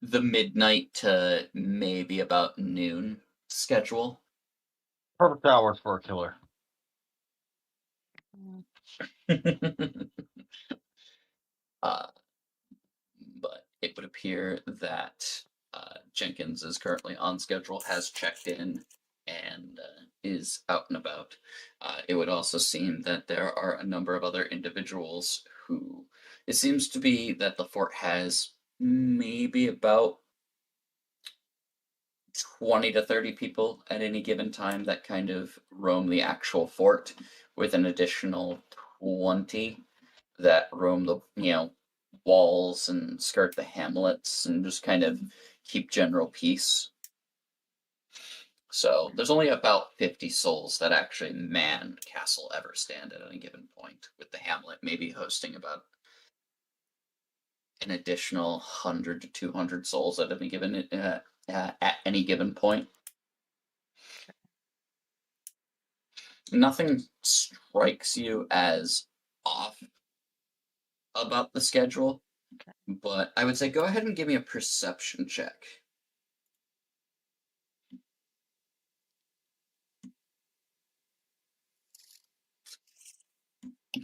the midnight to maybe about noon schedule. Perfect hours for a killer. But it would appear that Jenkins is currently on schedule, has checked in, and is out and about. It would also seem that there are a number of other individuals who it seems to be that the fort has maybe about 20 to 30 people at any given time that kind of roam the actual fort, with an additional 20 that roam the walls and skirt the hamlets and just kind of keep general peace. So there's only about 50 souls that actually man Castle Everstand at any given point, with the hamlet maybe hosting about an additional 100 to 200 souls at any given point. Nothing strikes you as off about the schedule, but I would say go ahead and give me a perception check.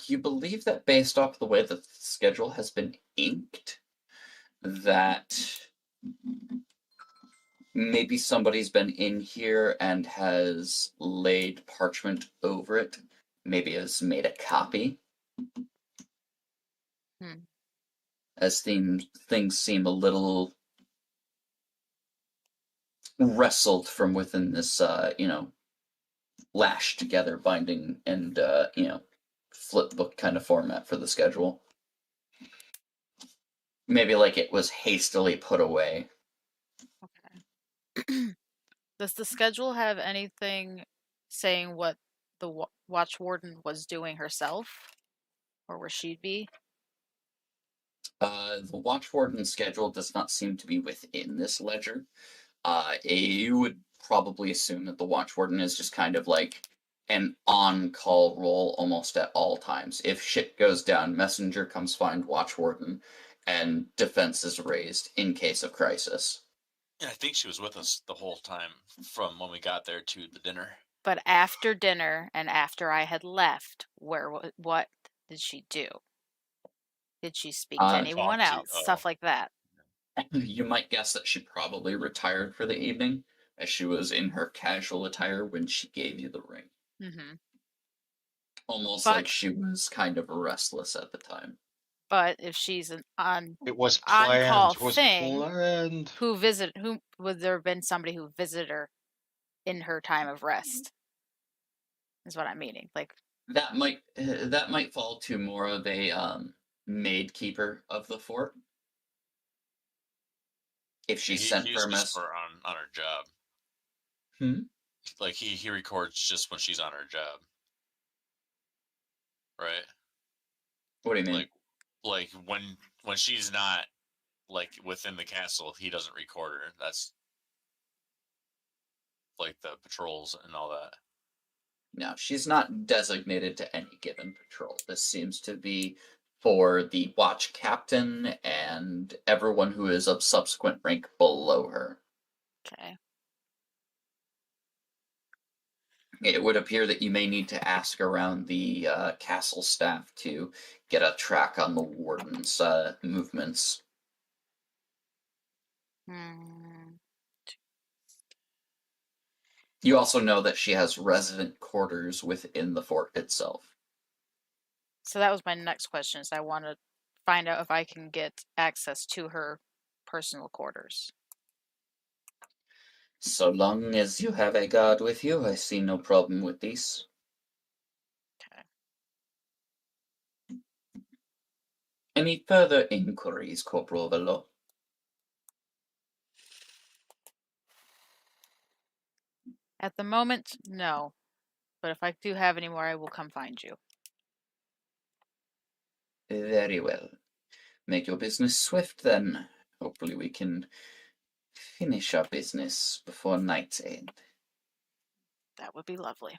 You believe that based off the way the schedule has been inked, that maybe somebody's been in here and has laid parchment over it, maybe has made a copy. As things seem a little wrestled from within this, lashed together binding and, flip book kind of format for the schedule. Maybe like it was hastily put away. Okay. Does the schedule have anything saying what the watch warden was doing herself, or where she'd be? The watch warden schedule does not seem to be within this ledger. You would probably assume that the watch warden is just kind of like an on-call role almost at all times. If shit goes down, messenger comes find watch warden, and defense is raised in case of crisis. Yeah, I think she was with us the whole time from when we got there to the dinner. But after dinner and after I had left, what did she do? Did she speak to anyone talk to- else? Stuff like that. You might guess that she probably retired for the evening, as she was in her casual attire when she gave you the ring. Mm-hmm. Almost But- like she was kind of restless at the time. But if she's an It was on-call planned. Was thing, planned. who would there have been somebody who visited her in her time of rest? Is what I'm meaning. Like That might fall to more of a maid keeper of the fort. If she sent He for a was just mess. on her job. Like he records just when she's on her job. Right? What do you mean? Like when she's not like within the castle, he doesn't record her. That's like the patrols and all that. No, she's not designated to any given patrol. This seems to be for the watch captain and everyone who is of subsequent rank below her. okay. It would appear that you may need to ask around the castle staff to get a track on the warden's movements. You also know that she has resident quarters within the fort itself. So that was my next question. Is I want to find out if I can get access to her personal quarters. So long as you have a guard with you, I see no problem with this. Okay. Any further inquiries, Corporal Velo? At the moment, no. But if I do have any more, I will come find you. Very well. Make your business swift, then. Hopefully we can finish our business before night's end. That would be lovely.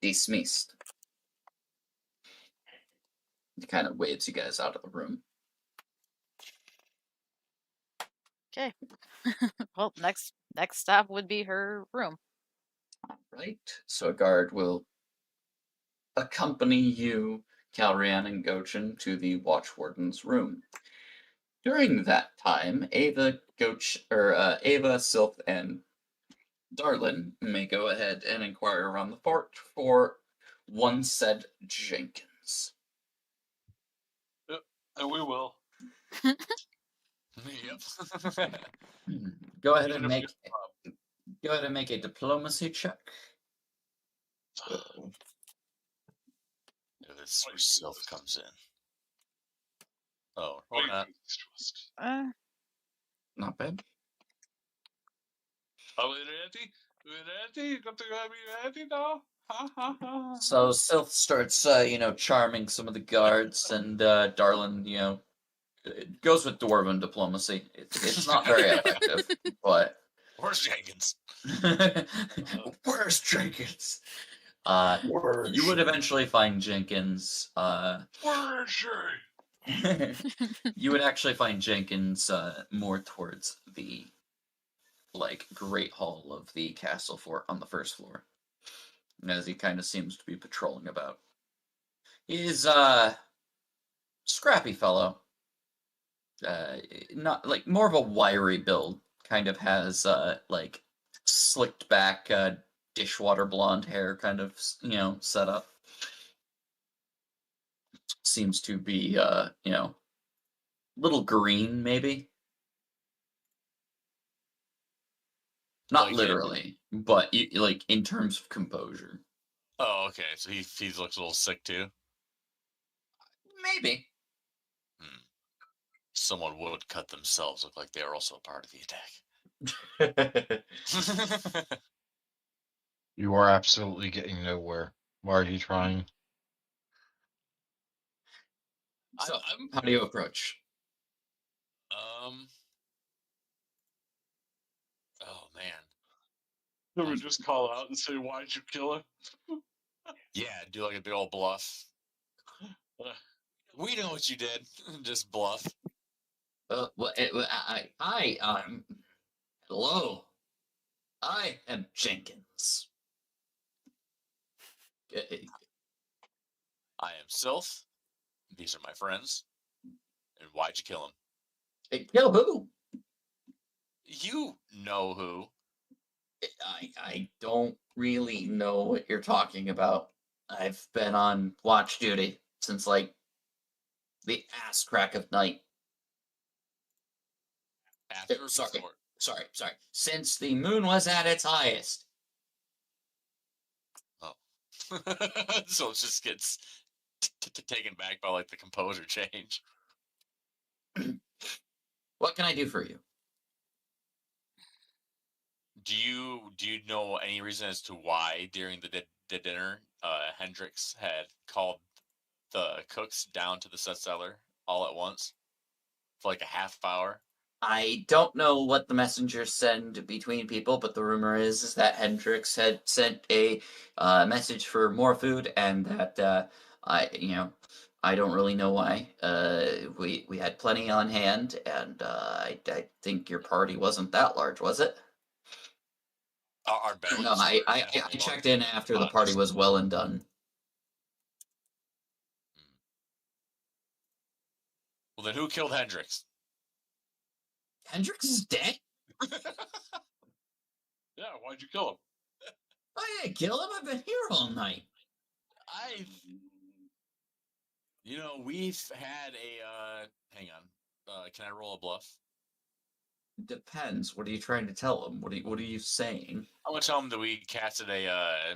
Dismissed. He kind of waves you guys out of the room. Okay. Well, next stop would be her room. Right. So a guard will accompany you, Calrian and Gochin, to the watch warden's room. During that time, Ava, Sylph, and Darlin may go ahead and inquire around the fort for one said Jenkins. And we will. Yep. Go ahead Even and if make a diplomacy check. This where Sylph comes in. Oh, or Wait, not. trust. Not bad. Are we ready? We ready? Got to be ready now? So Sylph starts, charming some of the guards, and Darlin, goes with dwarven diplomacy. It's not very effective, but Where's Jenkins? where's Jenkins? Where's You would she? eventually find Jenkins. Where is she? You would actually find Jenkins more towards the great hall of the castle fort on the first floor, as he kind of seems to be patrolling about. He's scrappy fellow. Not more of a wiry build. Kind of has slicked back dishwater blonde hair, kind of set up. Seems to be little green maybe. Not Like literally, but in terms of composure. Oh, okay. So he looks a little sick too. Maybe. Someone would cut themselves look like they were also a part of the attack. You are absolutely getting nowhere. Why are you trying? So, I'm how do you approach? Oh man. Can we just call out and say, "Why'd you kill him?" Yeah, do like a big old bluff. We know what you did. Just bluff. Hello. I am Jenkins. I am Sylph. These are my friends. And why'd you kill him? Kill who? You know who. I don't really know what you're talking about. I've been on watch duty since the ass crack of night. After or Sorry. before? Sorry. Since the moon was at its highest. Oh. So it just gets taken back by the composer change. What can I do for you? Do you know any reason as to why during the dinner Hendrix had called the cooks down to the set cellar all at once for a half hour? I don't know what the messengers send between people, but the rumor is that Hendrix had sent a message for more food, and that I don't really know why. We had plenty on hand, and I think your party wasn't that large, was it? Our bellies No, I were I definitely checked larger, in after the party honest. was well and done. Well, then who killed Hendrix? Hendrix is dead? Yeah, why'd you kill him? I didn't kill him. I've been here all night. We've had a hang on. Can I roll a bluff? Depends. What are you trying to tell him? What are you saying? I'm gonna tell him that we casted a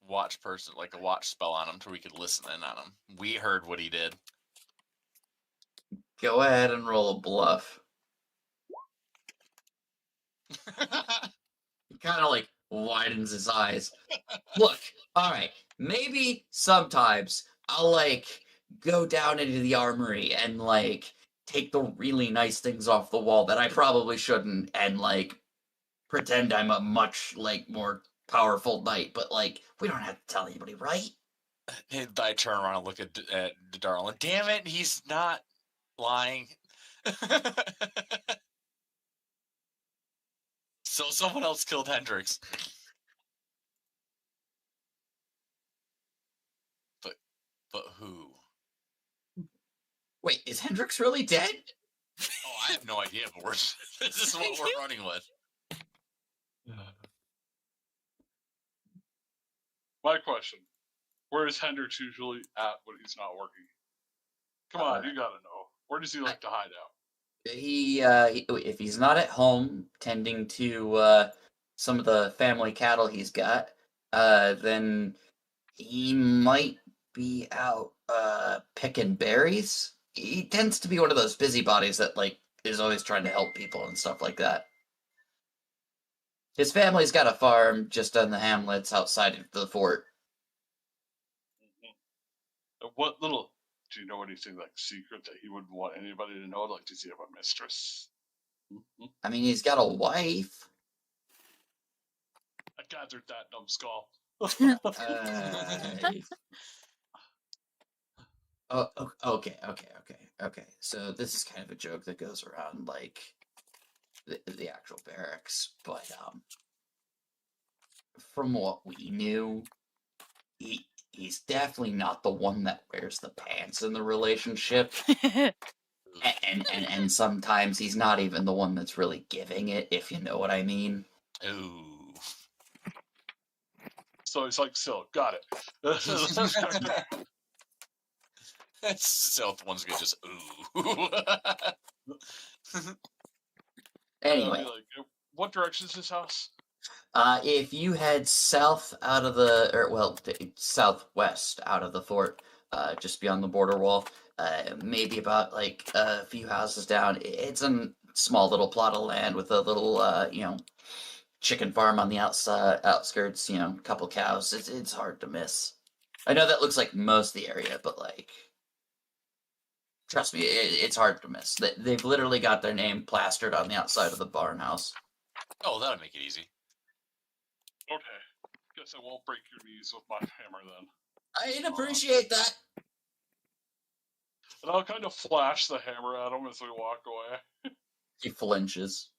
watch person, a watch spell on him, so we could listen in on him. We heard what he did. Go ahead and roll a bluff. He kind of widens his eyes. Look, all right, maybe sometimes I'll go down into the armory and take the really nice things off the wall that I probably shouldn't, and pretend I'm a much more powerful knight. But we don't have to tell anybody, right? And I turn around and look at Darlin. Damn it, he's not lying. So someone else killed Hendrix. But who? Wait, is Hendrix really dead? Oh, I have no idea, but this is what we're running with. My question: where is Hendrix usually at when he's not working? Come on, you gotta know. Where does he like to hide out? He if he's not at home tending to some of the family cattle he's got, then he might be out picking berries. He tends to be one of those busybodies that is always trying to help people and stuff like that. His family's got a farm just on the hamlets outside of the fort, And what little? Do you know anything like secret that he wouldn't want anybody to know? Like, does he have a mistress? I mean, he's got a wife. I gathered that, numbskull. Okay. So this is kind of a joke that goes around like the actual barracks, but from what we knew, he's definitely not the one that wears the pants in the relationship, and sometimes he's not even the one that's really giving it, if you know what I mean. Ooh. So he's like Silk. Got it. Stealth one's gonna just ooh. Anyway, what direction is his house? if you head south out of the, southwest out of the fort, just beyond the border wall, maybe about like a few houses down, it's a small little plot of land with a little, chicken farm on the outskirts. A couple cows. It's hard to miss. I know that looks like most of the area, but like, trust me, it's hard to miss. They've literally got their name plastered on the outside of the barn house. Oh, that'll make it easy. Okay. Guess I won't break your knees with my hammer then. I'd appreciate that. And I'll kind of flash the hammer at him as we walk away. He flinches.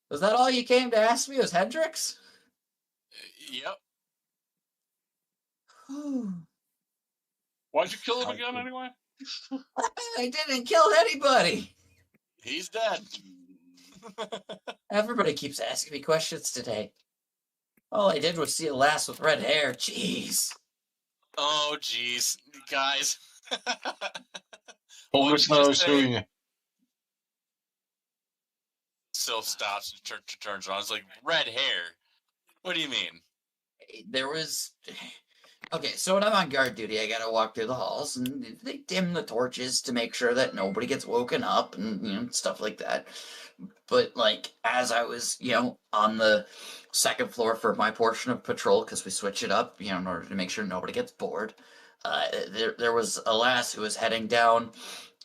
Was that all you came to ask me? Was Hendrix? Yep. Why'd you kill him again anyway? I didn't kill anybody. He's dead. Everybody keeps asking me questions today. All I did was see a lass with red hair. Jeez. Oh, jeez, guys. Focus knows who you. Sylph stops and turns around. It's like, red hair. What do you mean? There was. Okay, so when I'm on guard duty, I gotta walk through the halls, and they dim the torches to make sure that nobody gets woken up, and stuff like that. But like, as I was, on the second floor for my portion of patrol, because we switch it up, in order to make sure nobody gets bored. There was a lass who was heading down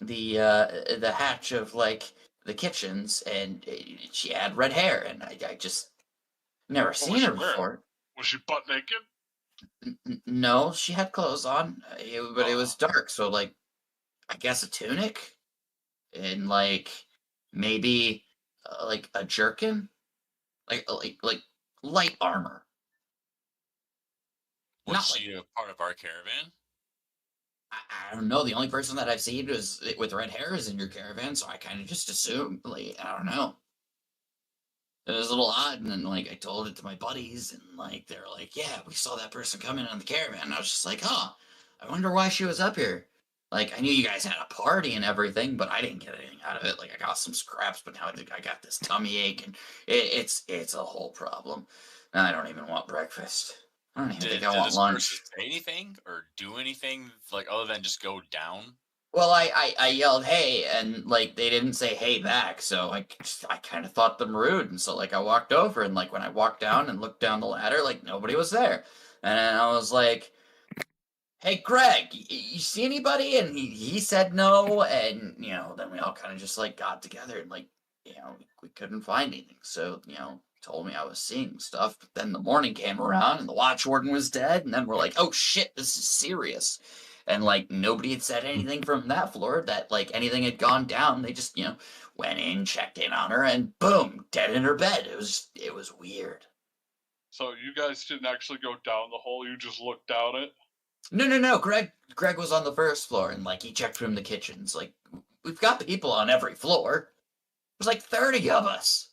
the hatch of like the kitchens, and she had red hair, and I just never seen her before. Was she butt naked? No, she had clothes on, but it was dark, so like, I guess a tunic, and like maybe like a jerkin, like light armor. Was she a part of our caravan? I don't know. The only person that I've seen with red hair is in your caravan, so I kind of just assumed. Like, I don't know. It was a little odd, and then like I told it to my buddies, and like they're like, "Yeah, we saw that person come in on the caravan." And I was just like, "Huh, I wonder why she was up here." Like, I knew you guys had a party and everything, but I didn't get anything out of it. Like, I got some scraps, but now I got this tummy ache, and it's a whole problem. And I don't even want breakfast. I don't even think I want lunch. Say anything or do anything like other than just go down? Well, I yelled "hey," and like they didn't say "hey" back, so I kind of thought them rude, and so like I walked over, and like when I walked down and looked down the ladder, like nobody was there, and I was like, "Hey, Greg, you see anybody?" And he said no, and then we all kind of just like got together, and like we couldn't find anything, so told me I was seeing stuff. But then the morning came around, and the watch warden was dead, and then we're like, "Oh shit, this is serious." And like nobody had said anything from that floor that like anything had gone down. They just went in, checked in on her, and boom, dead in her bed. It was weird. So you guys didn't actually go down the hole. You just looked down it. No. Greg was on the first floor, and like he checked from the kitchens. Like we've got people on every floor. There's like 30 of us.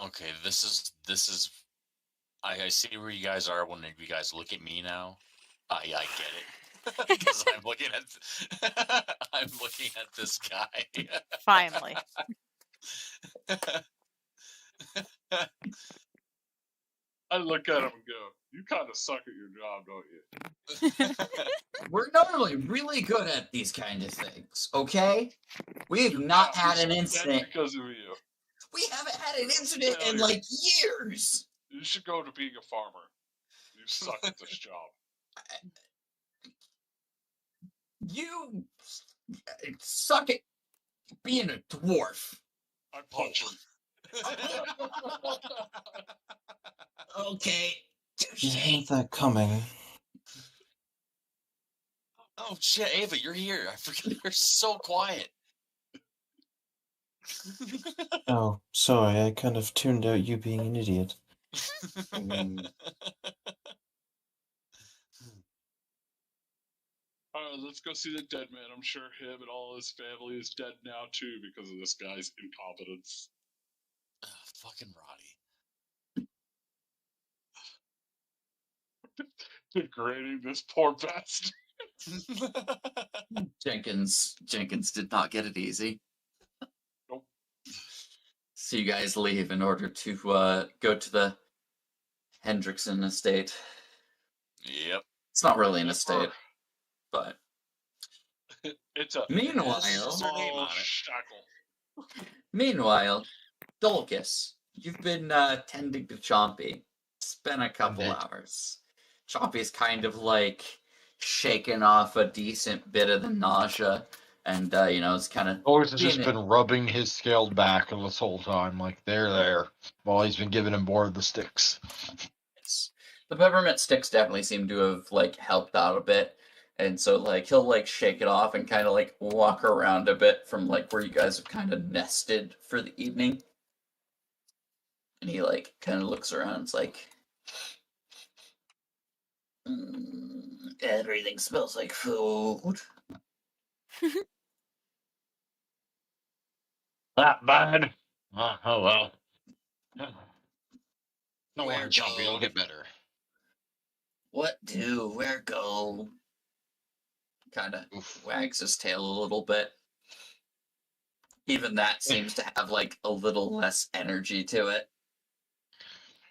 Okay, this is. I see where you guys are when you guys look at me now. I get it because I'm looking at this guy. Finally. I look at him and go, "You kind of suck at your job, don't you?" We're normally really good at these kind of things, okay? We've not had an incident because of you. We haven't had an incident in Failure. like years. You should go to being a farmer. You suck at this job. You suck at being a dwarf. I punch him. Okay. You had that coming. Oh shit, Ava, you're here. I forgot you're so quiet. Oh, sorry, I kind of tuned out you being an idiot. Alright, let's go see the dead man. I'm sure him and all his family is dead now too because of this guy's incompetence. Ugh, fucking Roddy. Degrading this poor bastard. Jenkins did not get it easy. Nope. So you guys leave in order to go to the Hendrickson estate. Yep. It's not really an Yes, estate, sir. but It's a meanwhile, Is there a name on it? shackle. Dulcus, you've been tending to Chompy. It's been a couple Indeed. hours. Chompy's kind of like shaking off a decent bit of the nausea, and it's kind of Always has just being- been rubbing his scaled back this whole time, like there, while he's been giving him more of the sticks. The peppermint sticks definitely seem to have like helped out a bit, and so like he'll like shake it off and kind of like walk around a bit from like where you guys have kind of nested for the evening, and he like kind of looks around. It's like everything smells like food. That bad? Oh well. No Where worry, Chompy, it'll go? get better. What do? Where go? Kind of Oof. wags his tail a little bit. Even that seems to have like a little less energy to it.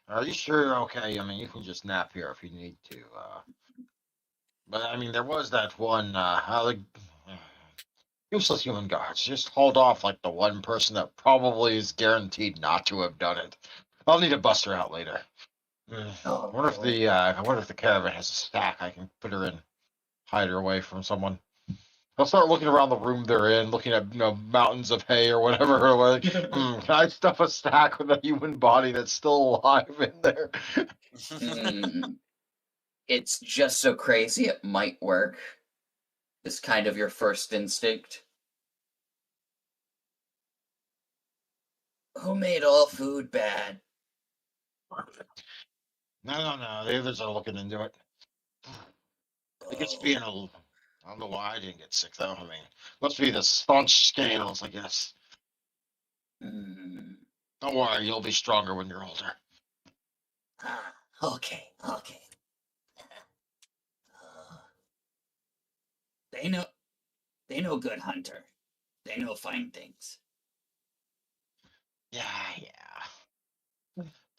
Are you sure you're okay? I mean, you can just nap here if you need to. But I mean, there was that one useless human guards. Just hauled off like the one person that probably is guaranteed not to have done it. I'll need to bust her out later. Oh, I wonder if boy. the caravan has a stack I can put her in, hide her away from someone. I'll start looking around the room they're in, looking at mountains of hay or whatever. Like, can I stuff a stack with a human body that's still alive in there? It's just so crazy it might work. Is kind of your first instinct. Who made all food bad? No. The others are looking into it. I think it's being a. I don't know why I didn't get sick though. I mean, must be the staunch scales, I guess. Mm, Don't worry, you'll be stronger when you're older. okay. They know good hunter. They know find things. Yeah.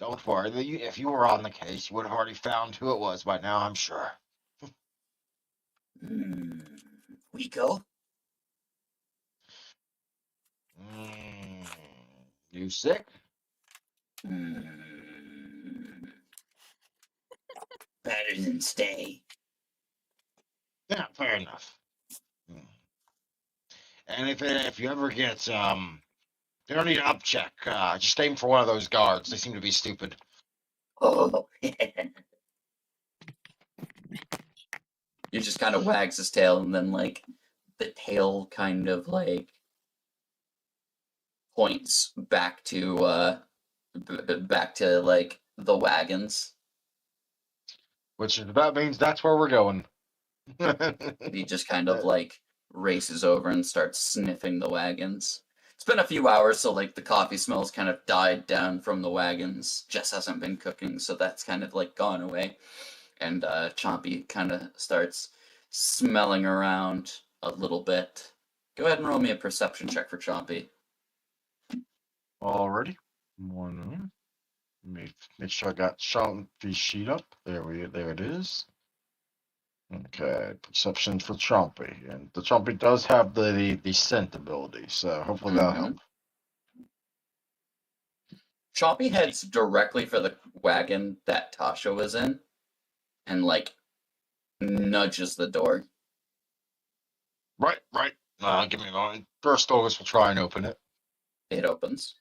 Don't worry. If you were on the case, you would have already found who it was by now, I'm sure. We go? You sick? Better than stay. Yeah, fair enough. And if you ever get you don't need an up check. Just aim for one of those guards. They seem to be stupid. Oh. He just kind of wags his tail, and then like the tail kind of like points back to like the wagons. Which that means that's where we're going. He just kind of like races over and starts sniffing the wagons. It's been a few hours, so like the coffee smells kind of died down from the wagons. Jess hasn't been cooking, so that's kind of like gone away. And Chompy kind of starts smelling around a little bit. Go ahead and roll me a perception check for Chompy. Already. One. Make sure I got Chompy's sheet up. There it is. Okay, perception for Chompy, and the Chompy does have the scent ability, so hopefully that'll help. Choppy heads directly for the wagon that Tasha was in, and like nudges the door. Right. Give me a moment. First, August will try and open it. It opens,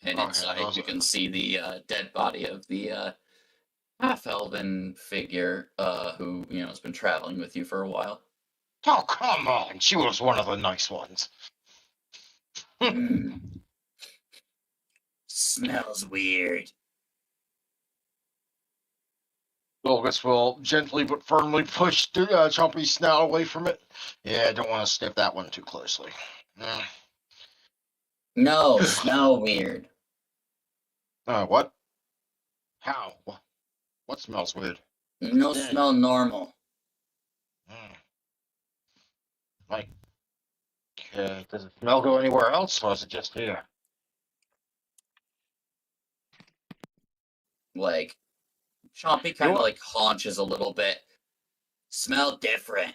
and Okay, inside those you are- can see the dead body of the half-elven figure who has been traveling with you for a while. Oh, come on. She was one of the nice ones. Smells weird. August will gently but firmly push Chompy's snout away from it. Yeah, I don't want to sniff that one too closely. No, smell weird. What? How? What smells weird? No Dead. smell normal. Like, does the smell go anywhere else, or is it just here? Like, Chompy kind of what? like haunches a little bit. Smell different.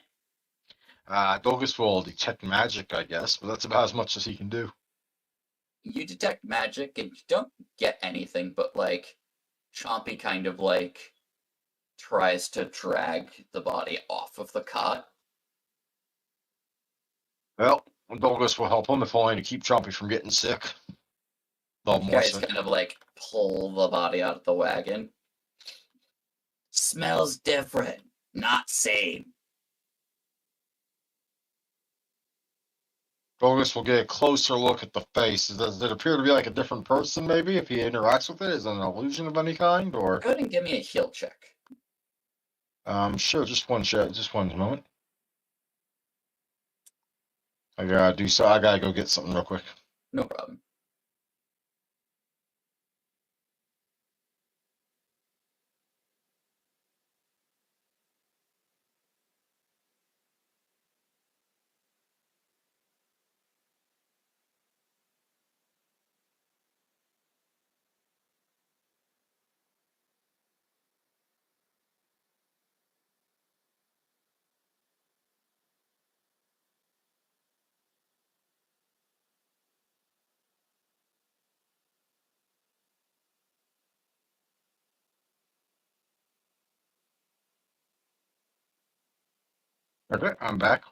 August will detect magic, I guess, but that's about as much as he can do. You detect magic and you don't get anything, but like Chompy kind of like tries to drag the body off of the cot. Well, August will help him if only to keep Chompy from getting sick. You guys kind of like pull the body out of the wagon. Smells different, not same. August will get a closer look at the face. Does it appear to be like a different person, maybe, if he interacts with it? Is it an illusion of any kind, or? Go ahead and give me a heal check. Sure, just one moment. I gotta go get something real quick. No problem. Okay, I'm back.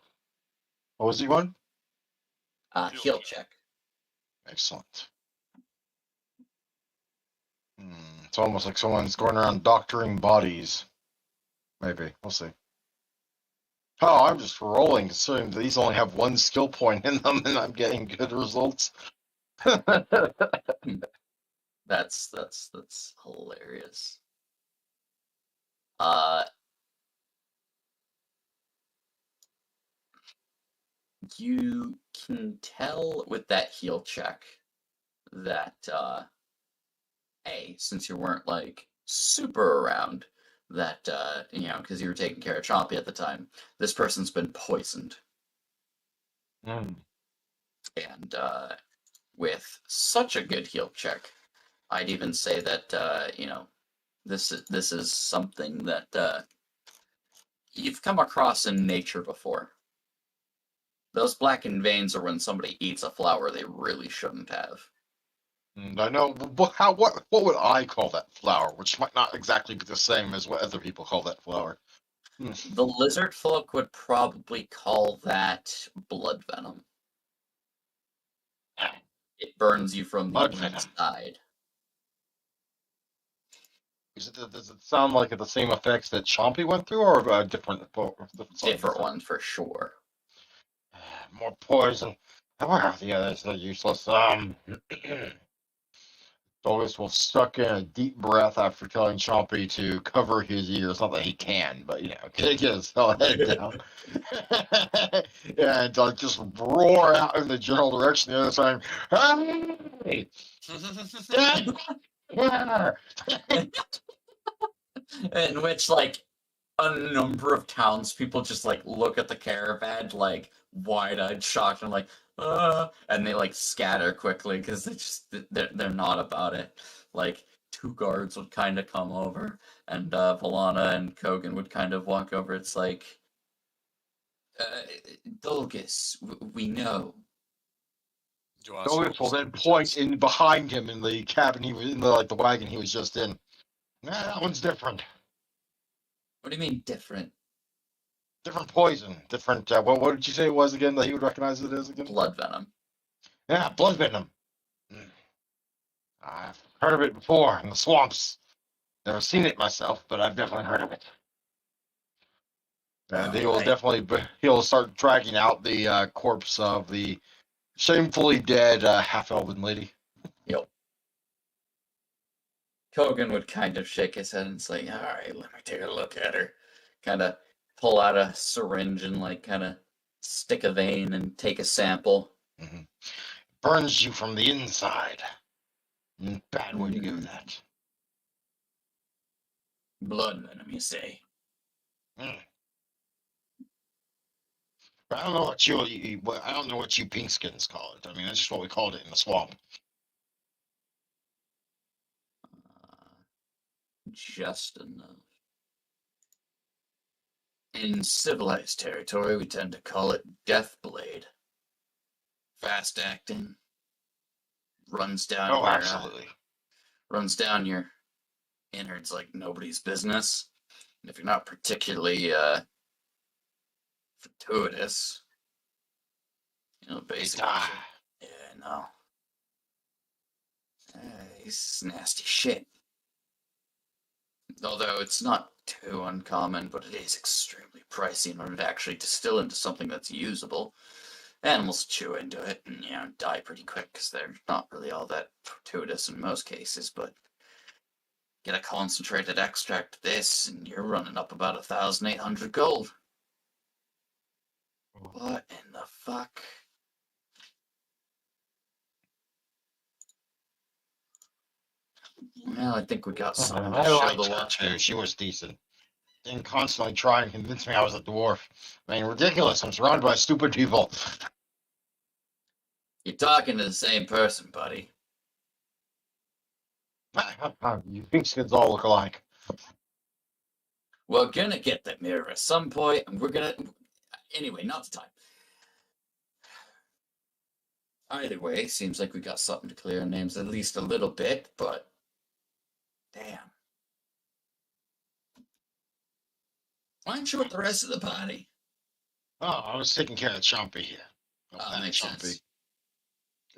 What was he one? Heal check. Excellent. It's almost like someone's going around doctoring bodies. Maybe. We'll see. Oh, I'm just rolling, considering these only have one skill point in them, and I'm getting good results. That's hilarious. You can tell with that heal check that since you weren't like super around, that because you were taking care of Chompy at the time, this person's been poisoned. And with such a good heal check, I'd even say that this is something that you've come across in nature before. Those blackened veins are when somebody eats a flower they really shouldn't have. I know. What would I call that flower? Which might not exactly be the same as what other people call that flower. The lizard folk would probably call that blood venom. It burns you from the inside. Does it sound like the same effects that Chompy went through, or a different? Different one for sure. More poison. Well, the others are useless. August will suck in a deep breath after telling Chompy to cover his ears. Not that he can, but get his head down. And just roar out in the general direction the other time. Hey! In which, like, a number of townspeople just like look at the caravan like wide-eyed, shocked, and like, and they like scatter quickly because they're not about it. Like, two guards would kind of come over, and Valana and Kogan would kind of walk over. It's like, Dulgus, we know Do you want Dogus will then point in behind him in the cabin he was in, the wagon he was just in. Nah, that one's different. What do you mean different? Different poison. Different. What did you say it was again that he would recognize it as again? Blood venom. Yeah, blood venom. I've heard of it before in the swamps. Never seen it myself, but I've definitely heard of it. And he'll start dragging out the corpse of the shamefully dead half-elven lady. Yep. Kogan would kind of shake his head and say, all right, let me take a look at her. Kind of pull out a syringe and kind of stick a vein and take a sample. Mm-hmm. Burns you from the inside. Bad way to go that. Blood venom, you say? I don't know what you pinkskins call it. I mean, that's just what we called it in the swamp. Just enough. In civilized territory, we tend to call it Death Blade. Fast acting. Runs down Absolutely. Runs down your innards like nobody's business. And if you're not particularly fortuitous, basically. Yeah, no. It's nasty shit. Although it's not too uncommon, but it is extremely pricey in order to actually distill into something that's usable. Animals chew into it and, die pretty quick because they're not really all that fortuitous in most cases, but get a concentrated extract of this and you're running up about 1,800 gold. What in the fuck? Well, I think we got something to I show liked the her watch. too. She was decent. And constantly trying to convince me I was a dwarf. I mean, ridiculous. I'm surrounded by stupid people. You're talking to the same person, buddy. You pinkskins all look alike. We're gonna get the mirror at some point, and we're gonna... Anyway, not the time. Either way, seems like we got something to clear our names at least a little bit, but... Damn. Why aren't you with the rest of the party? Oh, I was taking care of Chompy here. That makes sense.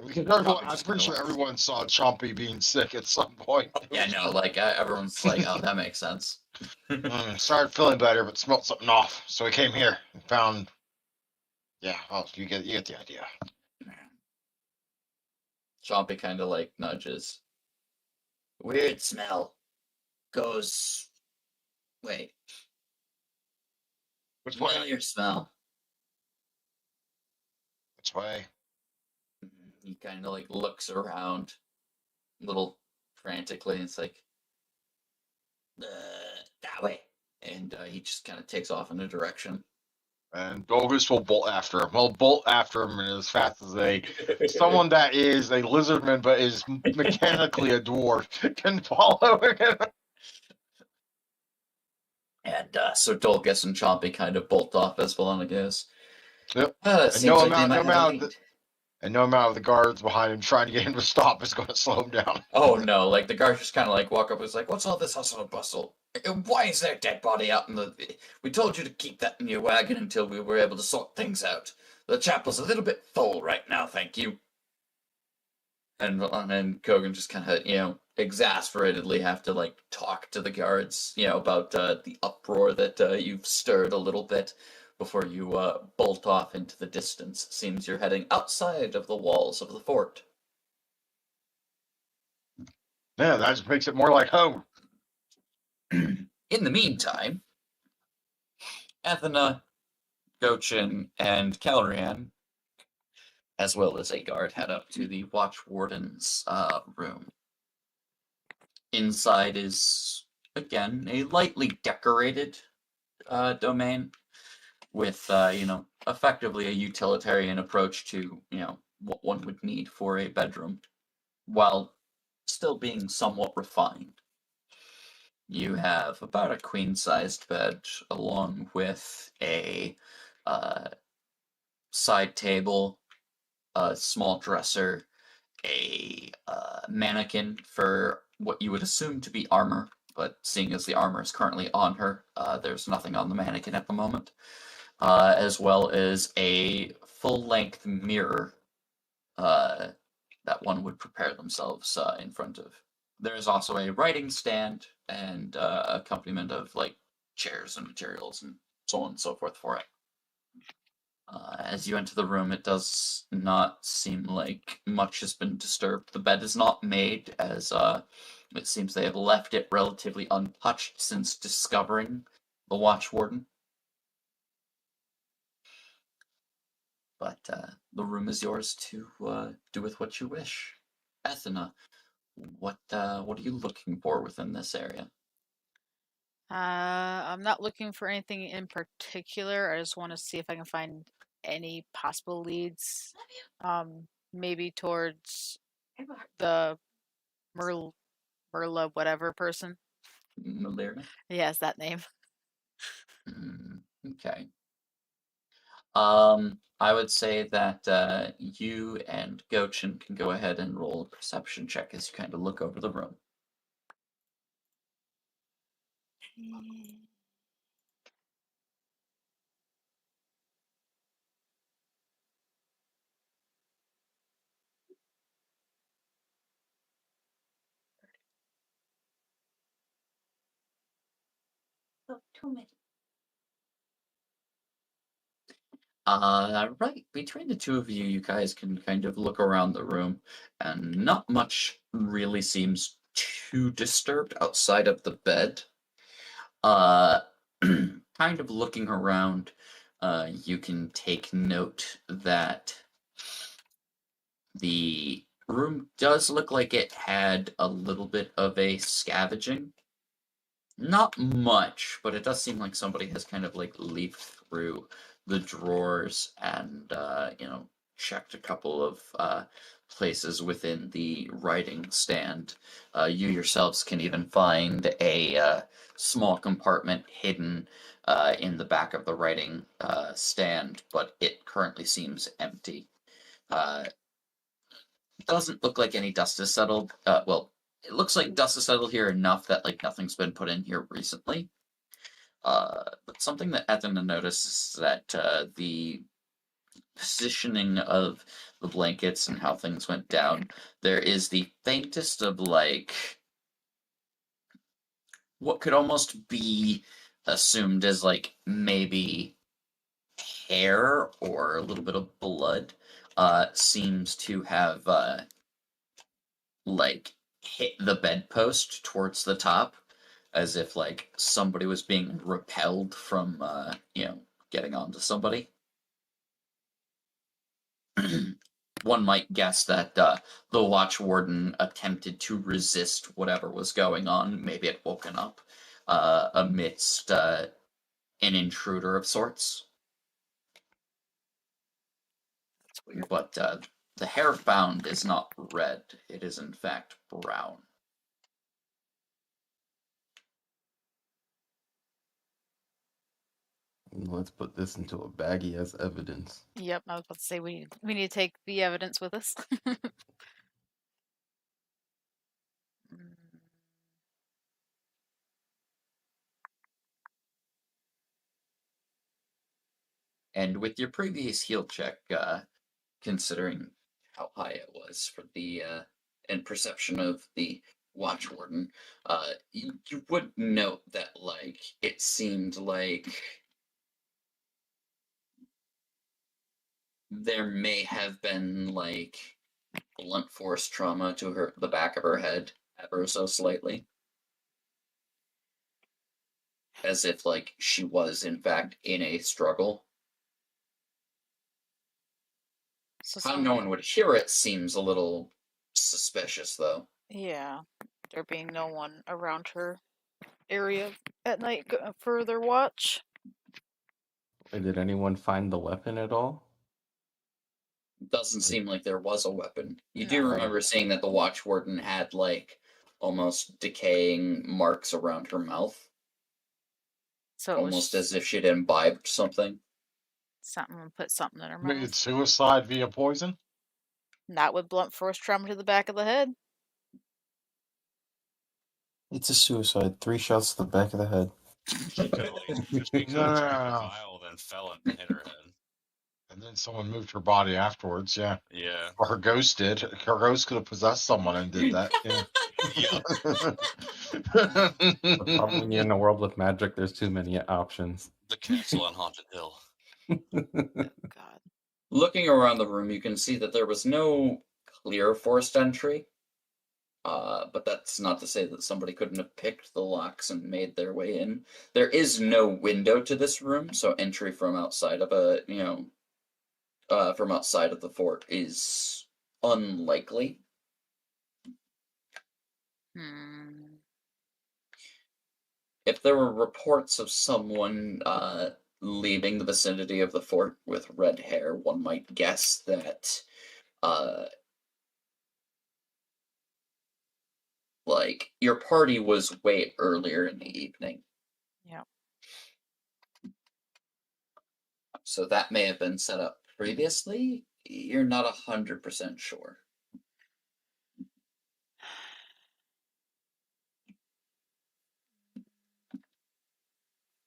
Because I'm pretty sure everyone saw Chompy being sick at some point. Yeah, no, everyone's like, oh, that makes sense. Started feeling better, but smelled something off. So we came here and found... Yeah, well, you get the idea. Chompy kind of nudges. Weird smell. Goes... Wait. Which way? Familiar smell. Which way? He kind of looks around a little frantically and it's like, that way. And he just kind of takes off in a direction. And Dogus will bolt after him. He'll bolt after him as fast as someone that is a lizardman but is mechanically a dwarf can follow him. And so Dolgus and Chompy kind of bolt off as well, I guess. Yep. And no amount of the guards behind him trying to get him to stop is going to slow him down. Oh no, the guards just kind of walk up and is like, what's all this hustle and bustle? Why is there a dead body out in the... We told you to keep that in your wagon until we were able to sort things out. The chapel's a little bit full right now, thank you. And Kogan just kind of, exasperatedly have to, talk to the guards, about the uproar that you've stirred a little bit before you bolt off into the distance. Seems you're heading outside of the walls of the fort. Yeah, that just makes it more like home. In the meantime, Athena, Gochin, and Calrian, as well as a guard, head up to the Watch Warden's room. Inside is, again, a lightly decorated domain with, effectively a utilitarian approach to, what one would need for a bedroom, while still being somewhat refined. You have about a queen-sized bed, along with a side table, a small dresser, a mannequin for what you would assume to be armor, but seeing as the armor is currently on her, there's nothing on the mannequin at the moment, as well as a full-length mirror that one would prepare themselves in front of. There's also a writing stand and accompaniment of like chairs and materials and so on and so forth for it. As you enter the room, it does not seem like much has been disturbed. The bed is not made, as it seems they have left it relatively untouched since discovering the Watch Warden. But the room is yours to do with what you wish. Ethna, what are you looking for within this area? I'm not looking for anything in particular. I just want to see if I can find any possible leads. Maybe towards the Merla whatever person. Malirna? Yes, that name. Okay. I would say that you and Gochin can go ahead and roll a perception check as you kind of look over the room. Oh, too many. Right. Between the two of you, you guys can kind of look around the room, and not much really seems too disturbed outside of the bed. Kind of looking around, you can take note that the room does look like it had a little bit of a scavenging. Not much, but it does seem like somebody has kind of like leafed through the drawers and checked a couple of places within the writing stand. You yourselves can even find a small compartment hidden in the back of the writing stand, but it currently seems empty. Doesn't look like any dust has settled. Well, it looks like dust has settled here enough that like nothing's been put in here recently. But something that Ethna noticed is that the positioning of the blankets and how things went down, there is the faintest of like what could almost be assumed as like maybe hair or a little bit of blood seems to have like hit the bedpost towards the top, as if like somebody was being repelled from getting onto somebody. One might guess that the Watch Warden attempted to resist whatever was going on. Maybe it woken up amidst an intruder of sorts. That's weird. But the hair found is not red. It is in fact brown. Let's put this into a baggie as evidence. Yep, I was about to say we need to take the evidence with us. And with your previous heal check, considering how high it was for the and perception of the Watch Warden, you would note that like it seemed like there may have been like blunt force trauma to the back of her head ever so slightly. As if like she was in fact in a struggle. So How no one would hear it seems a little suspicious though. yeah, there being no one around her area at night for their watch. Did anyone find the weapon at all? Doesn't seem like there was a weapon. You do No. remember seeing that the Watch Warden had like almost decaying marks around her mouth. So it Almost was as if she'd imbibed something. something put something in her mouth. Committed suicide via poison? Not with blunt force trauma to the back of the head. It's a suicide. 3 shots to the back of the head. She could at least drank the vial, then fell and hit her head. And then someone moved her body afterwards, yeah. Yeah. Or her ghost did. Her ghost could have possessed someone and did that. The problem when you're in a world with magic, there's too many options. The castle on Haunted Hill. God. Looking around the room, you can see that there was no clear forced entry. But that's not to say that somebody couldn't have picked the locks and made their way in. There is no window to this room, so entry from outside of from outside of the fort is unlikely. If there were reports of someone leaving the vicinity of the fort with red hair, one might guess that your party was way earlier in the evening. Yeah. So that may have been set up previously. You're not 100% sure.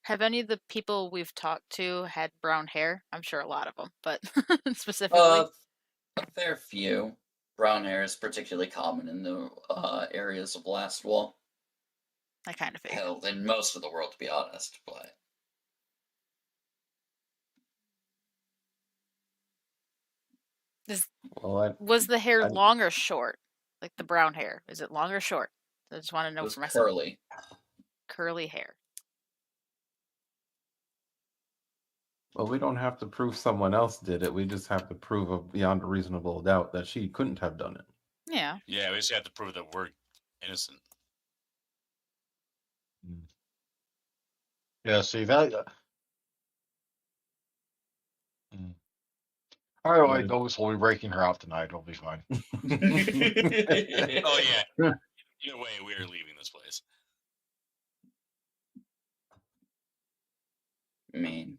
Have any of the people we've talked to had brown hair? I'm sure a lot of them, but specifically. A fair few. Brown hair is particularly common in the areas of Lastwall. I kind of figured. Hell, in most of the world, to be honest, but. Was the hair long or short? Like the brown hair. Is it long or short? I just want to know for myself. Curly. Curly hair. Well, we don't have to prove someone else did it. We just have to prove beyond a reasonable doubt that she couldn't have done it. Yeah. Yeah, we just have to prove that we're innocent. Yeah, see that. All right, well, Ghost will be breaking her out tonight. It'll be fine. Oh yeah. Either way, we are leaving this place. I mean,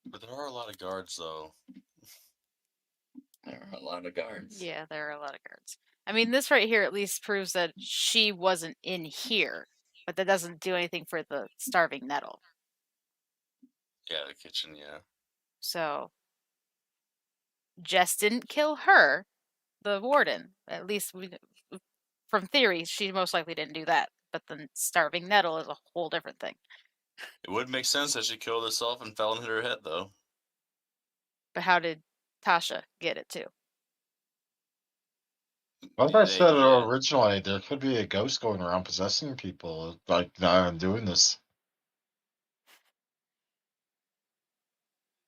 but there are a lot of guards, though. There are a lot of guards. Yeah, there are a lot of guards. I mean, this right here at least proves that she wasn't in here, but that doesn't do anything for the starving nettle. Yeah, the kitchen, yeah. So, Jess didn't kill her, the warden. At least from theory, she most likely didn't do that. But the starving nettle is a whole different thing. It would make sense that she killed herself and fell and hit her head, though. But how did Tasha get it too? Like I said originally, there could be a ghost going around possessing people, like now I'm doing this.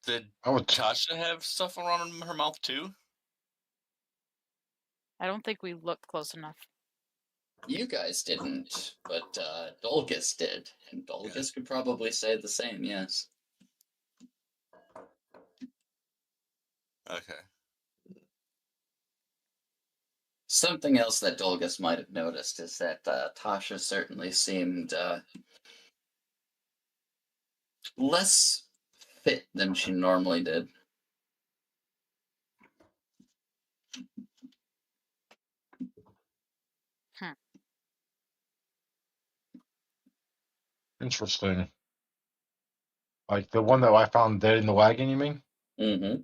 Did Tasha have stuff around in her mouth too? I don't think we looked close enough. You guys didn't, but Dolgus did, and Dolgus could probably say the same, yes. Okay. Something else that Dolgus might have noticed is that Tasha certainly seemed less fit than she normally did. Interesting. Like the one that I found dead in the wagon, you mean? Mm-hmm.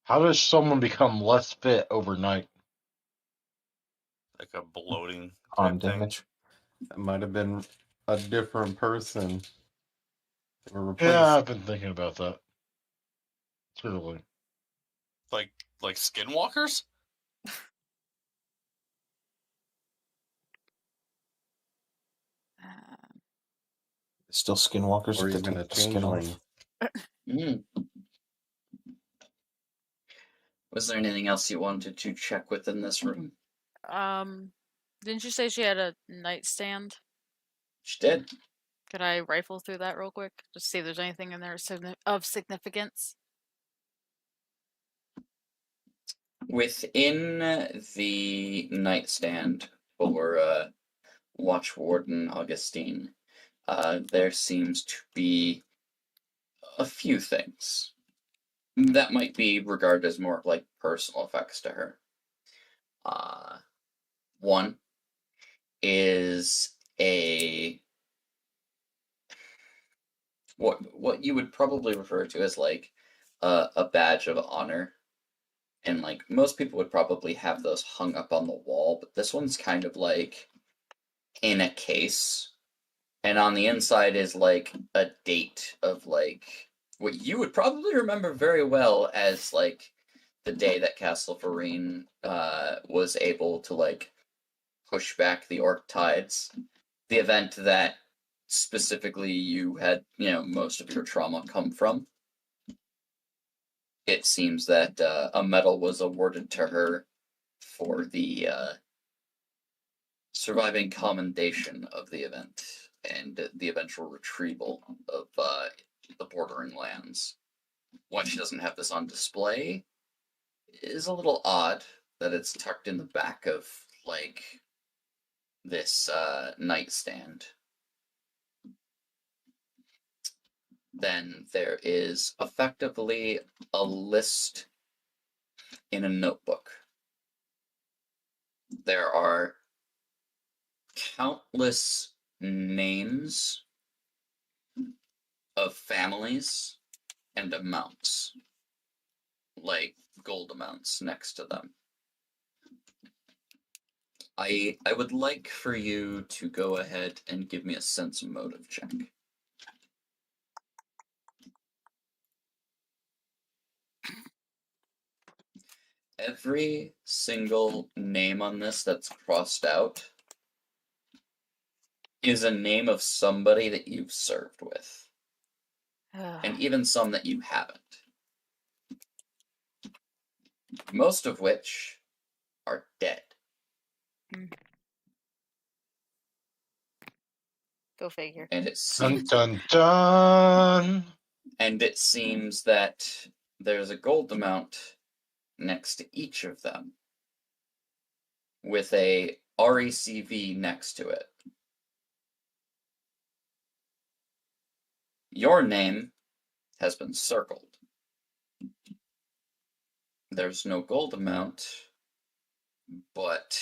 How does someone become less fit overnight? Like a bloating on damage. That might have been a different person. They were Yeah, I've been thinking about that. Truly. Like skinwalkers? Still skinwalkers, or if they even a take the skin off. changeling. Was there anything else you wanted to check within this room? Didn't you say she had a nightstand? She did. Could I rifle through that real quick? Just see if there's anything in there of significance? Within the nightstand for Watch Warden Augustine, there seems to be a few things that might be regarded as more like personal effects to her. One is what you would probably refer to as like a badge of honor, and like most people would probably have those hung up on the wall, but this one's kind of like in a case, and on the inside is like a date of like what you would probably remember very well as like the day that Castle Vereen was able to like push back the orc tides, the event that specifically you had, most of your trauma come from. It seems that a medal was awarded to her for the surviving commendation of the event and the eventual retrieval of the bordering lands. Why she doesn't have this on display is a little odd, that it's tucked in the back of like this nightstand. Then there is effectively a list in a notebook. There are countless names of families and amounts, like gold amounts next to them. I would like for you to go ahead and give me a sense motive check. Every single name on this that's crossed out is a name of somebody that you've served with, and even some that you haven't. Most of which are dead. Go figure. And it Dun seems, dun dun. and it seems that there's a gold amount next to each of them, with a RECV next to it. Your name has been circled. There's no gold amount, but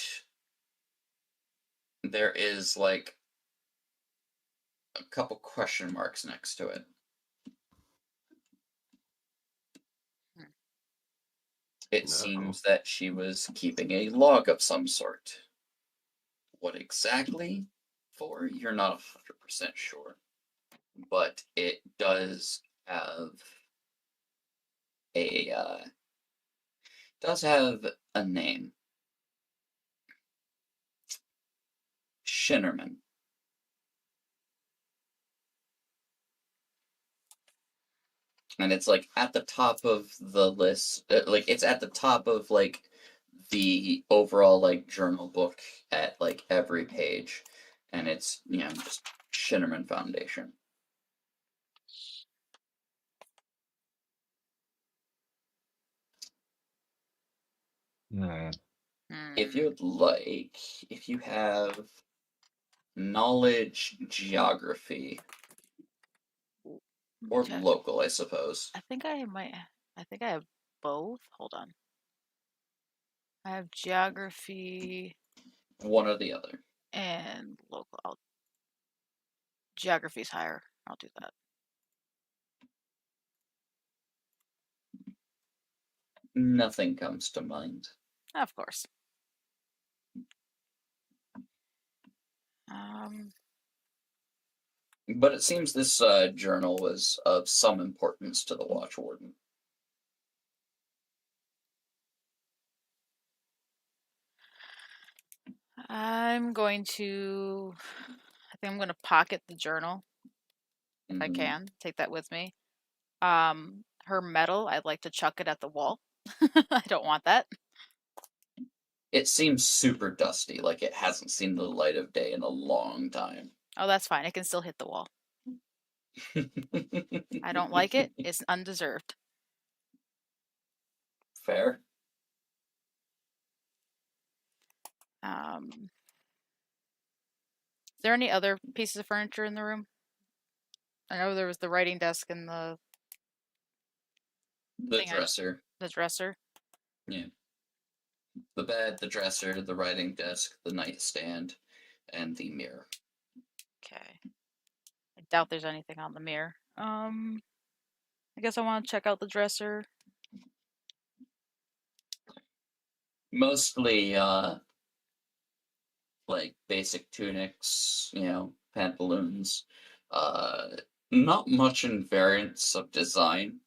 there is like a couple question marks next to it. It seems that she was keeping a log of some sort. What exactly for, you're not 100% sure. But it does have a name. Shinnerman. And it's like at the top of the list, like it's at the top of like the overall like journal book at like every page, and it's just Shinnerman Foundation. If you'd like, if you have knowledge geography or Check. local, I suppose. I think I have both. Hold on. I have geography One or the other. and local. Geography's higher. I'll do that. Nothing comes to mind. Of course. But it seems this journal was of some importance to the Watch Warden. I think I'm going to pocket the journal if I can. Take that with me. Her medal, I'd like to chuck it at the wall. I don't want that. It seems super dusty, like it hasn't seen the light of day in a long time. Oh, that's fine. It can still hit the wall. I don't like it. It's undeserved. Fair. Is there any other pieces of furniture in the room? I know there was the writing desk and the The thing dresser. the dresser. Yeah. The bed, the dresser, the writing desk, the nightstand, and the mirror. Okay. I doubt there's anything on the mirror. I guess I want to check out the dresser. Mostly, like basic tunics, pantaloons. Not much in variance of design.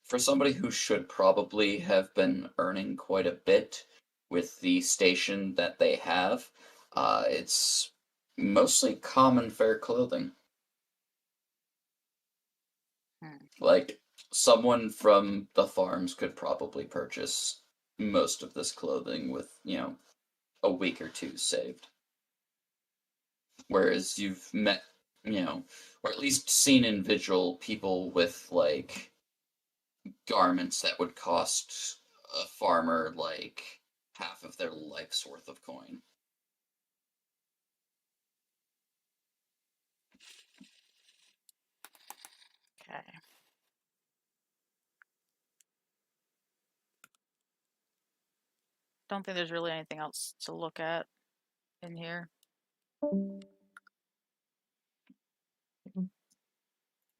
For somebody who should probably have been earning quite a bit with the station that they have, it's mostly common fare clothing. Like, someone from the farms could probably purchase most of this clothing with, a week or two saved. Whereas you've met, or at least seen individual people with, like, garments that would cost a farmer, like, half of their life's worth of coin. Okay. Don't think there's really anything else to look at in here.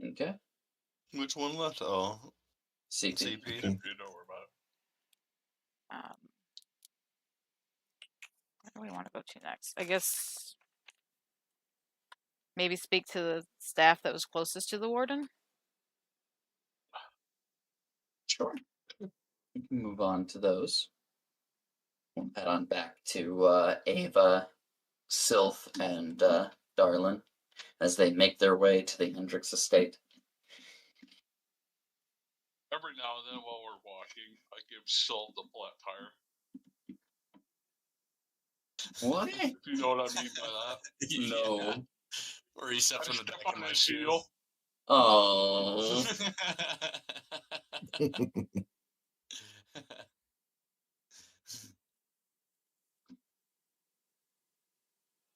Okay. Which one left? Oh, CP. CP. You don't worry about it. Where do we want to go to next? I guess maybe speak to the staff that was closest to the warden. Sure. We can move on to those. We'll head on back to Ava, Sylph, and Darlin as they make their way to the Hendricks estate. Every now and then while we're walking, I give Sylph the flat tire. What? If you know what I mean by that. No. Or he steps I on the step back of on my his shoe. heel. Oh.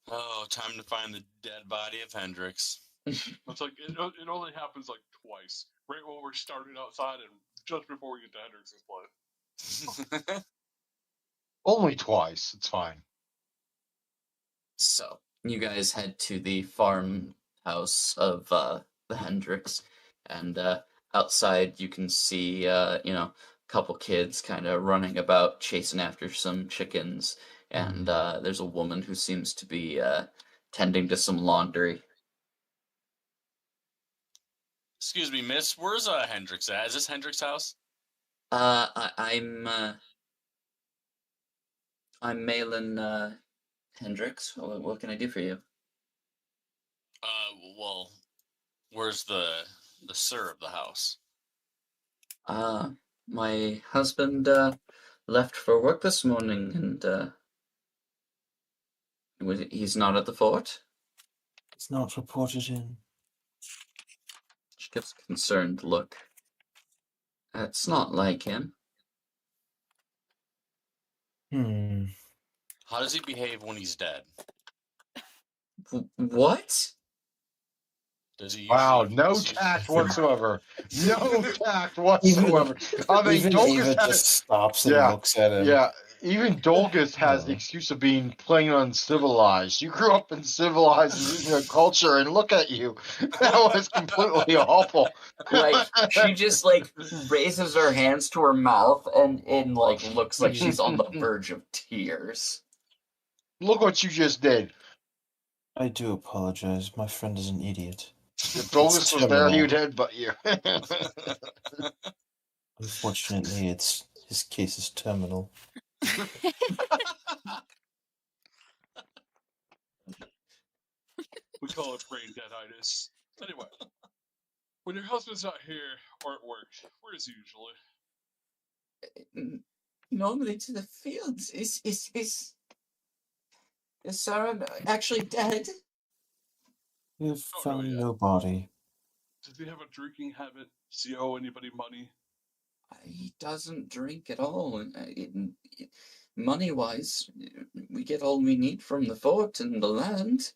Oh, time to find the dead body of Hendrix. It's like it only happens like twice. Right when we're starting outside and just before we get to Hendrix's place. Only twice. It's fine. So, you guys head to the farmhouse of the Hendricks, and outside you can see, a couple kids kind of running about chasing after some chickens, and there's a woman who seems to be tending to some laundry. Excuse me, miss. Where's Hendrix at? Is this Hendrix' house? I'm Malin Hendricks. What can I do for you? Well, where's the sir of the house? My husband left for work this morning, and he's not at the fort. It's not reported in. She gives a concerned look. It's not like him. How does he behave when he's dead? What? Does he Wow, usually- no tact whatsoever. No tact whatsoever. I mean, Even Dolgus Ava had just stops and Yeah, looks at him. Yeah, even Dolgus has the Oh. excuse of being plain uncivilized. You grew up in civilized culture, and look at you. That was completely awful. Like, she just, like, raises her hands to her mouth and like, looks like she's on the verge of tears. Look what you just did. I do apologize. My friend is an idiot. If Dolgus was there, he would headbutt you. Unfortunately, his case is terminal. We call it brain deaditis. Anyway, when your husband's not here or at work, where is he usually? Normally to the fields. Is Sarah actually dead? We have Oh, found yeah. no body. Does he have a drinking habit? Does he owe anybody money? He doesn't drink at all. Money-wise, we get all we need from the fort and the land.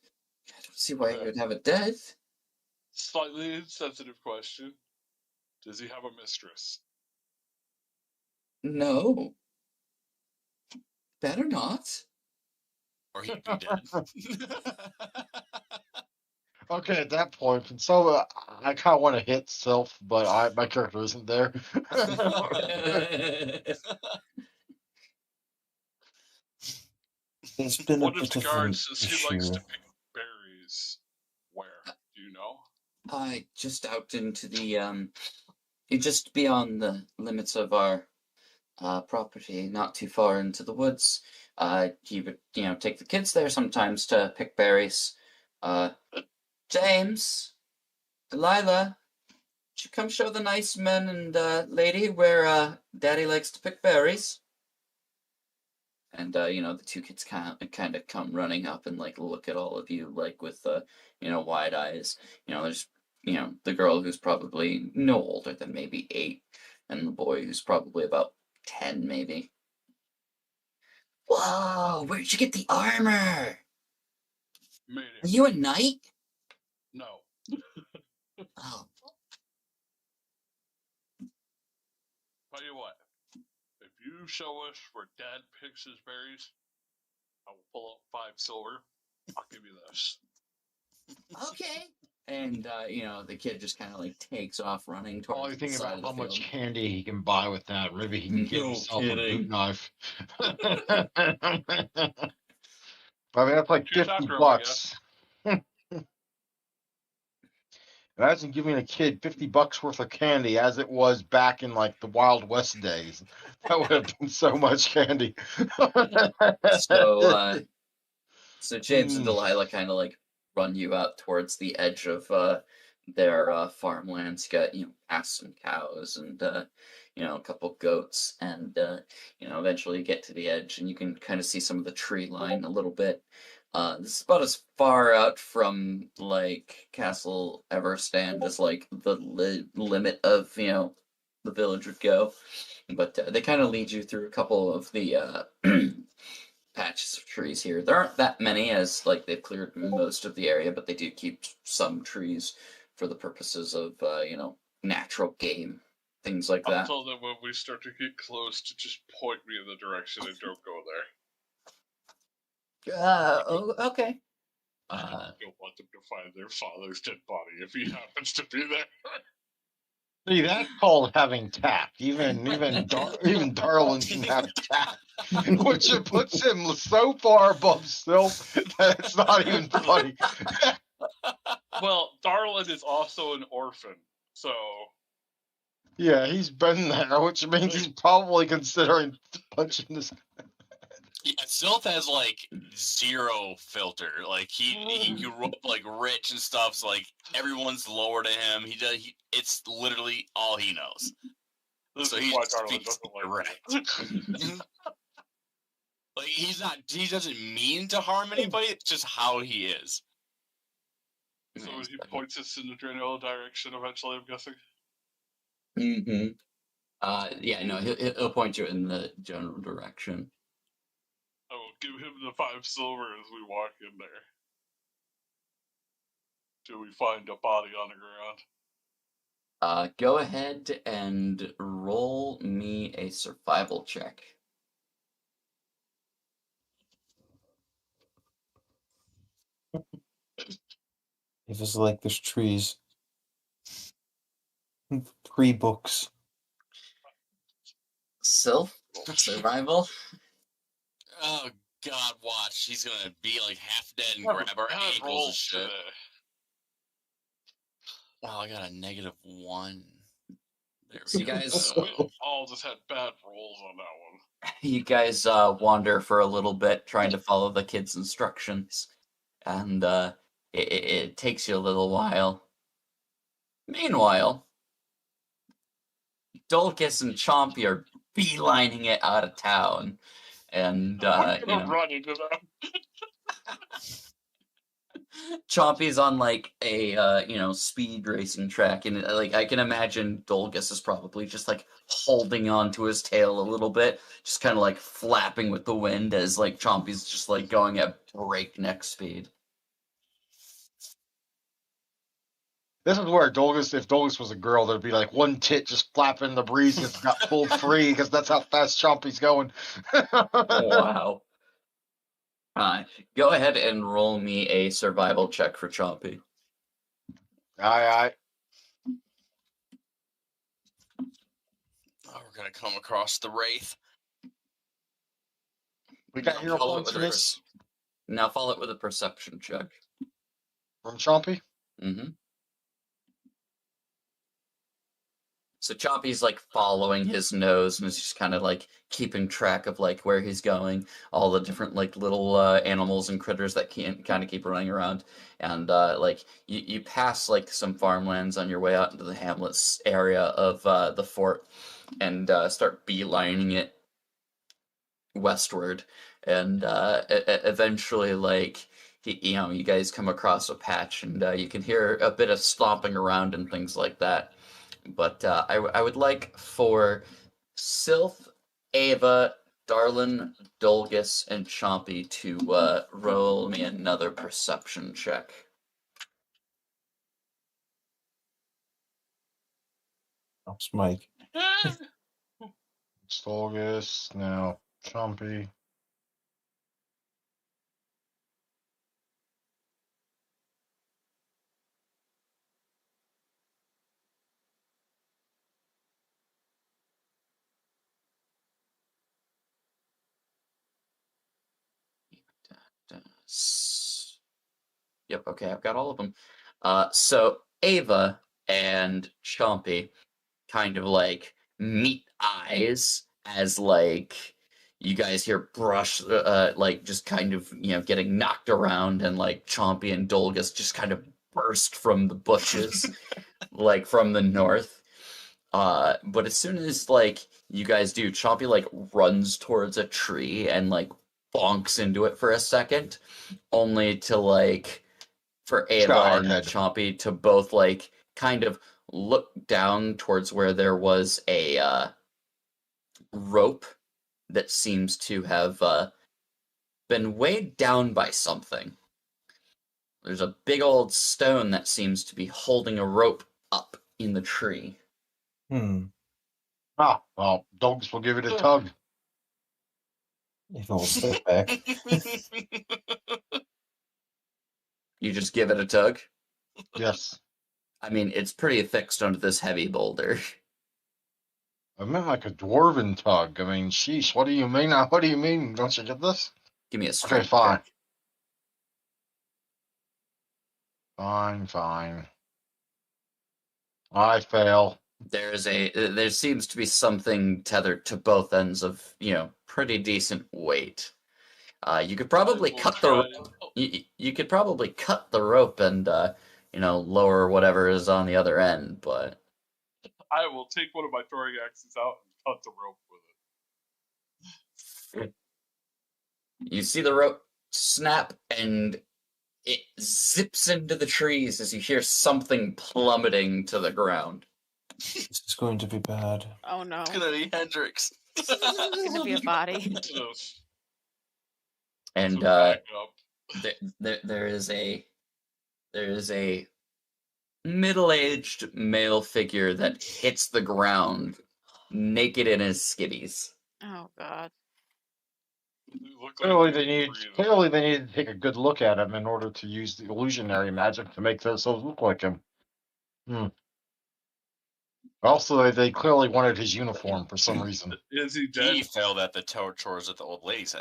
I don't see why he Okay. would have a debt. Slightly insensitive question. Does he have a mistress? No. Better not. Or he'd be dead. Okay, at that point, so I kind of want to hit Sylph, but my character isn't there. There's been a What if bit the of guard an says he issue. likes to pick berries? Where? Do you know? Just out into the just beyond the limits of our property, not too far into the woods. He would, take the kids there sometimes to pick berries. James, Delilah, would you come show the nice men and lady where Daddy likes to pick berries? And the two kids kind of come running up and like look at all of you like with wide eyes. There's the girl who's probably no older than maybe 8, and the boy who's probably about 10 maybe. Whoa, where'd you get the armor? Made Are it. you a knight? No. Oh, Tell you what. If you show us where Dad picks his berries, I will pull up 5 silver. I'll give you this. okay. And the kid just kind of like takes off running towards Probably the thinking side about of the how much field. candy he can buy with that. Maybe he can get No himself a kidding. boot knife. I mean, that's like Cheers 50 after him, I bucks. Imagine giving a kid $50 worth of candy as it was back in like the Wild West days. That would have been so much candy. So James and Delilah kind of like run you out towards the edge of their farmlands. You got past some cows and a couple goats, and eventually you get to the edge and you can kind of see some of the tree line a little bit. This is about as far out from like Castle Everstand as like the limit of the village would go, but they kind of lead you through a couple of the patches of trees here. There aren't that many, as like they've cleared most of the area, but they do keep some trees for the purposes of natural game, things like I'll that. tell them when we start to get close to just point me in the direction and don't go there. Okay. I don't want them to find their father's dead body if he happens to be there. See, that's called having tact. Even Darlin can have tact, which puts him so far above Sylph that it's not even funny. Well, Darlin is also an orphan, so Yeah, he's been there, which means he's probably considering punching this. Yeah, Sylph has like 0 filter. Like he grew up like rich and stuff, so like everyone's lower to him. It's literally all he knows. this So is he why just Darlin speaks doesn't like direct. me. Like he doesn't mean to harm anybody. It's just how he is. So he points us in the general direction eventually, I'm guessing. Mm-hmm. Yeah, no, he'll point you in the general direction. I will give him the 5 silver as we walk in there. Till we find a body on the ground. Go ahead and roll me a survival check. If it's like there's trees. 3 books. Sylph, survival. Oh God, watch! He's gonna be like half dead and Have grab our bad ankles and rolls shit. today. Oh, I got a -1. There So we you go. guys, We all just had bad rolls on that one. you guys wander for a little bit, trying to follow the kids' instructions, and it takes you a little while. Meanwhile, Dulcus and Chompy are beelining it out of town, and I'm gonna run into them. Chompy's on like a speed racing track, and like I can imagine Dulcus is probably just like holding on to his tail a little bit, just kind of like flapping with the wind as like Chompy's just like going at breakneck speed. This is where Dolgus, if Dolgus was a girl, there'd be like one tit just flapping in the breeze because it got pulled free because that's how fast Chompy's going. Wow. Go ahead and roll me a survival check for Chompy. Aye. Oh, we're gonna come across the wraith. We got Now hero follow it points with for a this Now follow it with a perception check. from Chompy. Mm-hmm. So Chompy's like following his nose and is just kind of like keeping track of like where he's going, all the different like little animals and critters that can kind of keep running around, and like you pass like some farmlands on your way out into the hamlets area of the fort, and start beelining it westward, and eventually like you guys come across a patch, and you can hear a bit of stomping around and things like that. But I would like for Sylph, Ava, Darlin, Dolgus, and Chompy to roll me another perception check. Helps Mike. Dolgus, now Chompy. Yep, okay, I've got all of them. So Ava and Chompy kind of like meet eyes as like you guys hear brush like just kind of getting knocked around, and like Chompy and Dolgus just kind of burst from the bushes like from the north. But as soon as like you guys do, Chompy like runs towards a tree and like bonks into it for a second, only to like for got a Ava hard and head. Chompy to both like kind of look down towards where there was a rope that seems to have been weighed down by something. There's a big old stone that seems to be holding a rope up in the tree. Ah, well, Dolgus will give it a tug. If I'll step back. You just give it a tug? Yes. I mean, it's pretty affixed onto this heavy boulder. I meant like a dwarven tug. I mean, sheesh, what do you mean? What do you mean? Don't you get this? Give me a strength fine. check. Fine. I fail. There seems to be something tethered to both ends of, pretty decent weight. You could probably We'll cut the try- rope. You could probably cut the rope and lower whatever is on the other end, but I will take one of my throwing axes out and cut the rope with it. you see the rope snap and it zips into the trees as you hear something plummeting to the ground. This is going to be bad. Oh no. It's gonna be Hendrix. It's gonna be a body. Just And back up. there is a middle-aged male figure that hits the ground naked in his skivvies. Oh god. You look like Clearly, breathing. they need to take a good look at him in order to use the illusionary magic to make themselves look like him. Also, they clearly wanted his uniform for some reason. Is he dead? He failed at the chores that the old ladies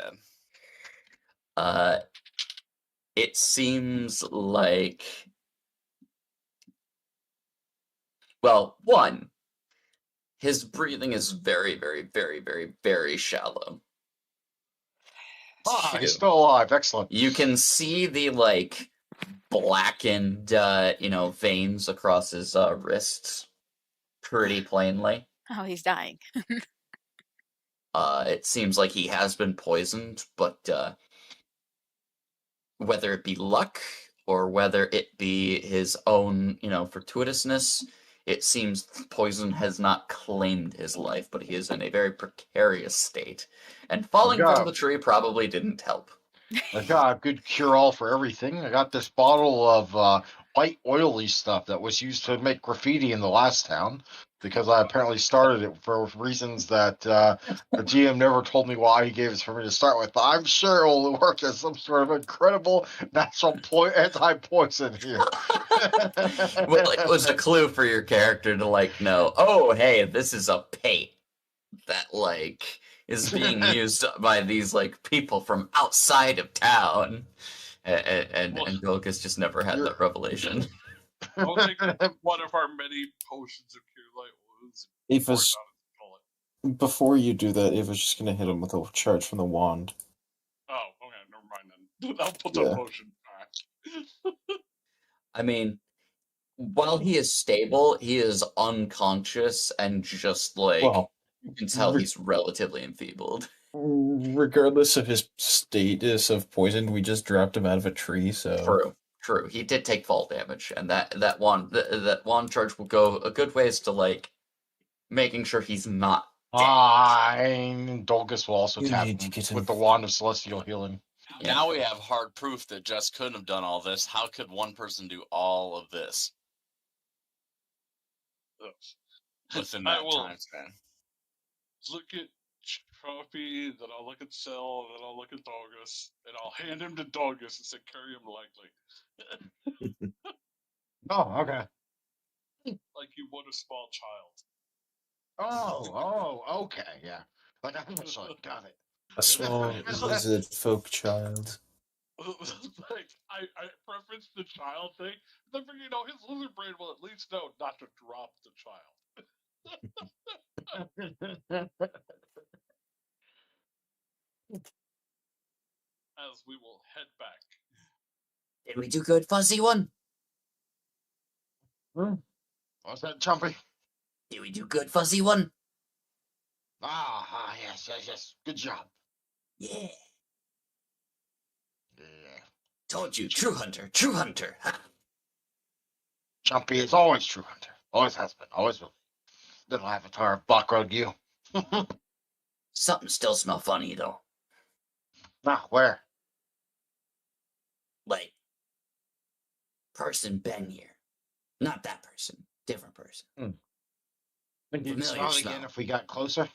had. It seems like, well, one, his breathing is very, very, very, very, very shallow. Ah, he's Two, still alive. Excellent. you can see the like blackened, veins across his wrists pretty plainly. Oh, he's dying. It seems like he has been poisoned, but whether it be luck or whether it be his own, fortuitousness, it seems poison has not claimed his life, but he is in a very precarious state. And falling from the tree probably didn't help. I got a good cure-all for everything. I got this bottle of white oily stuff that was used to make graffiti in the last town, because I apparently started it for reasons that the GM never told me why he gave it for me to start with. But I'm sure it will work as some sort of incredible natural anti-poison here. Well, it was a clue for your character to like know. Oh, hey, this is a paint that like is being used by these like people from outside of town, and Dolgus just never had that revelation. I'll take one of our many potions of cure light wounds. Ava's, before you do that, Ava's just gonna hit him with a charge from the wand. Oh, okay, never mind then. I'll put the potion back. I mean, while he is stable, he is unconscious and just like you can tell he's relatively enfeebled. Regardless of his status of poison, we just dropped him out of a tree, so True. He did take fall damage, and that wand charge will go a good ways to like making sure he's not. Fine. Dolgus will also tap him with the wand of celestial healing. Now we have hard proof that Jess couldn't have done all this. How could one person do all of this within that time span? Look at Chompy, then I'll look at Cell, then I'll look at Dolgus, and I'll hand him to Dolgus and say, carry him lightly. Oh, okay. Like you would a small child. Oh, okay, yeah. Like I got it. a small lizard folk child. Like I preference the child thing. Then you know his lizard brain will at least know not to drop the child. As we will head back. Did we do good, Fuzzy One? What's that, Chompy? Did we do good, Fuzzy One? Yes. Good job. Yeah. Yeah. Told you, true hunter. Chompy is always true hunter. Always has been. Always will. Little avatar of Blackroad you. Something still smell funny though. Where? Like, person been here. Not that person. Different person. Think you'd Familiar smell it smell. again if we got closer?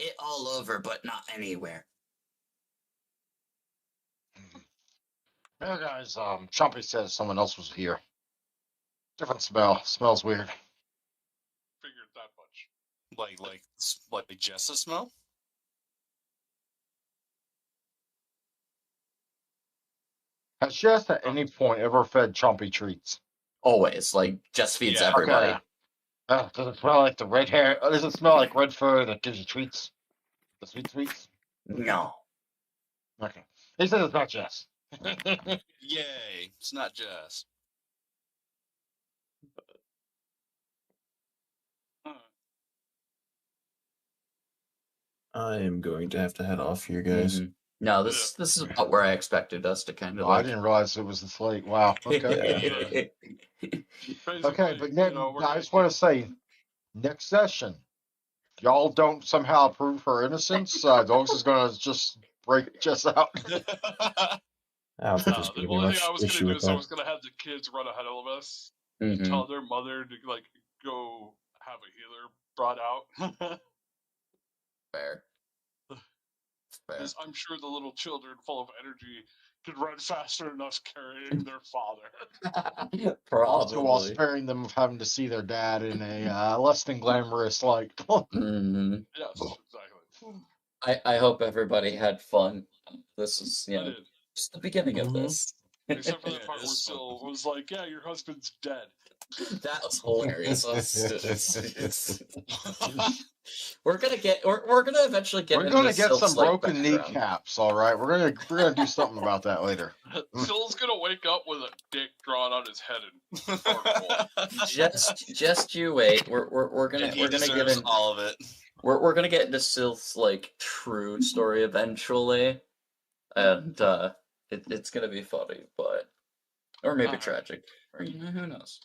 It all over, but not anywhere. Yeah, guys, Chompy says someone else was here. Different smell. Smells weird. Figured that much. Like Jess's smell? Has Jess at any point ever fed Chompy treats? Always. Like, just feeds everybody. Okay. Does it smell like the red hair? Does it smell like red fur that gives you treats? The sweet sweets? No. Okay. He says it's not Jess. Yay! It's not Jess. I am going to have to head off here, guys. No, this is about where I expected us to kind of. I didn't realize it was this late. Wow. Okay. Okay, but Nick, I just want to say, next session, y'all don't somehow prove her innocence. Dogs is going to just break Jess out. I don't think there's going to be much issue with I that. was going to have the kids run ahead of us, Mhm. tell their mother to like go have a healer brought out. Fair. Because I'm sure the little children full of energy could run faster than us carrying their father. Also, while sparing them of having to see their dad in a less than glamorous light. Mhm. Yes, exactly. I hope everybody had fun. This is I did. just the beginning of this. Except for the part where Syl was like, "Yeah, your husband's dead." That was hilarious. We're gonna eventually get. We're gonna into get Sylph's, some like, broken background. kneecaps. All right, we're gonna do something about that later. Syl's gonna wake up with a dick drawn on his head and Just you wait. We're gonna And he get deserves in, all of it. we're gonna get into Sylph's like true story eventually, and it's gonna be funny, but or maybe tragic, or who knows.